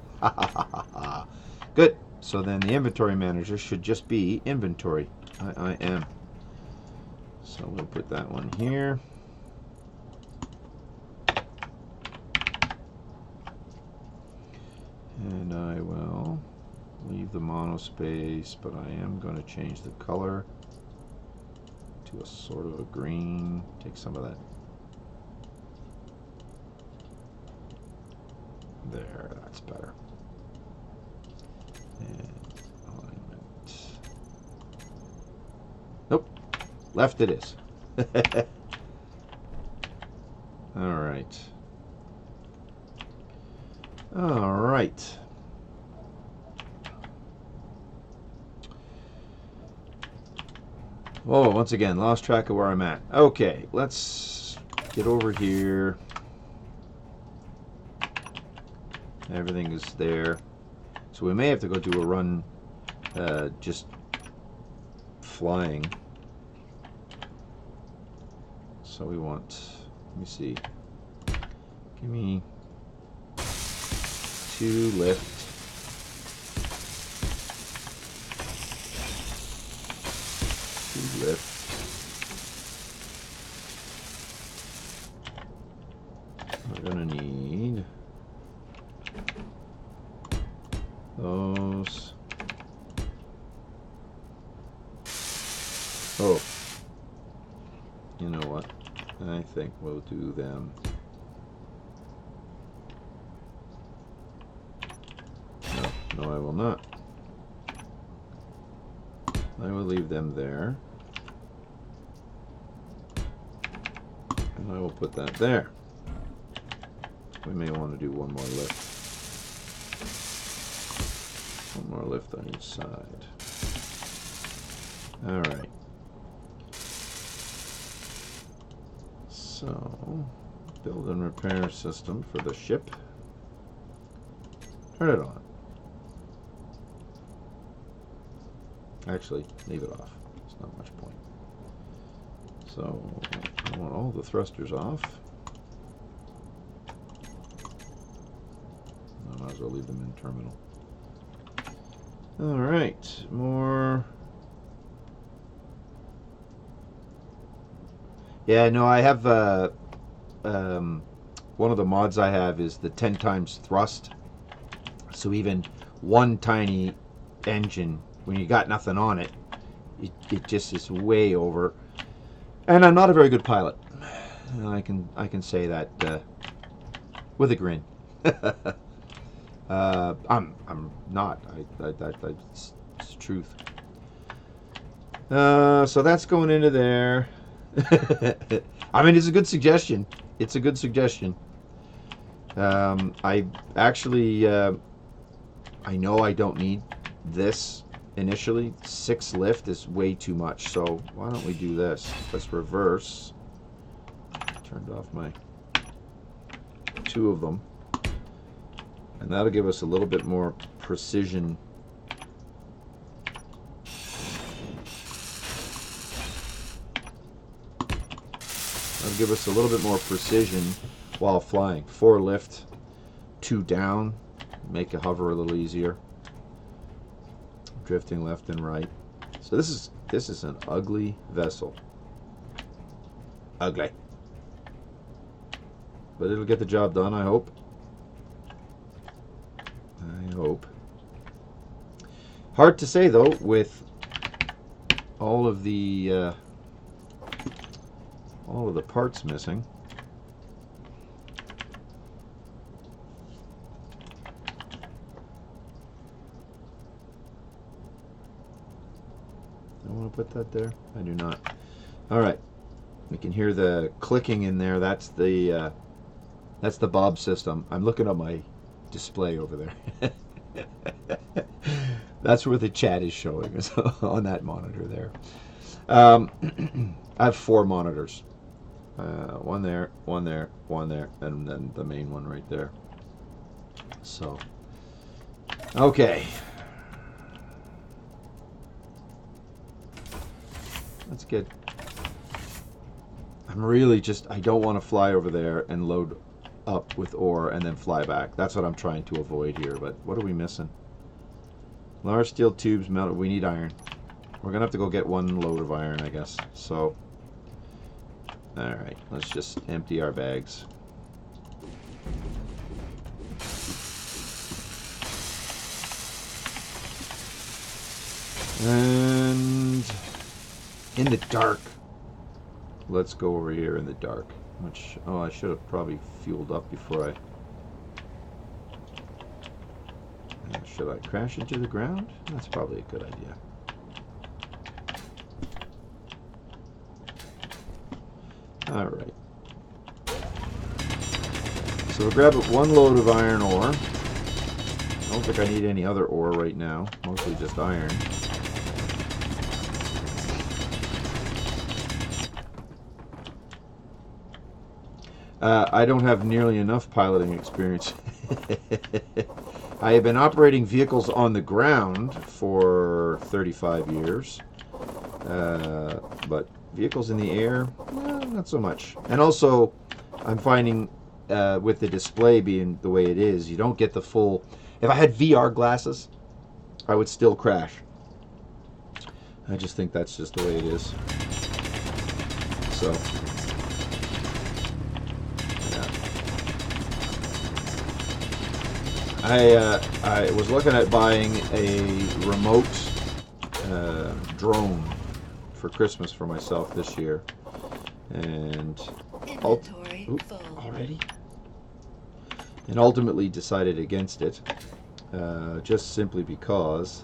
Good. So then the inventory manager should just be inventory. I am. So we'll put that one here. And I will leave the monospace, but I am going to change the color to a sort of a green. Take some of that. There, that's better. And alignment. Nope. Left it is. All right. All right. Oh, once again, lost track of where I'm at. Okay, let's get over here. Everything is there. So we may have to go do a run just flying. So we want, let me see. Give me 2 lift. Lift. We're going to need those. Oh, you know what? I think we'll do them. No, I will not. I will leave them there. And I will put that there. We may want to do one more lift. One more lift on each side. All right. So, build and repair system for the ship. Turn it on. Actually, leave it off. There's not much point. So, I want all the thrusters off. I might as well leave them in terminal. All right, more Yeah, no, I have um, one of the mods I have is the 10 times thrust. So even one tiny engine, when you got nothing on it, it just is way over. And I'm not a very good pilot. I can say that with a grin. I'm not. It's the truth. So that's going into there. I mean, it's a good suggestion. It's a good suggestion. I actually, I know I don't need this initially. 6 lift is way too much. So why don't we do this? Let's reverse. Turned off my 2 of them. And that'll give us a little bit more precision. That'll give us a little bit more precision while flying. 4 lift, 2 down, make a hover a little easier. Drifting left and right. So this is an ugly vessel. Ugly. But it'll get the job done, I hope. I hope. Hard to say though, with all of the parts missing. I want to put that there. I do not. All right. We can hear the clicking in there. That's the Bob system. I'm looking at my display over there. That's where the chat is showing us on that monitor there. I have 4 monitors. One there, one there, one there, and then the main one right there. So, okay. That's good. I'm really just, I don't want to fly over there and load up with ore and then fly back. That's what I'm trying to avoid here, but what are we missing? Large steel tubes mounted. We need iron. We're going to have to go get 1 load of iron, I guess. So, alright, let's just empty our bags. And in the dark. Let's go over here in the dark. Which, oh, I should have probably fueled up before I... Should I crash into the ground? That's probably a good idea. Alright. So we'll grab 1 load of iron ore. I don't think I need any other ore right now. Mostly just iron. I don't have nearly enough piloting experience. I have been operating vehicles on the ground for 35 years. But vehicles in the air, well, not so much. And also, I'm finding with the display being the way it is, you don't get the full... If I had VR glasses, I would still crash. I just think that's just the way it is. So... I was looking at buying a remote drone for Christmas for myself this year, and Inventory full. already, and ultimately decided against it, just simply because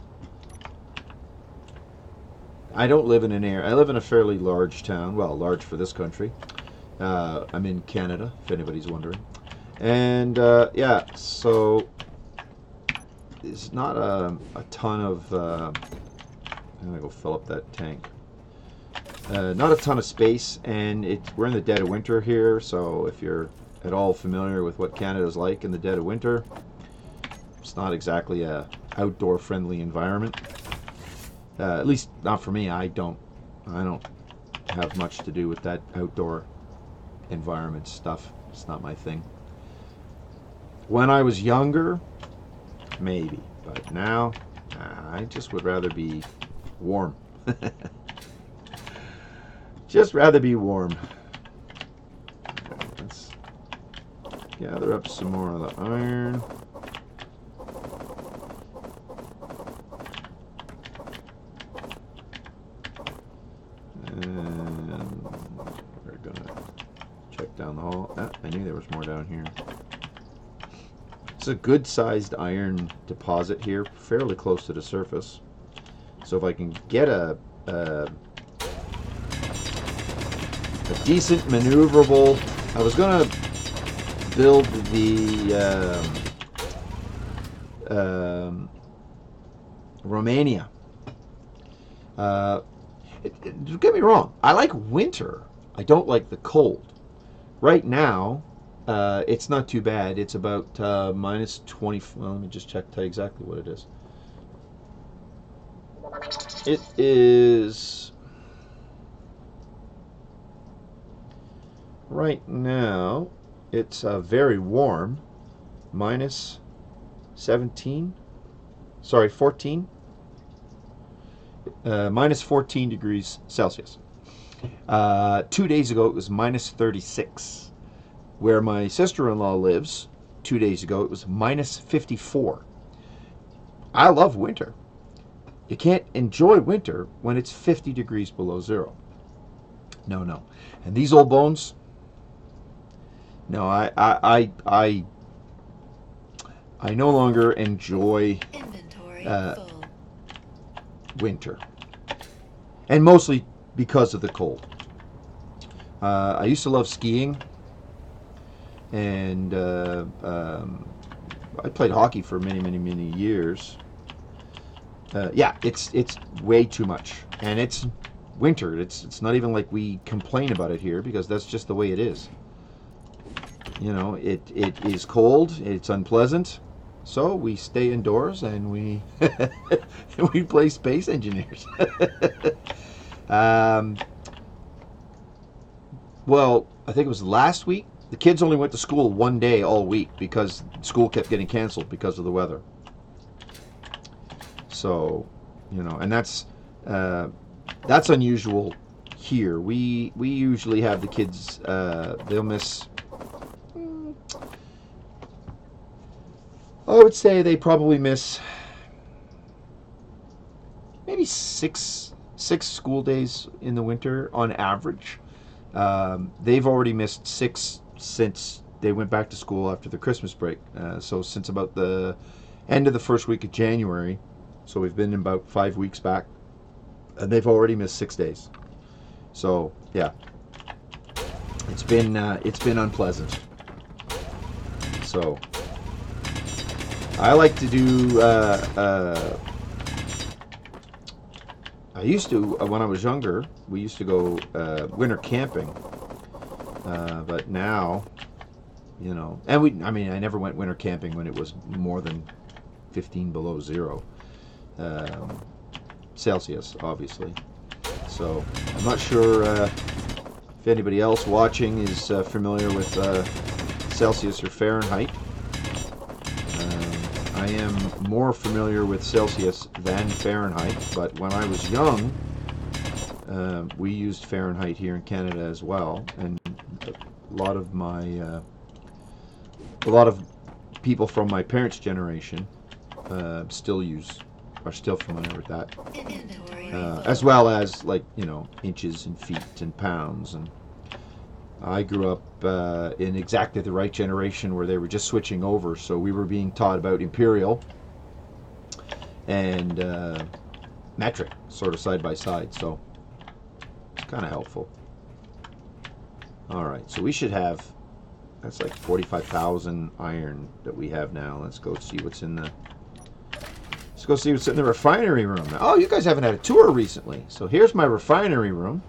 I don't live in an area. I live in a fairly large town. Well, large for this country. I'm in Canada, if anybody's wondering, and yeah, so. It's not a ton of... I'm going to go fill up that tank. Not a ton of space, and we're in the dead of winter here, so if you're at all familiar with what Canada's like in the dead of winter, it's not exactly a outdoor-friendly environment. At least not for me. I don't have much to do with that outdoor environment stuff. It's not my thing. When I was younger... maybe, but now I just would rather be warm. Just rather be warm. gather up some more of the iron. And we're gonna check down the hall. Ah, I knew there was more down here. It's a good sized iron deposit here, fairly close to the surface. So if I can get a decent maneuverable, I was gonna build the Romania. Don't get me wrong, I like winter. I don't like the cold. Right now, it's not too bad. It's about minus 20. Well, let me just tell you exactly what it is. It is right now. It's very warm, minus 17. Sorry, 14. Minus 14 degrees Celsius. 2 days ago it was minus 36. Where my sister-in-law lives, 2 days ago it was minus 54. I love winter. You can't enjoy winter when it's 50 degrees below zero. No. And these old bones, no, I no longer enjoy Inventory full. winter. And mostly because of the cold. I used to love skiing. And I played hockey for many years. Yeah, it's way too much, and it's winter. It's not even like we complain about it here because that's just the way it is. You know, it is cold. It's unpleasant, so we stay indoors and we we play Space Engineers. Well, I think it was last week. The kids only went to school one day all week because school kept getting canceled because of the weather. So, you know, and that's unusual here. We usually have the kids. They'll miss. I would say they probably miss maybe six school days in the winter on average. They've already missed 6 since they went back to school after the Christmas break. So since about the end of the first week of January. So we've been about 5 weeks back, and they've already missed 6 days. So yeah, it's been unpleasant. So I like to do. I used to when I was younger. We used to go winter camping, but now, you know, and I never went winter camping when it was more than 15 below zero. Celsius, obviously. So I'm not sure if anybody else watching is familiar with Celsius or Fahrenheit. I am more familiar with Celsius than Fahrenheit, but when I was young, we used Fahrenheit here in Canada as well, and a lot of people from my parents' generation are still familiar with that, as well as, like, you know, inches and feet and pounds. And I grew up in exactly the right generation where they were just switching over, so we were being taught about imperial and metric sort of side by side, so it's kind of helpful. All right, so we should have, that's like 45,000 iron that we have now. Let's go see what's in the refinery room. Oh, you guys haven't had a tour recently. So here's my refinery room.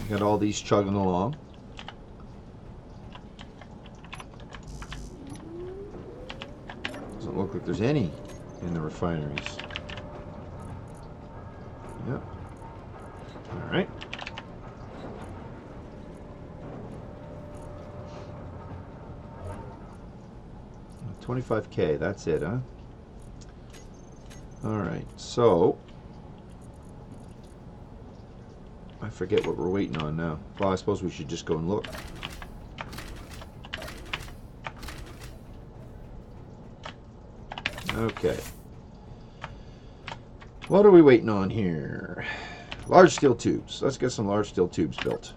Got all these chugging along. Doesn't look like there's any in the refineries. Yep. All right. $25K, that's it, huh? All right, so I forget what we're waiting on now. Well, I suppose we should just go and look. Okay. What are we waiting on here? Large steel tubes. Let's get some large steel tubes built.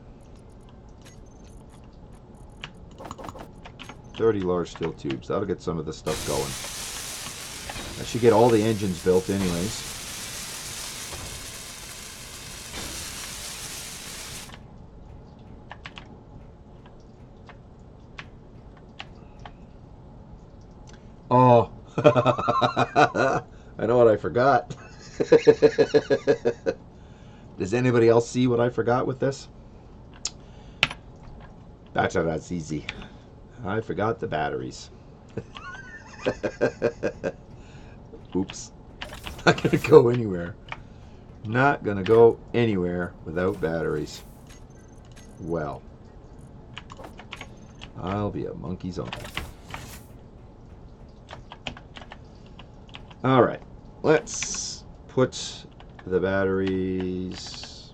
30 large steel tubes. That'll get some of this stuff going. I should get all the engines built anyways. Oh, I know what I forgot. Does anybody else see what I forgot with this? That's easy. I forgot the batteries. Oops. Not gonna go anywhere. Not gonna go anywhere without batteries. Well, I'll be a monkey's uncle. All right, let's put the batteries.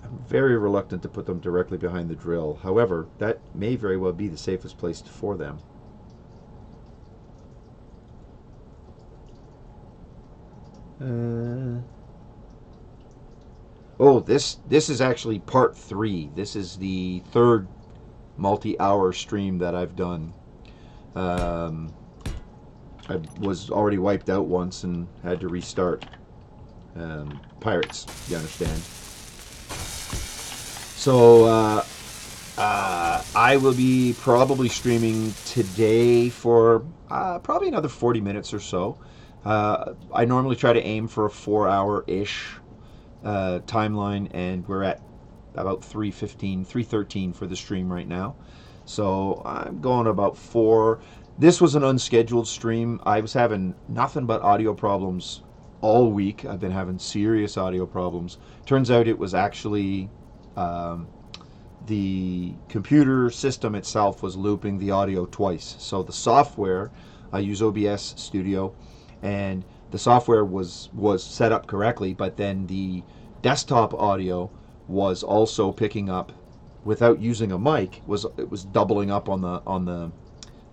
I'm very reluctant to put them directly behind the drill. However, that may very well be the safest place for them. Oh, this is actually part 3. This is the third multi-hour stream that I've done. I was already wiped out once and had to restart. Pirates, you understand. So I will be probably streaming today for probably another 40 minutes or so. I normally try to aim for a 4-hour-ish timeline, and we're at about 3:13 for the stream right now. So I'm going about 4. This was an unscheduled stream. I was having nothing but audio problems all week. I've been having serious audio problems. Turns out it was actually the computer system itself was looping the audio twice. So the software, I use OBS Studio, and the software was set up correctly, but then the desktop audio was also picking up without using a mic. It was doubling up on the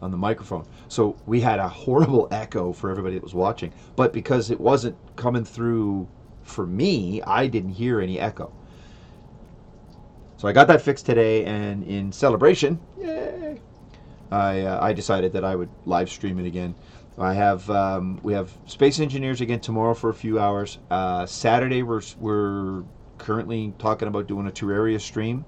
microphone. So we had a horrible echo for everybody that was watching. But because it wasn't coming through for me, I didn't hear any echo. So I got that fixed today, and in celebration, yay, I decided that I would live stream it again. We have Space Engineers again tomorrow for a few hours. Saturday we're currently talking about doing a Terraria stream.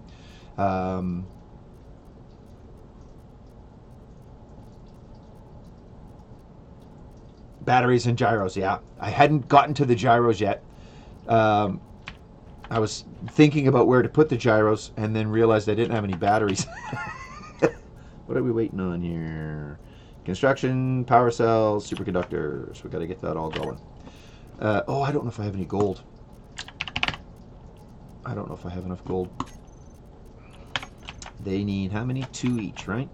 Batteries and gyros, yeah. I hadn't gotten to the gyros yet. I was thinking about where to put the gyros and then realized I didn't have any batteries. What are we waiting on here? Construction, power cells, superconductors. We got to get that all going. Oh, I don't know if I have any gold. I don't know if I have enough gold. They need how many? 2 each, right?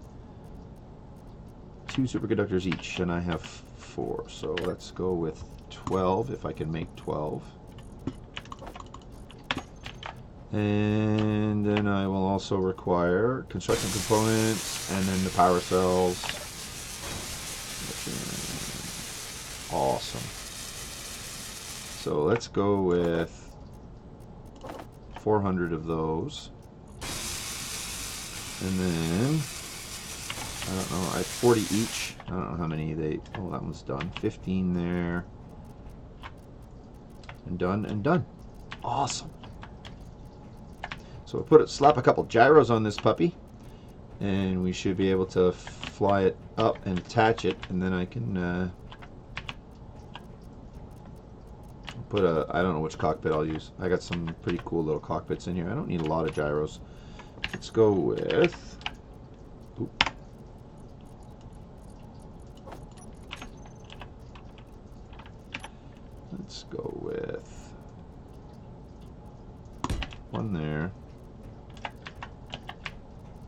2 superconductors each, and I have 4. So let's go with 12 if I can make 12. And then I will also require construction components and then the power cells. Awesome. So let's go with 400 of those. And then, I don't know, I have 40 each. I don't know how many oh, that one's done. 15 there. And done and done. Awesome. So we'll slap a couple gyros on this puppy, and we should be able to fly it up and attach it, and then I can put I don't know which cockpit I'll use. I got some pretty cool little cockpits in here. I don't need a lot of gyros. Let's go with, let's go with 1 there.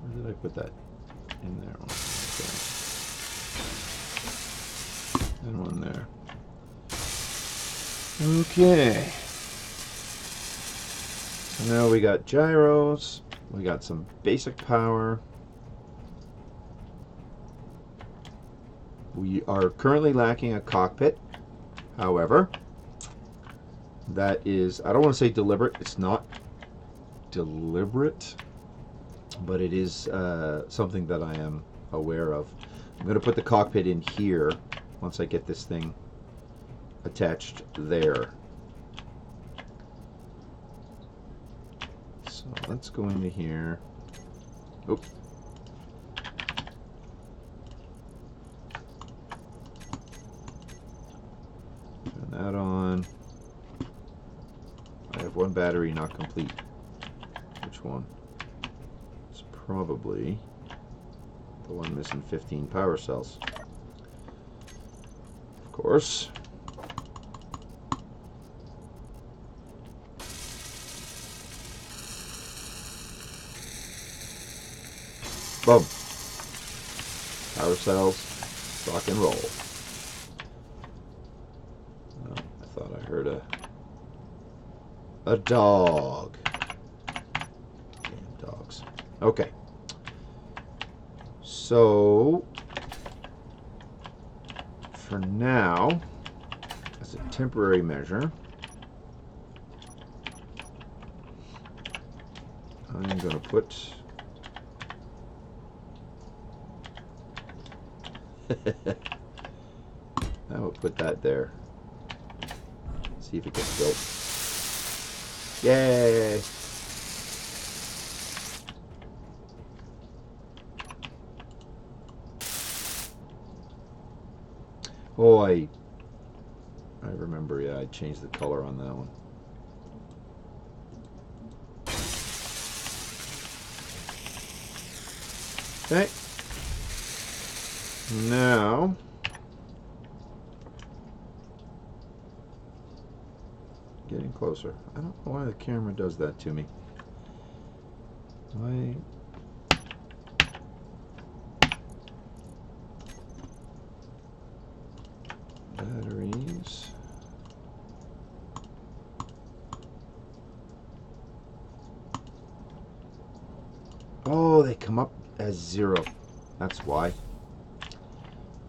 Where did I put that? In there. Okay. And 1 there. Okay. So now we got gyros. We got some basic power. We are currently lacking a cockpit. However, that is, I don't want to say deliberate. It's not deliberate, but it is something that I am aware of. I'm going to put the cockpit in here once I get this thing attached there. So let's go into here. Oh. Turn that on. I have one battery not complete. Which one? It's probably the one missing 15 power cells. Of course. Boom. Power cells, rock and roll. Oh, I thought I heard a dog. Damn dogs. Okay. So, for now, as a temporary measure, I'm going to put I will put that there. See if it gets built. Yay! Oh, I remember, yeah, I changed the color on that one. Okay. Now, getting closer. I don't know why the camera does that to me. Why? Batteries. Oh, they come up as 0. That's why.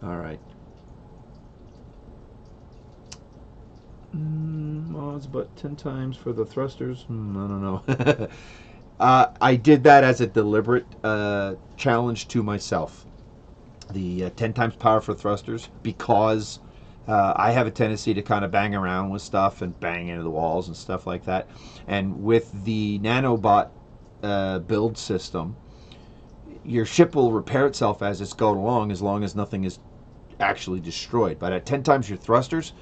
All right. Well, it's about 10 times for the thrusters. I don't know. I did that as a deliberate challenge to myself. The 10 times power for thrusters, because I have a tendency to kind of bang around with stuff and bang into the walls and stuff like that. And with the nanobot build system, your ship will repair itself as it's going along, as long as nothing is actually destroyed. But at 10 times your thrusters,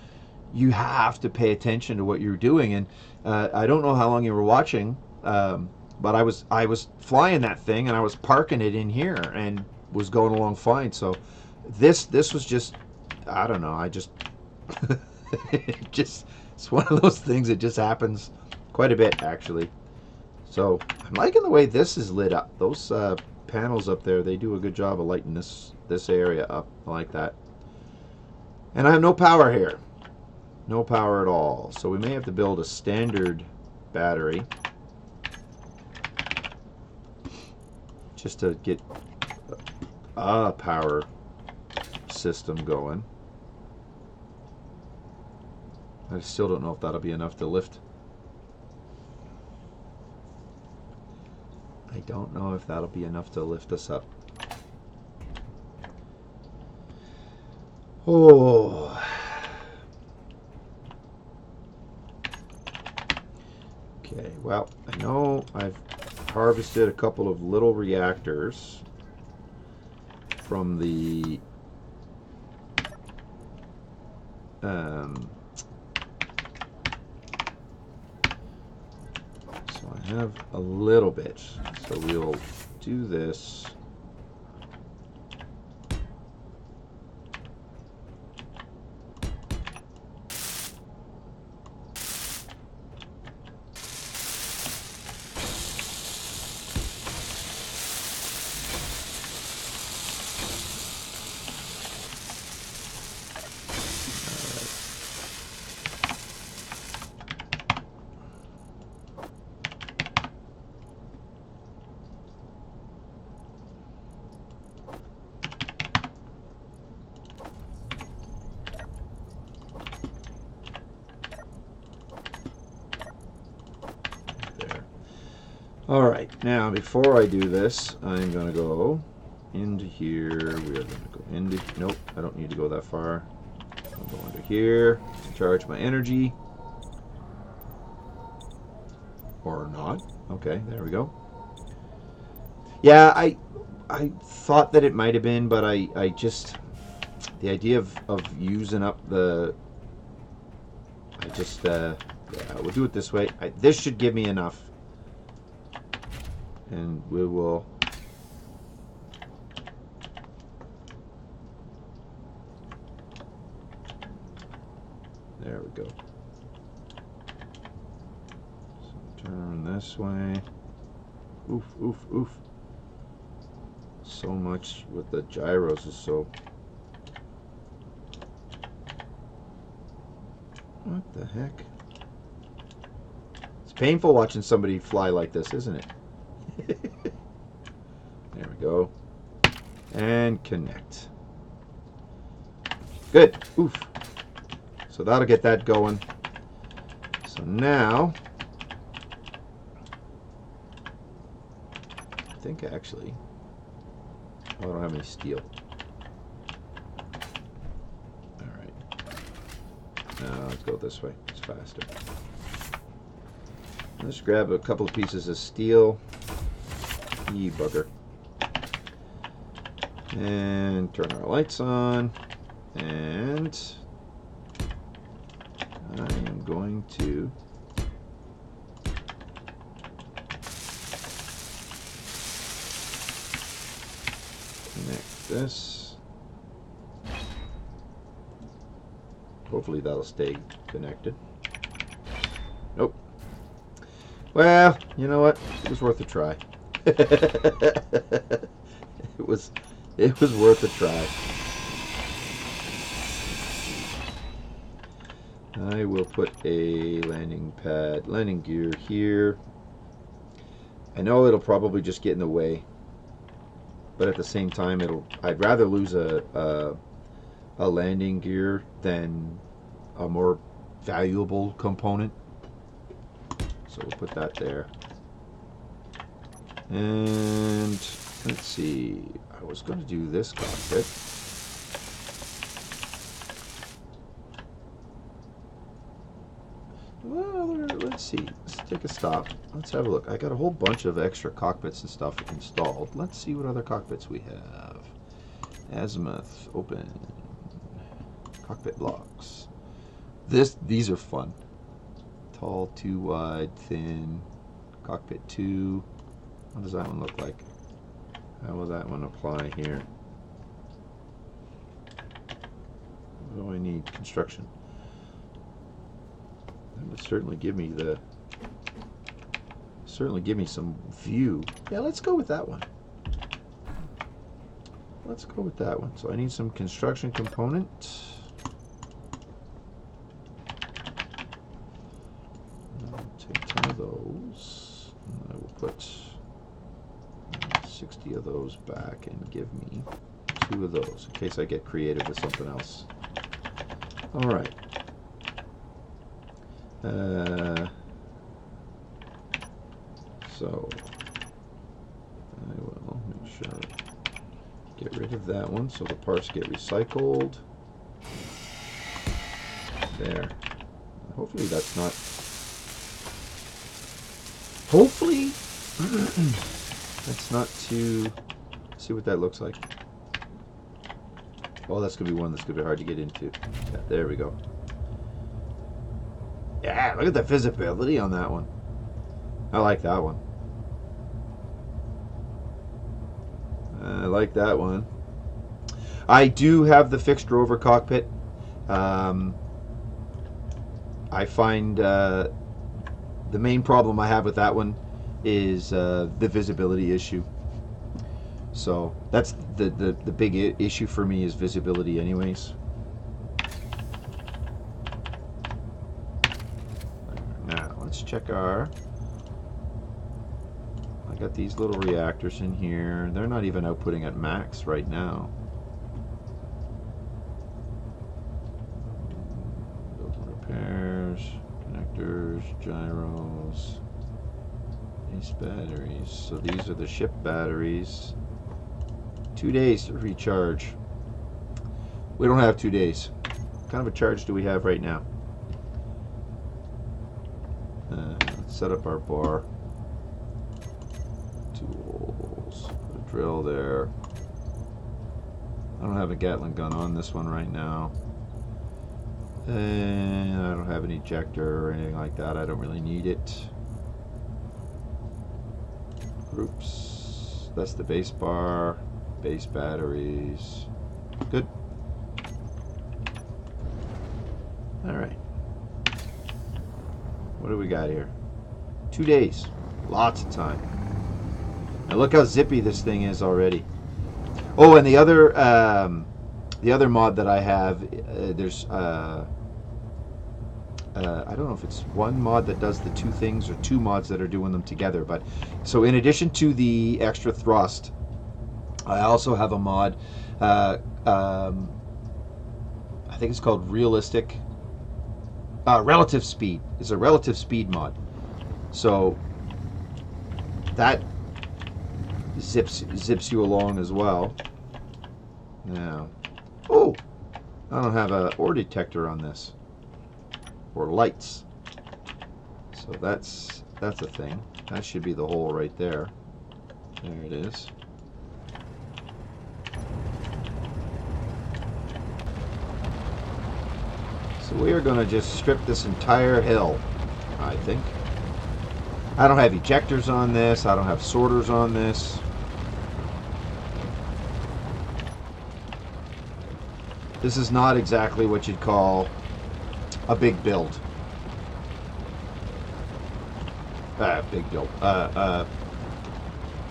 you have to pay attention to what you're doing. And I don't know how long you were watching, but I was flying that thing, and I was parking it in here and was going along fine. So this was just, I don't know, I just it's one of those things that just happens quite a bit, actually. So I'm liking the way this is lit up. Those panels up there, they do a good job of lighting this area up. I like that. And I have no power here. No power at all. So we may have to build a standard battery just to get a power system going. I still don't know if that'll be enough to lift. I don't know if that'll be enough to lift us up. Oh. Okay, well, I know I've harvested a couple of little reactors from the so I have a little bit, so we'll do this. All right, now before I do this, I'm gonna go into here. We are gonna go into, nope, I don't need to go that far. I'll go under here, charge my energy. Or not. Okay, there we go. Yeah, I thought that it might have been, but I just, the idea of using up the, I just, yeah, we'll do it this way. This should give me enough. And we will, there we go. So turn this way. Oof, oof, oof. So much with the gyros is so... What the heck? It's painful watching somebody fly like this, isn't it? There we go. And connect. Good. Oof. So that'll get that going. So now, I think actually, oh, I don't have any steel. All right. Now let's go this way. It's faster. Let's grab a couple of pieces of steel. Ye bugger. And turn our lights on. And I am going to connect this. Hopefully that'll stay connected. Nope. Well, you know what? It was worth a try. It was worth a try. I will put a landing gear here. I know it'll probably just get in the way, but at the same time, I'd rather lose a landing gear than a more valuable component. So we'll put that there. And let's see, I was going to do this cockpit. Well, let's see. Let's take a stop. Let's have a look. I got a whole bunch of extra cockpits and stuff installed. Let's see what other cockpits we have. Azimuth, open. Cockpit blocks. These are fun. Tall, too wide, thin. Cockpit 2. What does that one look like? How will that one apply here? What do I need? Construction. That would certainly give me some view. Yeah, let's go with that one. Let's go with that one. So I need some construction component. I'll take 10 of those. And I will put 60 of those back and give me 2 of those in case I get creative with something else. All right. So I will make sure get rid of that one so the parts get recycled. There. Hopefully that's not. Hopefully that's not too. See what that looks like. Oh, that's gonna be one that's gonna be hard to get into. Yeah, there we go. Yeah, look at the visibility on that one. I like that one. I like that one. I do have the fixed rover cockpit. I find the main problem I have with that one is the visibility issue. So that's the big issue for me is visibility anyways. Now let's check our... I got these little reactors in here. They're not even outputting at max right now. Build repairs, connectors, gyros. These batteries. So these are the ship batteries. 2 days to recharge. We don't have 2 days. What kind of a charge do we have right now? Let's set up our bar. Tools. Put a drill there. I don't have a Gatling gun on this one right now. And I don't have an ejector or anything like that. I don't really need it. Groups. That's the base bar. Base batteries. Good. Alright. What do we got here? 2 days. Lots of time. Now look how zippy this thing is already. Oh, and the other mod that I have, there's I don't know if it's one mod that does the two things or two mods that are doing them together. But so in addition to the extra thrust, I also have a mod. I think it's called relative speed. It's a relative speed mod. So that zips you along as well. Now, oh, I don't have a ore detector on this, or lights. So that's a thing. That should be the hole right there. There it is. So we are going to just strip this entire hill, I think. I don't have ejectors on this. I don't have sorters on this. This is not exactly what you'd call a big build. Big build. A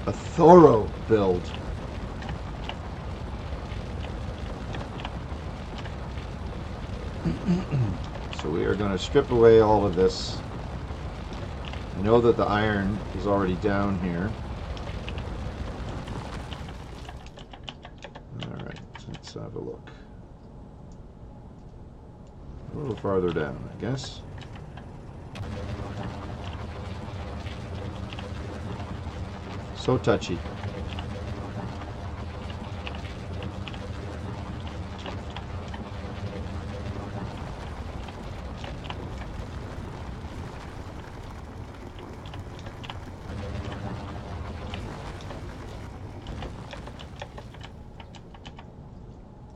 thorough build. So we are going to strip away all of this. I know that the iron is already down here. Alright, let's have a look. A little farther down, I guess. So touchy.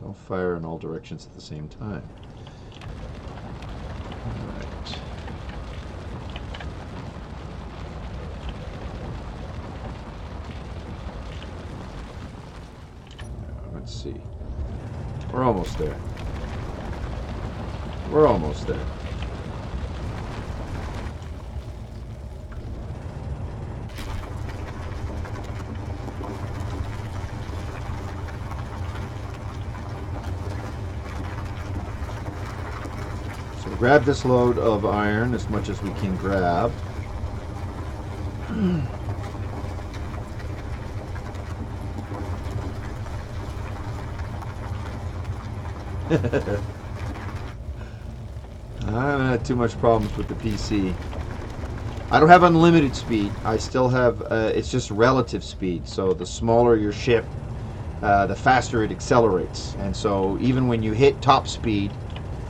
Don't fire in all directions at the same time. Alright. Let's see. We're almost there. We're almost there. So grab this load of iron as much as we can grab. I haven't had too much problems with the PC. I don't have unlimited speed. I still have, it's just relative speed. So the smaller your ship, the faster it accelerates. And so even when you hit top speed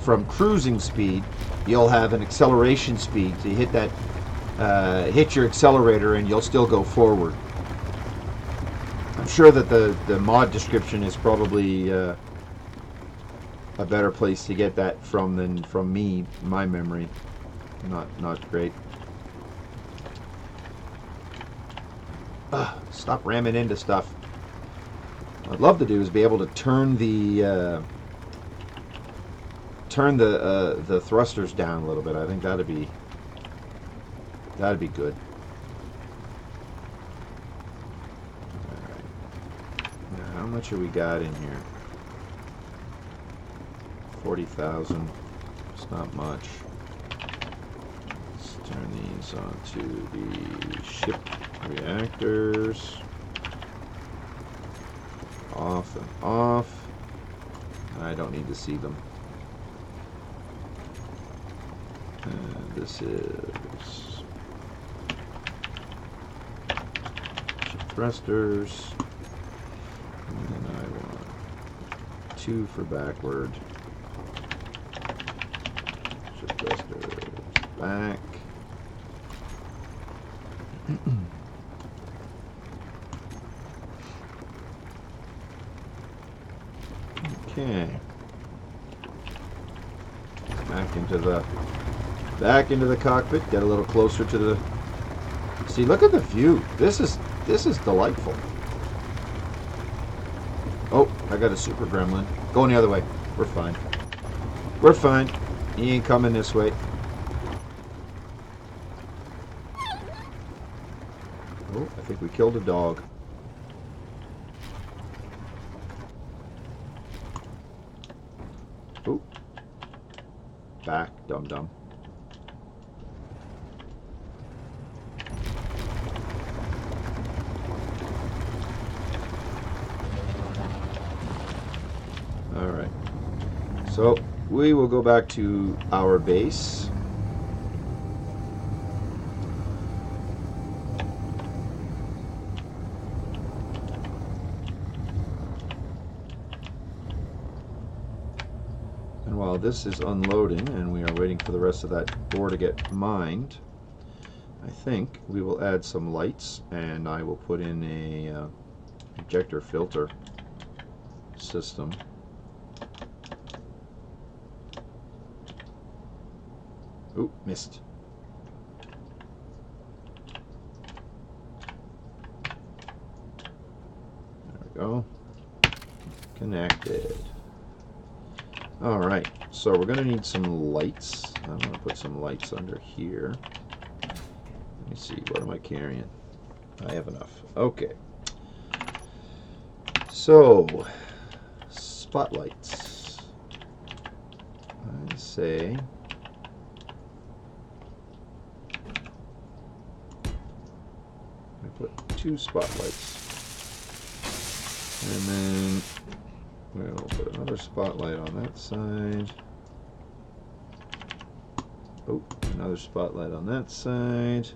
from cruising speed, you'll have an acceleration speed. So you hit that, hit your accelerator and you'll still go forward. I'm sure that the mod description is probably a better place to get that from than from me. My memory, not great. Stop ramming into stuff. What I'd love to do is be able to turn the thrusters down a little bit. I think that'd be good. All right. Now, how much have we got in here? 40,000. It's not much. Let's turn these onto the ship reactors. Off and off. I don't need to see them. And this is thrusters. And then I want 2 for backward. Shift thrusters back. Okay. Back into the cockpit. Get a little closer to the. See, look at the view. This is delightful. Oh, I got a super gremlin. Going the other way. We're fine. We're fine. He ain't coming this way. Oh, I think we killed a dog. Oh. Back, dum-dum. Alright. So, we will go back to our base. And while this is unloading and we are waiting for the rest of that ore to get mined, I think we will add some lights, and I will put in a ejector filter system. Ooh, missed. There we go. Connected. Alright, so we're going to need some lights. I'm going to put some lights under here. Let me see, what am I carrying? I have enough. Okay. So, spotlights. I say... I put 2 spotlights. And then we'll put another spotlight on that side. Oh, another spotlight on that side.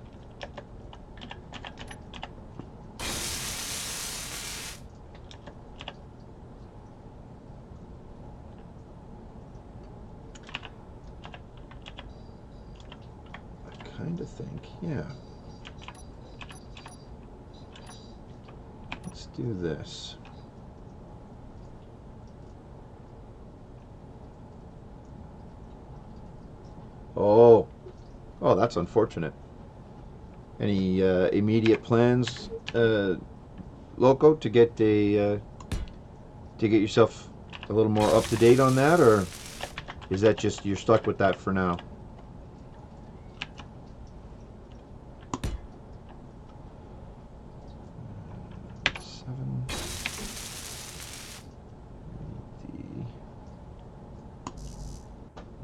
I kind of think, yeah. Let's do this. Oh, that's unfortunate. Any immediate plans, Loco, to get yourself a little more up to date on that, or is that just you're stuck with that for now?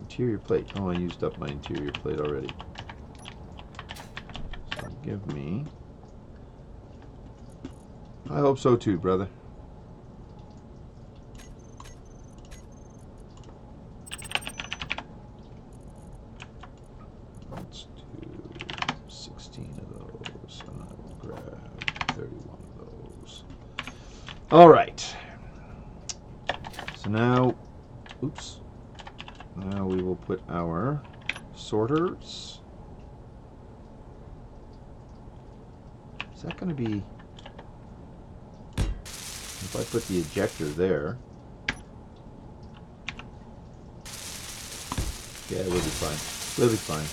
Interior plate. Oh, I used up my interior plate already. So give me... I hope so too, brother. Let's do 16 of those, and I will grab 31 of those. All right. So now, oops. Now we will put our sorters. Is that going to be... If I put the ejector there... Yeah, we'll be fine. We'll be fine.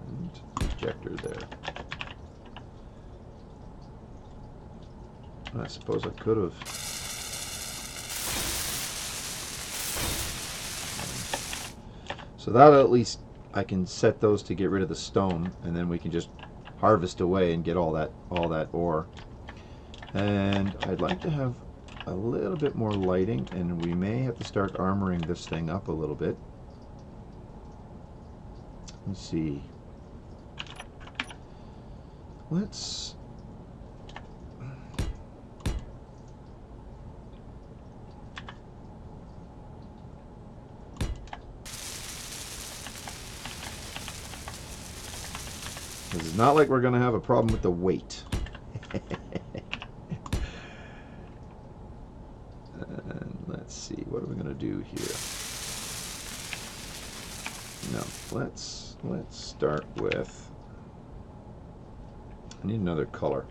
And ejector there. I suppose I could have. So that at least I can set those to get rid of the stone, and then we can just harvest away and get all that ore. And I'd like to have a little bit more lighting, and we may have to start armoring this thing up a little bit. Let's see. Let's... This is not like we're going to have a problem with the weight. And let's see, what are we going to do here? No, let's start with, I need another color.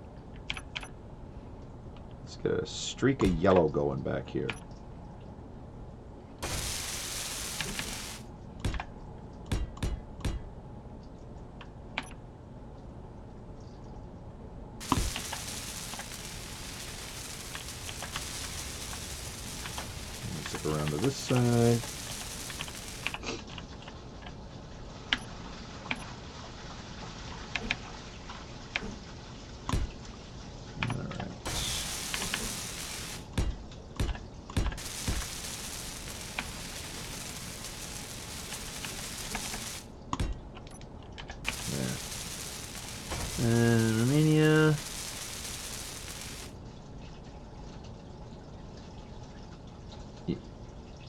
Let's get a streak of yellow going back here. Zip around to this side. And Romania.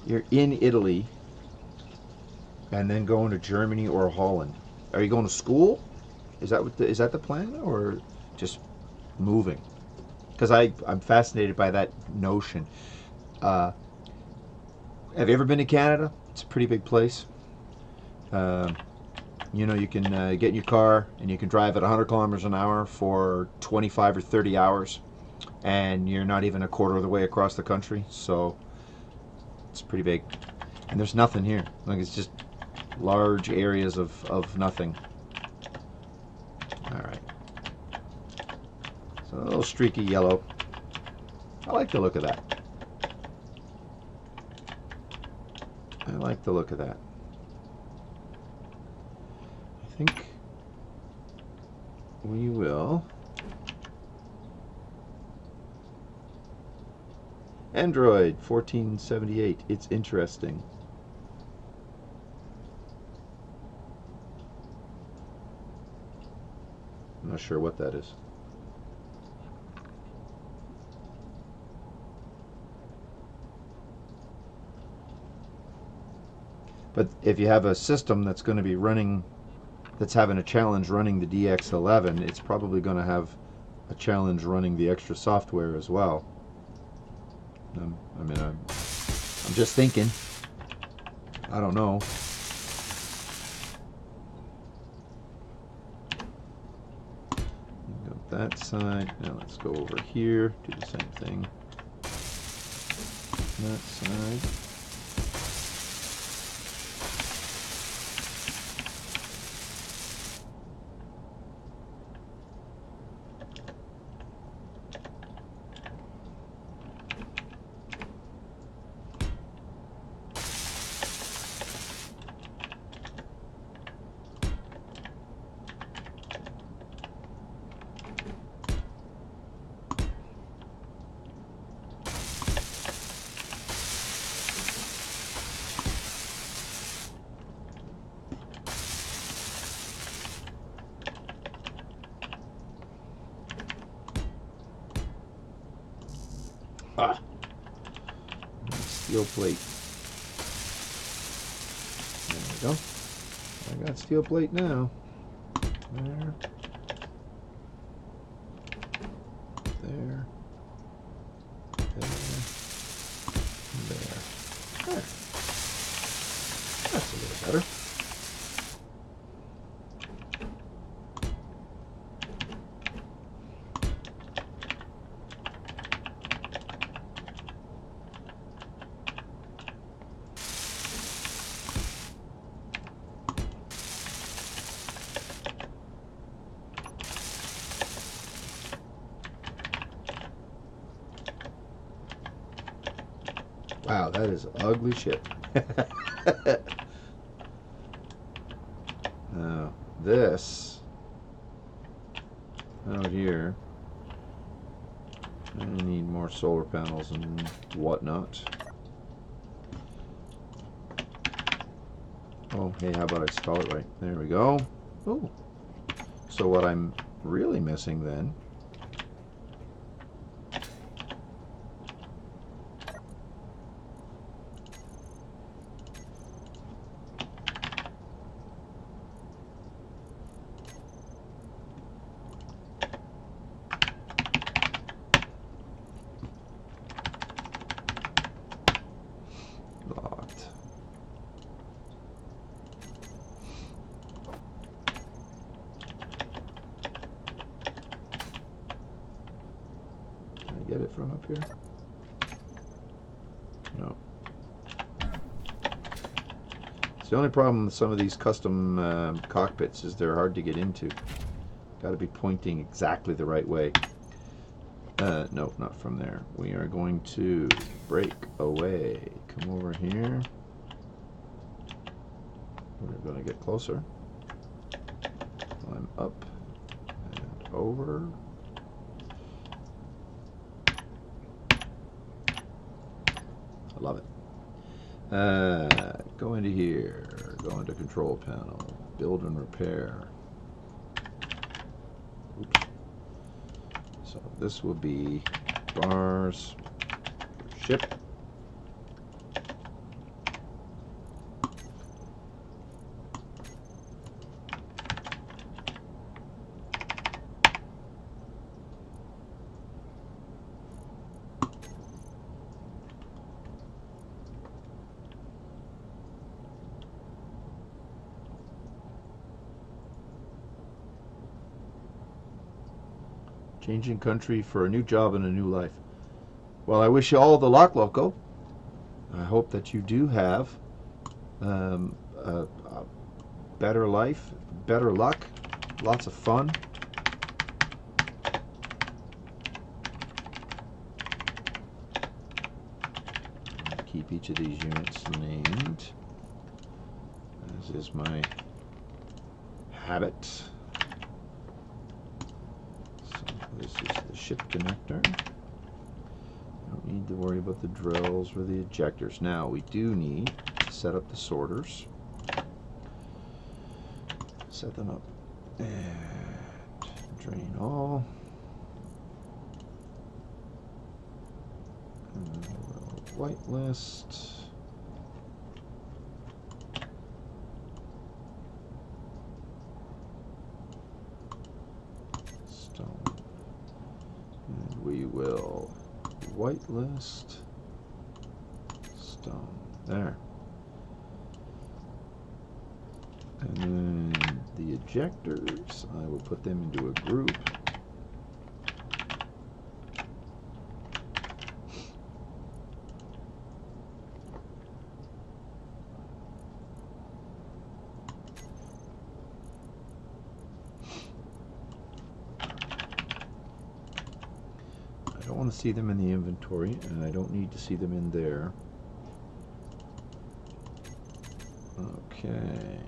You're in Italy and then going to Germany or Holland. Are you going to school? Is that what is that the plan, or just moving? Because I'm fascinated by that notion. Have you ever been to Canada? It's a pretty big place. You know, you can get in your car and you can drive at 100 kilometers an hour for 25 or 30 hours, and you're not even a quarter of the way across the country. So it's pretty big, and there's nothing here. Like, it's just large areas of nothing. All right, so a little streaky yellow. I like the look of that. I like the look of that. I think we will. Android 1478. It's interesting. I'm not sure what that is. But if you have a system that's going to be running, that's having a challenge running the DX11, it's probably going to have a challenge running the extra software as well. I mean, I'm just thinking. I don't know. Got that side. Now let's go over here, do the same thing. That side. Ah, steel plate. There we go. I got steel plate now. There. There. There. There. There. That's a little better. Wow, that is ugly shit. Now, this out here, I need more solar panels and whatnot. Oh, hey, how about I spell it right? There we go. Oh, so what I'm really missing then get it from up here? No. It's the only problem with some of these custom cockpits is they're hard to get into. Got to be pointing exactly the right way. No, not from there. We are going to break away. Come over here. We're going to get closer. Climb up and over. I love it. Go into here. Go into control panel. Build and repair. Oops. So this will be bars, ship. Changing country for a new job and a new life. Well, I wish you all the luck, Loco. I hope that you do have a better life, better luck, lots of fun. Keep each of these units named, as is my habit. This is the ship connector. Don't need to worry about the drills or the ejectors. Now we do need to set up the sorters. Set them up and drain all. And we'll whitelist. Stone. And we will whitelist stone. There. And then the ejectors, I will put them into a group. I don't want to see them in the inventory, and I don't need to see them in there. Okay.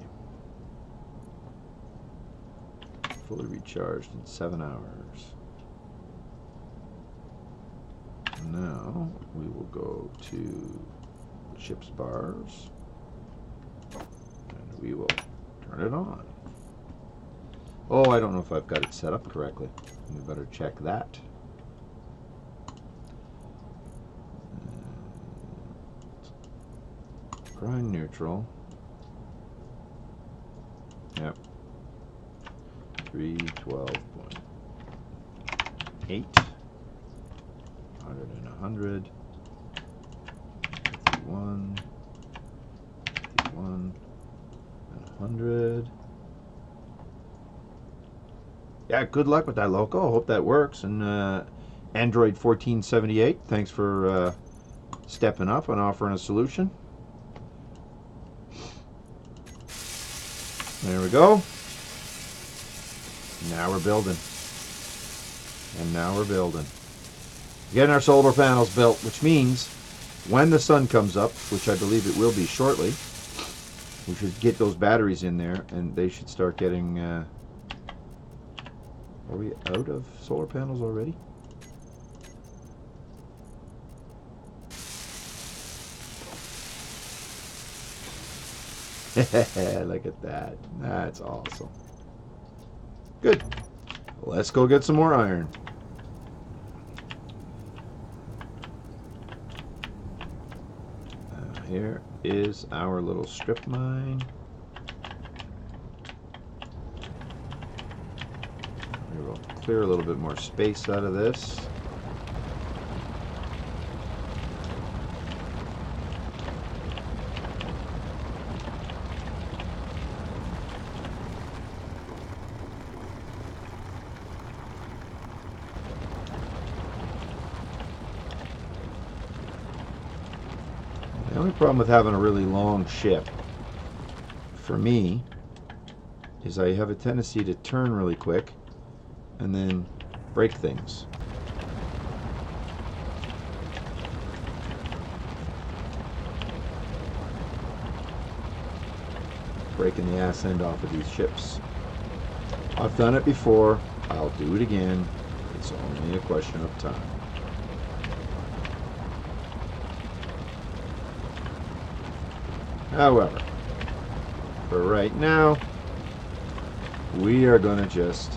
Fully recharged in 7 hours. Now we will go to the ship's bars, and we will turn it on. Oh, I don't know if I've got it set up correctly. We better check that. Grind neutral. Yep. 312.8. 100 and 100. 51. 51. And 100. Yeah, good luck with that, Loco. Hope that works. And Android 1478, thanks for stepping up and offering a solution. There we go. Now we're building. And now we're building. Getting our solar panels built, which means when the sun comes up, which I believe it will be shortly, we should get those batteries in there and they should start getting... Are we out of solar panels already? Look at that. That's awesome. Good. Let's go get some more iron. Here is our little strip mine. We will clear a little bit more space out of this. only problem with having a really long ship, for me, is I have a tendency to turn really quick and then break things. Breaking the ass end off of these ships. I've done it before. I'll do it again. It's only a question of time. However, for right now, we are going to just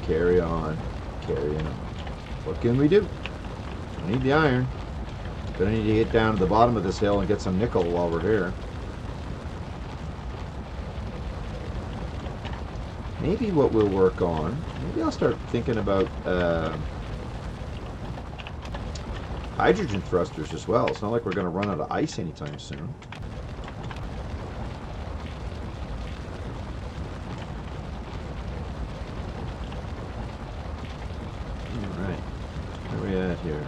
carry on, carrying on. What can we do? I need the iron. Gonna need to get down to the bottom of this hill and get some nickel while we're here. Maybe what we'll work on, maybe I'll start thinking about hydrogen thrusters as well. It's not like we're going to run out of ice anytime soon. Alright, where are we at here?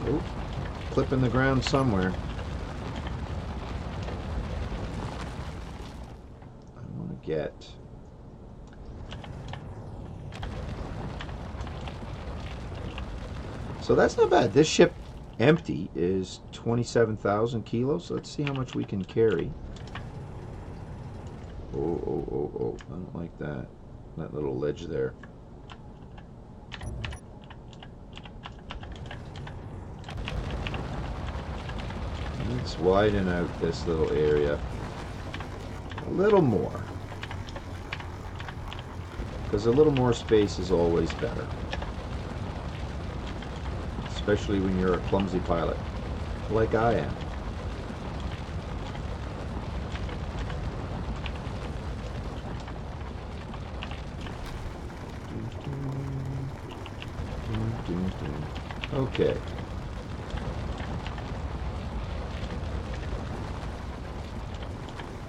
Oh, clipping the ground somewhere. Get. So that's not bad. This ship empty is 27,000 kilos. Let's see how much we can carry. Oh. I don't like that. That little ledge there. Let's widen out this little area a little more. Because a little more space is always better. Especially when you're a clumsy pilot, like I am. Okay.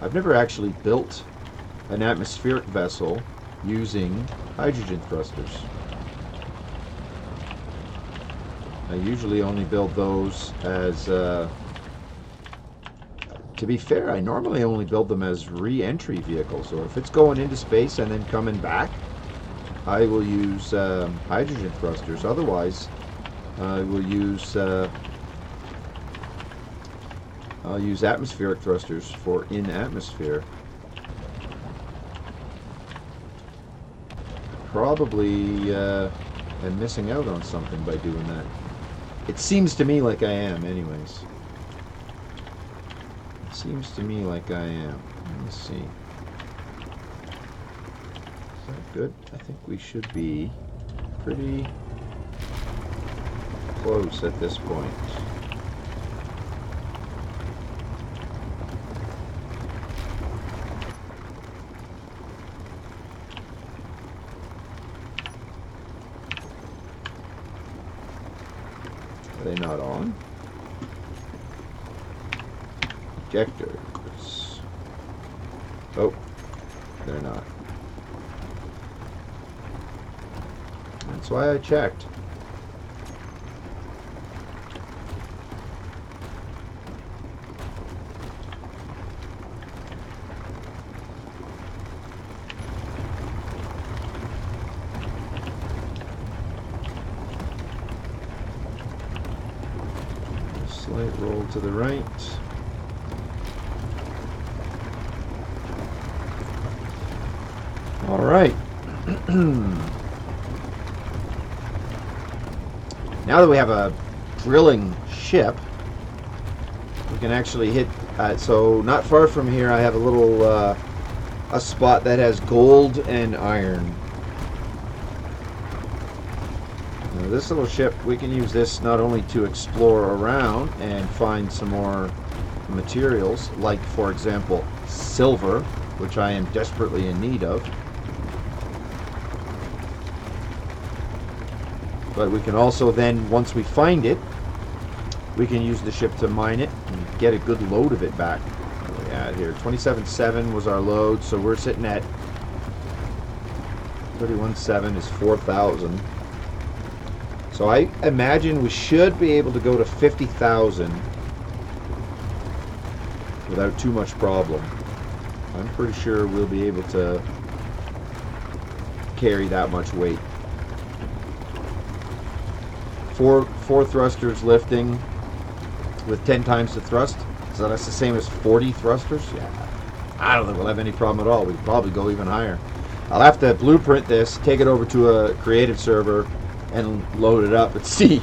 I've never actually built an atmospheric vessel using hydrogen thrusters. I usually only build those as, to be fair, I normally only build them as re-entry vehicles. So if it's going into space and then coming back, I will use hydrogen thrusters. Otherwise, I will use I'll use atmospheric thrusters for in atmosphere. Probably am missing out on something by doing that. It seems to me like I am, anyways. It seems to me like I am. Let me see. Is that good? I think we should be pretty close at this point. Are they not on? Ejectors. Oh, they're not. That's why I checked. Slight roll to the right. All right. Now that we have a drilling ship, we can actually hit. So not far from here, I have a little a spot that has gold and iron. Now this little ship, we can use this not only to explore around and find some more materials, like for example silver, which I am desperately in need of. But we can also then, once we find it, we can use the ship to mine it and get a good load of it back. What are we at here? 27.7 was our load, so we're sitting at 31.7 is 4,000. So I imagine we should be able to go to 50,000 without too much problem. I'm pretty sure we'll be able to carry that much weight. Four thrusters lifting with 10 times the thrust. So that's the same as 40 thrusters? Yeah. I don't think we'll have any problem at all. We'd probably go even higher. I'll have to blueprint this, take it over to a creative server, and load it up and see.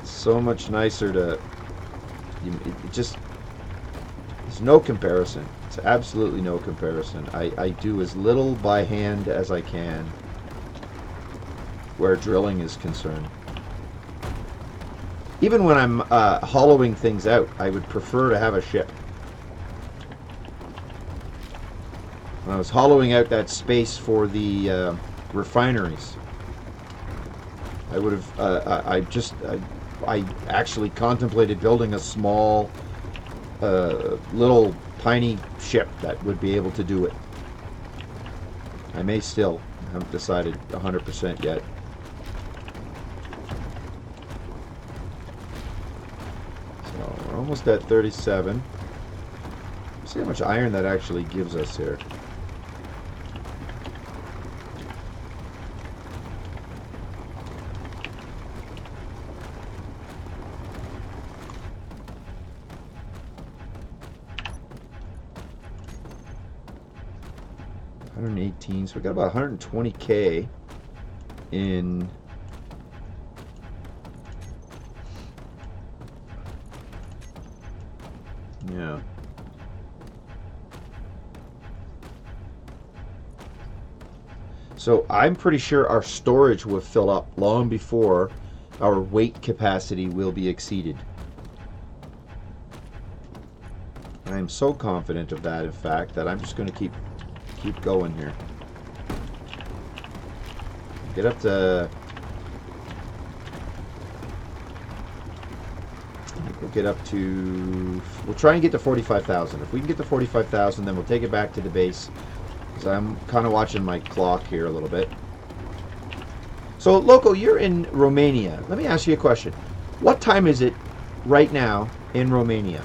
So much nicer to... It just... There's no comparison. It's absolutely no comparison. I do as little by hand as I can where drilling is concerned. Even when I'm hollowing things out, I would prefer to have a ship. When I was hollowing out that space for the refineries, I would have... I actually contemplated building a small, little tiny ship that would be able to do it. I may still. I haven't decided 100% yet. So we're almost at 37. Let's see how much iron that actually gives us here. So we got about 120K in yeah. So I'm pretty sure our storage will fill up long before our weight capacity will be exceeded. I am so confident of that, in fact, that I'm just going to keep going here. Get up to... I think we'll get up to... We'll try and get to 45,000. If we can get to 45,000, then we'll take it back to the base. Because I'm kind of watching my clock here a little bit. So, Loco, you're in Romania. Let me ask you a question. What time is it right now in Romania?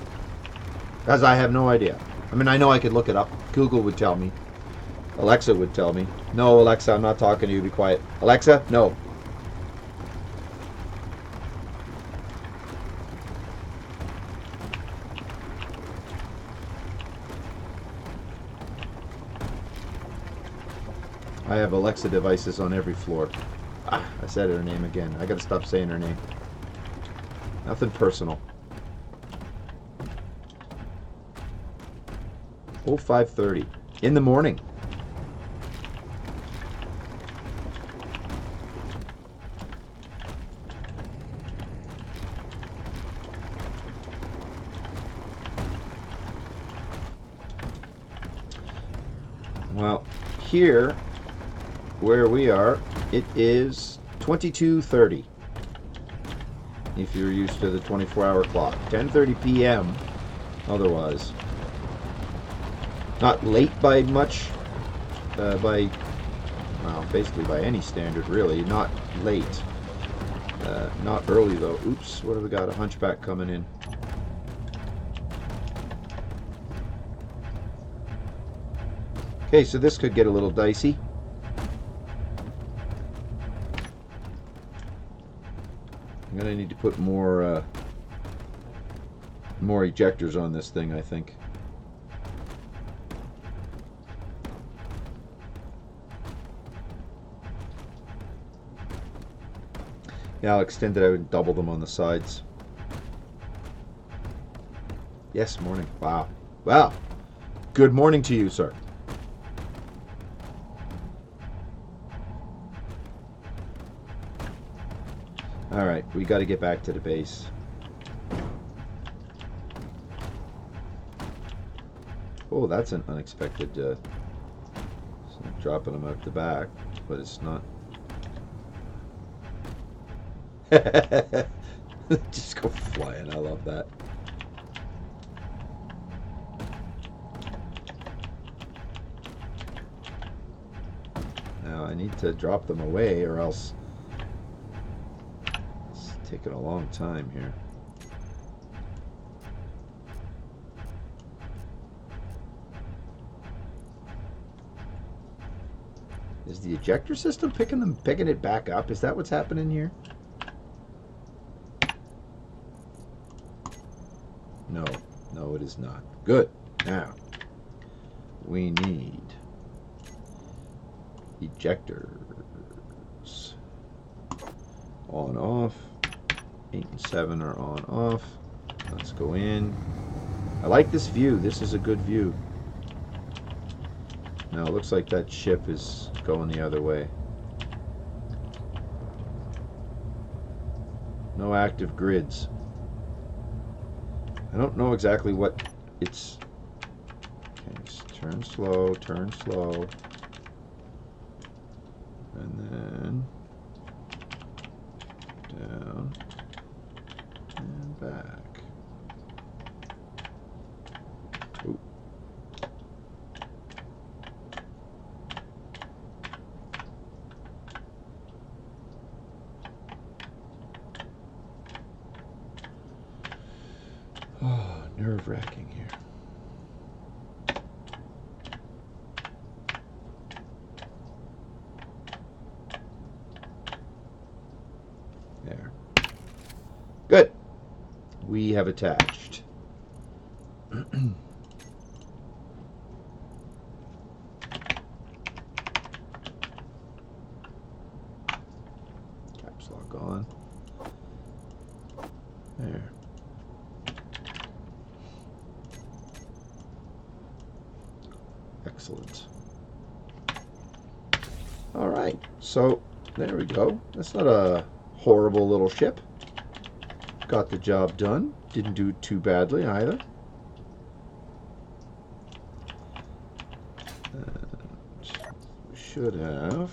Because I have no idea. I mean, I know I could look it up. Google would tell me. Alexa would tell me. No, Alexa, I'm not talking to you. Be quiet. Alexa, no. I have Alexa devices on every floor. Ah, I said her name again. I gotta stop saying her name. Nothing personal. 05:30 in the morning. Well, here where we are, it is 22:30. If you're used to the 24-hour clock, 10:30 p.m. Otherwise, not late by much. Basically by any standard, really. Not late. Not early though. Oops, what have we got? A hunchback coming in. Okay, so this could get a little dicey. I'm gonna need to put more ejectors on this thing, I think. Yeah, I'll extend it out and double them on the sides. Yes, morning. Wow. Wow. Good morning to you, sir. Alright, we got to get back to the base. Oh, that's an unexpected... dropping them out the back, but it's not... Just go flying. I love that. Now I need to drop them away, or else Taking a long time here. Is the ejector system picking it back up? Is that what's happening here? No, no, it is not. Good. Now we need ejectors. On, off. 8 and 7 are on, off. Let's go in. I like this view. This is a good view. Now it looks like that ship is going the other way. No active grids. I don't know exactly what it's... Okay, turn slow, turn slow. And then down and back. Ooh. Oh, nerve-wracking here. There. Good. We have attached. Caps lock on. There. Excellent. All right. So there we go. That's not a horrible little ship. Got the job done. Didn't do too badly either. We should have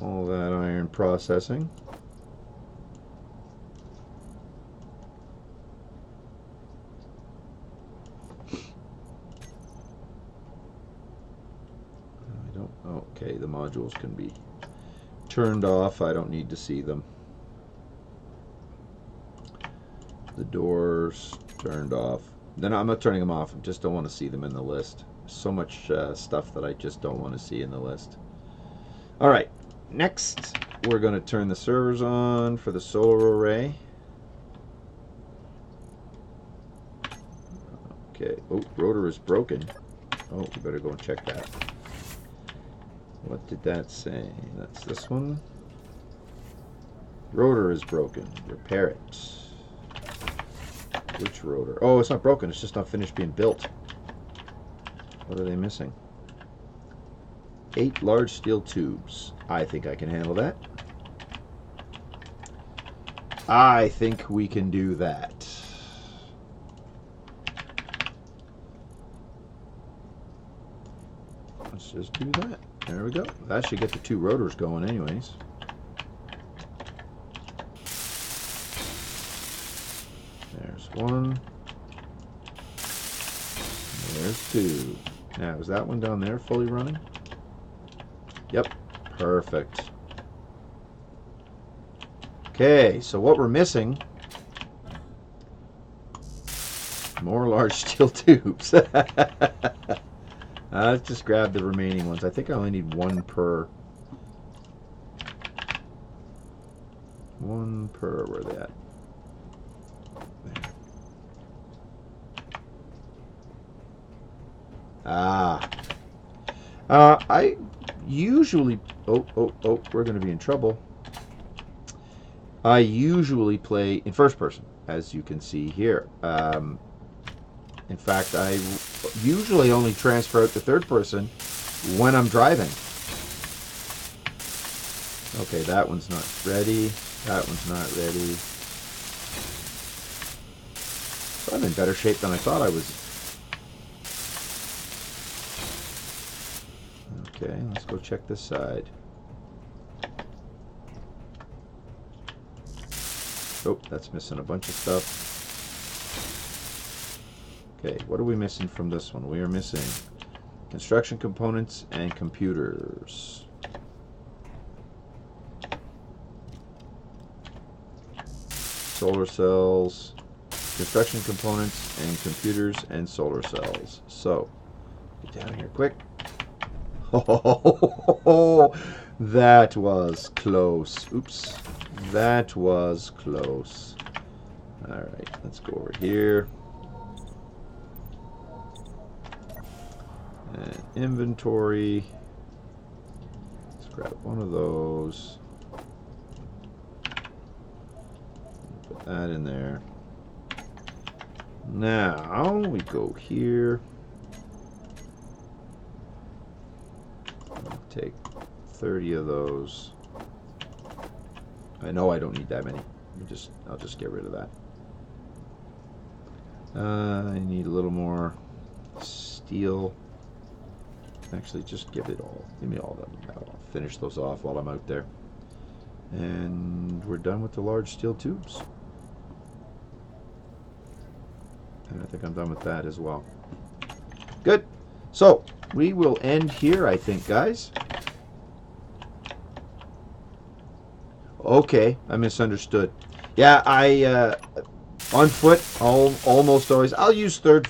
all that iron processing. Okay, the modules can be turned off. I don't need to see them. The doors turned off. Then I'm not turning them off. I just don't want to see them in the list. So much stuff that I just don't want to see in the list. All right, next we're going to turn the servers on for the solar array. Okay. Oh, rotor is broken. Oh, we better go and check that. What did that say? That's this one. Rotor is broken. Repair it. Which rotor? Oh, it's not broken. It's just not finished being built. What are they missing? 8 large steel tubes. I think I can handle that. I think we can do that. Let's just do that. There we go. That should get the 2 rotors going anyways. There's 1. There's 2. Now, is that one down there fully running? Yep. Perfect. Okay, so what we're missing... more large steel tubes. Let's just grab the remaining ones. I think I only need 1 per. 1 per. Where are they at? There. I usually... Oh, we're going to be in trouble. I usually play in first person, as you can see here. In fact, I usually only transfer out to third person when I'm driving. Okay, that one's not ready. That one's not ready. So I'm in better shape than I thought I was. Okay, let's go check this side. Oh, that's missing a bunch of stuff. Okay, what are we missing from this one? We are missing construction components and computers. solar cells, construction components, and computers and solar cells. So, get down here quick. Oh, that was close. Oops. That was close. Alright, let's go over here. And inventory. Let's grab one of those. Put that in there. Now we go here. I'll take 30 of those. I know I don't need that many. I'll just get rid of that. I need a little more steel. Actually, just give me all of them. I'll finish those off while I'm out there. And we're done with the large steel tubes. And I think I'm done with that as well. Good. So, we will end here, I think, guys. Okay, I misunderstood. Yeah, on foot, almost always. I'll use third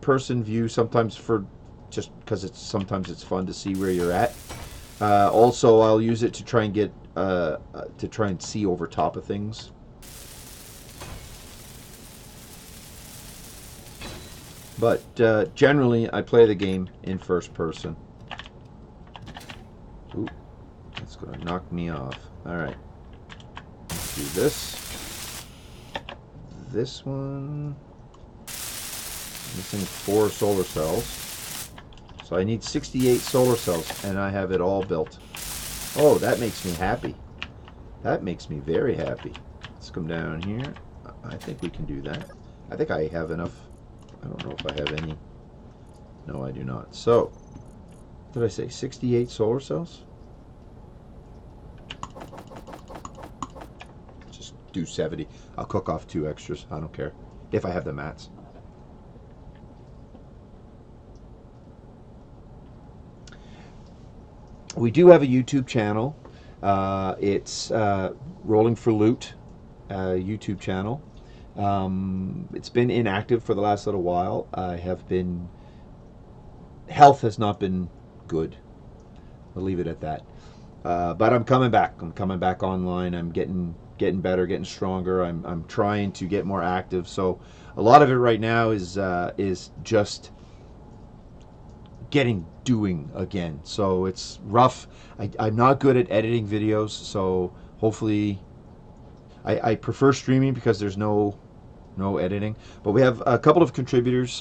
person view sometimes for just because sometimes it's fun to see where you're at. Also, I'll use it to try and get to try and see over top of things. But generally, I play the game in first person. Ooh, that's gonna knock me off. All right, let's do this. This one, missing 4 solar cells. So I need 68 solar cells, and I have it all built. Oh, that makes me happy. That makes me very happy. Let's come down here. I think we can do that. I think I have enough. I don't know if I have any. No, I do not. So, what did I say? 68 solar cells? Just do 70. I'll cook off 2 extras. I don't care. If I have the mats. We do have a YouTube channel. It's Rolling for Loot YouTube channel. It's been inactive for the last little while. Health has not been good. I'll leave it at that. But I'm coming back. I'm coming back online. I'm getting better, getting stronger. I'm trying to get more active. So a lot of it right now is just doing again. So it's rough. I'm not good at editing videos. So hopefully, I prefer streaming because there's no editing. But we have a couple of contributors.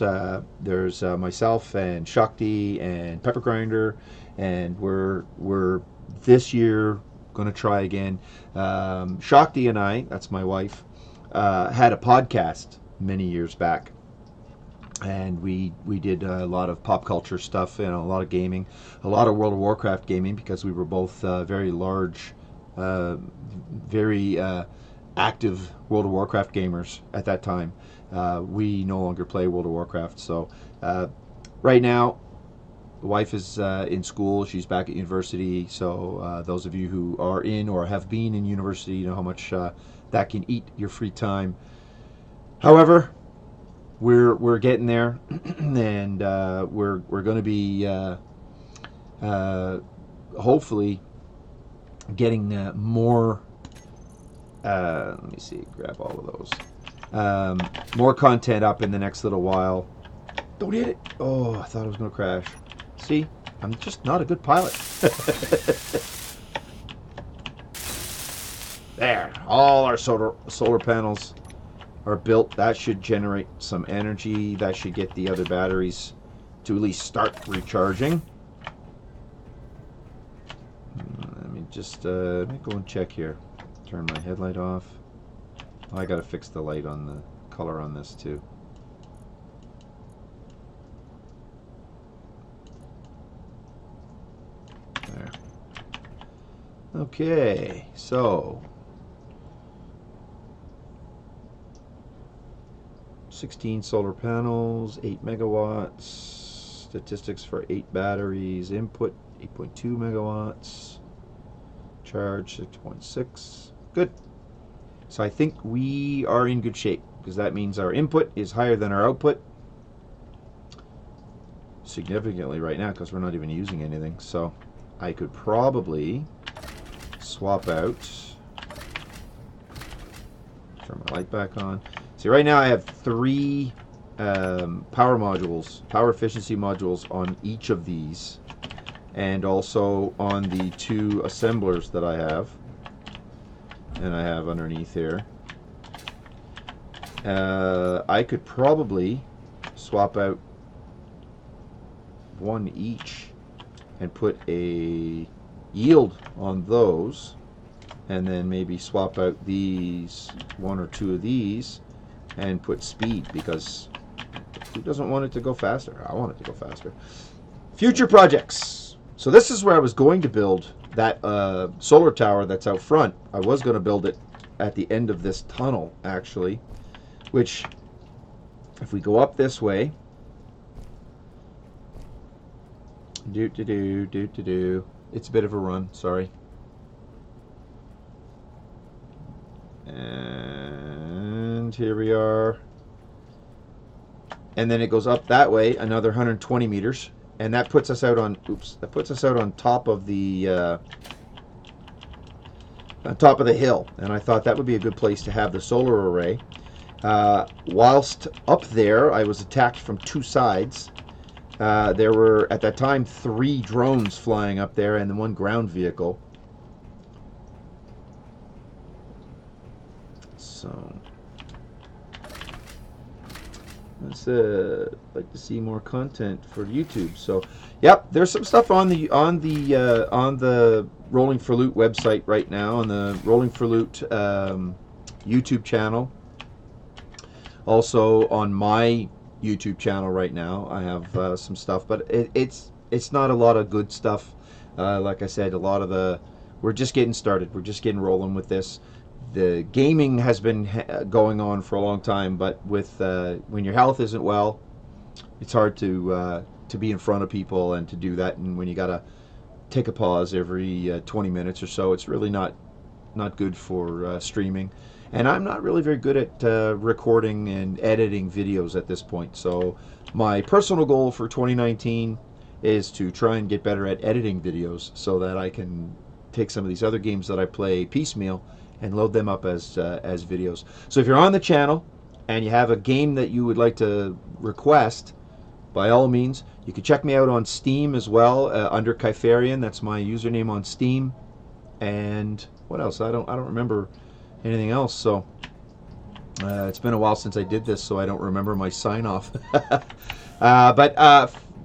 There's myself and Shakti and Pepper Grinder, and we're this year going to try again. Shakti and I, that's my wife, had a podcast many years back, and we did a lot of pop culture stuff and a lot of gaming, a lot of World of Warcraft gaming, because we were both very large, very active World of Warcraft gamers at that time. We no longer play World of Warcraft, so right now the wife is in school. She's back at university, so those of you who are in or have been in university, you know how much that can eat your free time. However, we're getting there, and we're going to be hopefully getting more. Let me see, grab all of those. More content up in the next little while. Don't hit it. Oh, I thought it was going to crash. See, I'm just not a good pilot. There, all our solar panels are built. That should generate some energy. That should get the other batteries to at least start recharging. Let me just let me go and check here. Turn my headlight off. Oh, I gotta fix the light on the color on this too. There. Okay, so 16 solar panels, 8 megawatts, statistics for 8 batteries, input 8.2 megawatts, charge 6.6. Good. So I think we are in good shape, because that means our input is higher than our output significantly right now, because we're not even using anything. So I could probably swap out, turn my light back on. See, right now I have 3 power modules, power efficiency modules on each of these, and also on the 2 assemblers that I have, and I have underneath here. I could probably swap out 1 each and put a yield on those, and then maybe swap out these 1 or 2 of these and put speed, because who doesn't want it to go faster? I want it to go faster. Future projects. So this is where I was going to build that solar tower that's out front. I was going to build it at the end of this tunnel, actually, which, if we go up this way, it's a bit of a run, sorry. And here we are. And then it goes up that way another 120 meters, and that puts us out on, that puts us out on top of the hill. And I thought that would be a good place to have the solar array. Whilst up there, I was attacked from 2 sides. There were, at that time, 3 drones flying up there and 1 ground vehicle. So let's like to see more content for YouTube. So, yep, there's some stuff on the Rolling for Loot website right now, on the Rolling for Loot YouTube channel. Also on my YouTube channel right now, I have some stuff, but it's not a lot of good stuff. Like I said, a lot of we're just getting started. We're just getting rolling with this. The gaming has been going on for a long time, but with when your health isn't well, it's hard to be in front of people and to do that. And when you gotta take a pause every 20 minutes or so, it's really not good for streaming. And I'm not really very good at recording and editing videos at this point. So my personal goal for 2019 is to try and get better at editing videos, so that I can take some of these other games that I play piecemeal and load them up as videos. So if you're on the channel and you have a game that you would like to request, by all means, you can check me out on Steam as well, under Kypharian. That's my username on Steam. And what else? I don't remember anything else. So it's been a while since I did this, so I don't remember my sign off. But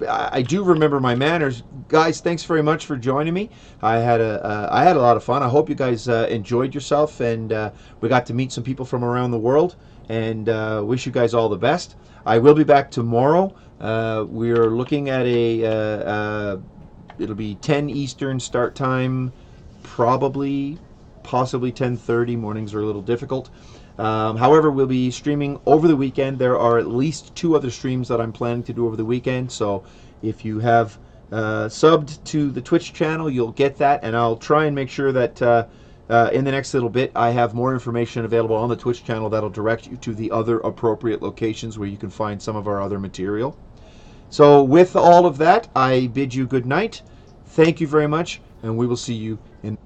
I do remember my manners. Guys, thanks very much for joining me. I had a lot of fun. I hope you guys enjoyed yourself, and we got to meet some people from around the world, and wish you guys all the best. I will be back tomorrow. We're looking at it'll be 10 Eastern start time, possibly 10:30. Mornings are a little difficult. However, we'll be streaming over the weekend. There are at least 2 other streams that I'm planning to do over the weekend. So if you have subbed to the Twitch channel, you'll get that. And I'll try and make sure that in the next little bit, I have more information available on the Twitch channel that'll direct you to the other appropriate locations where you can find some of our other material. So with all of that, I bid you good night. Thank you very much, and we will see you in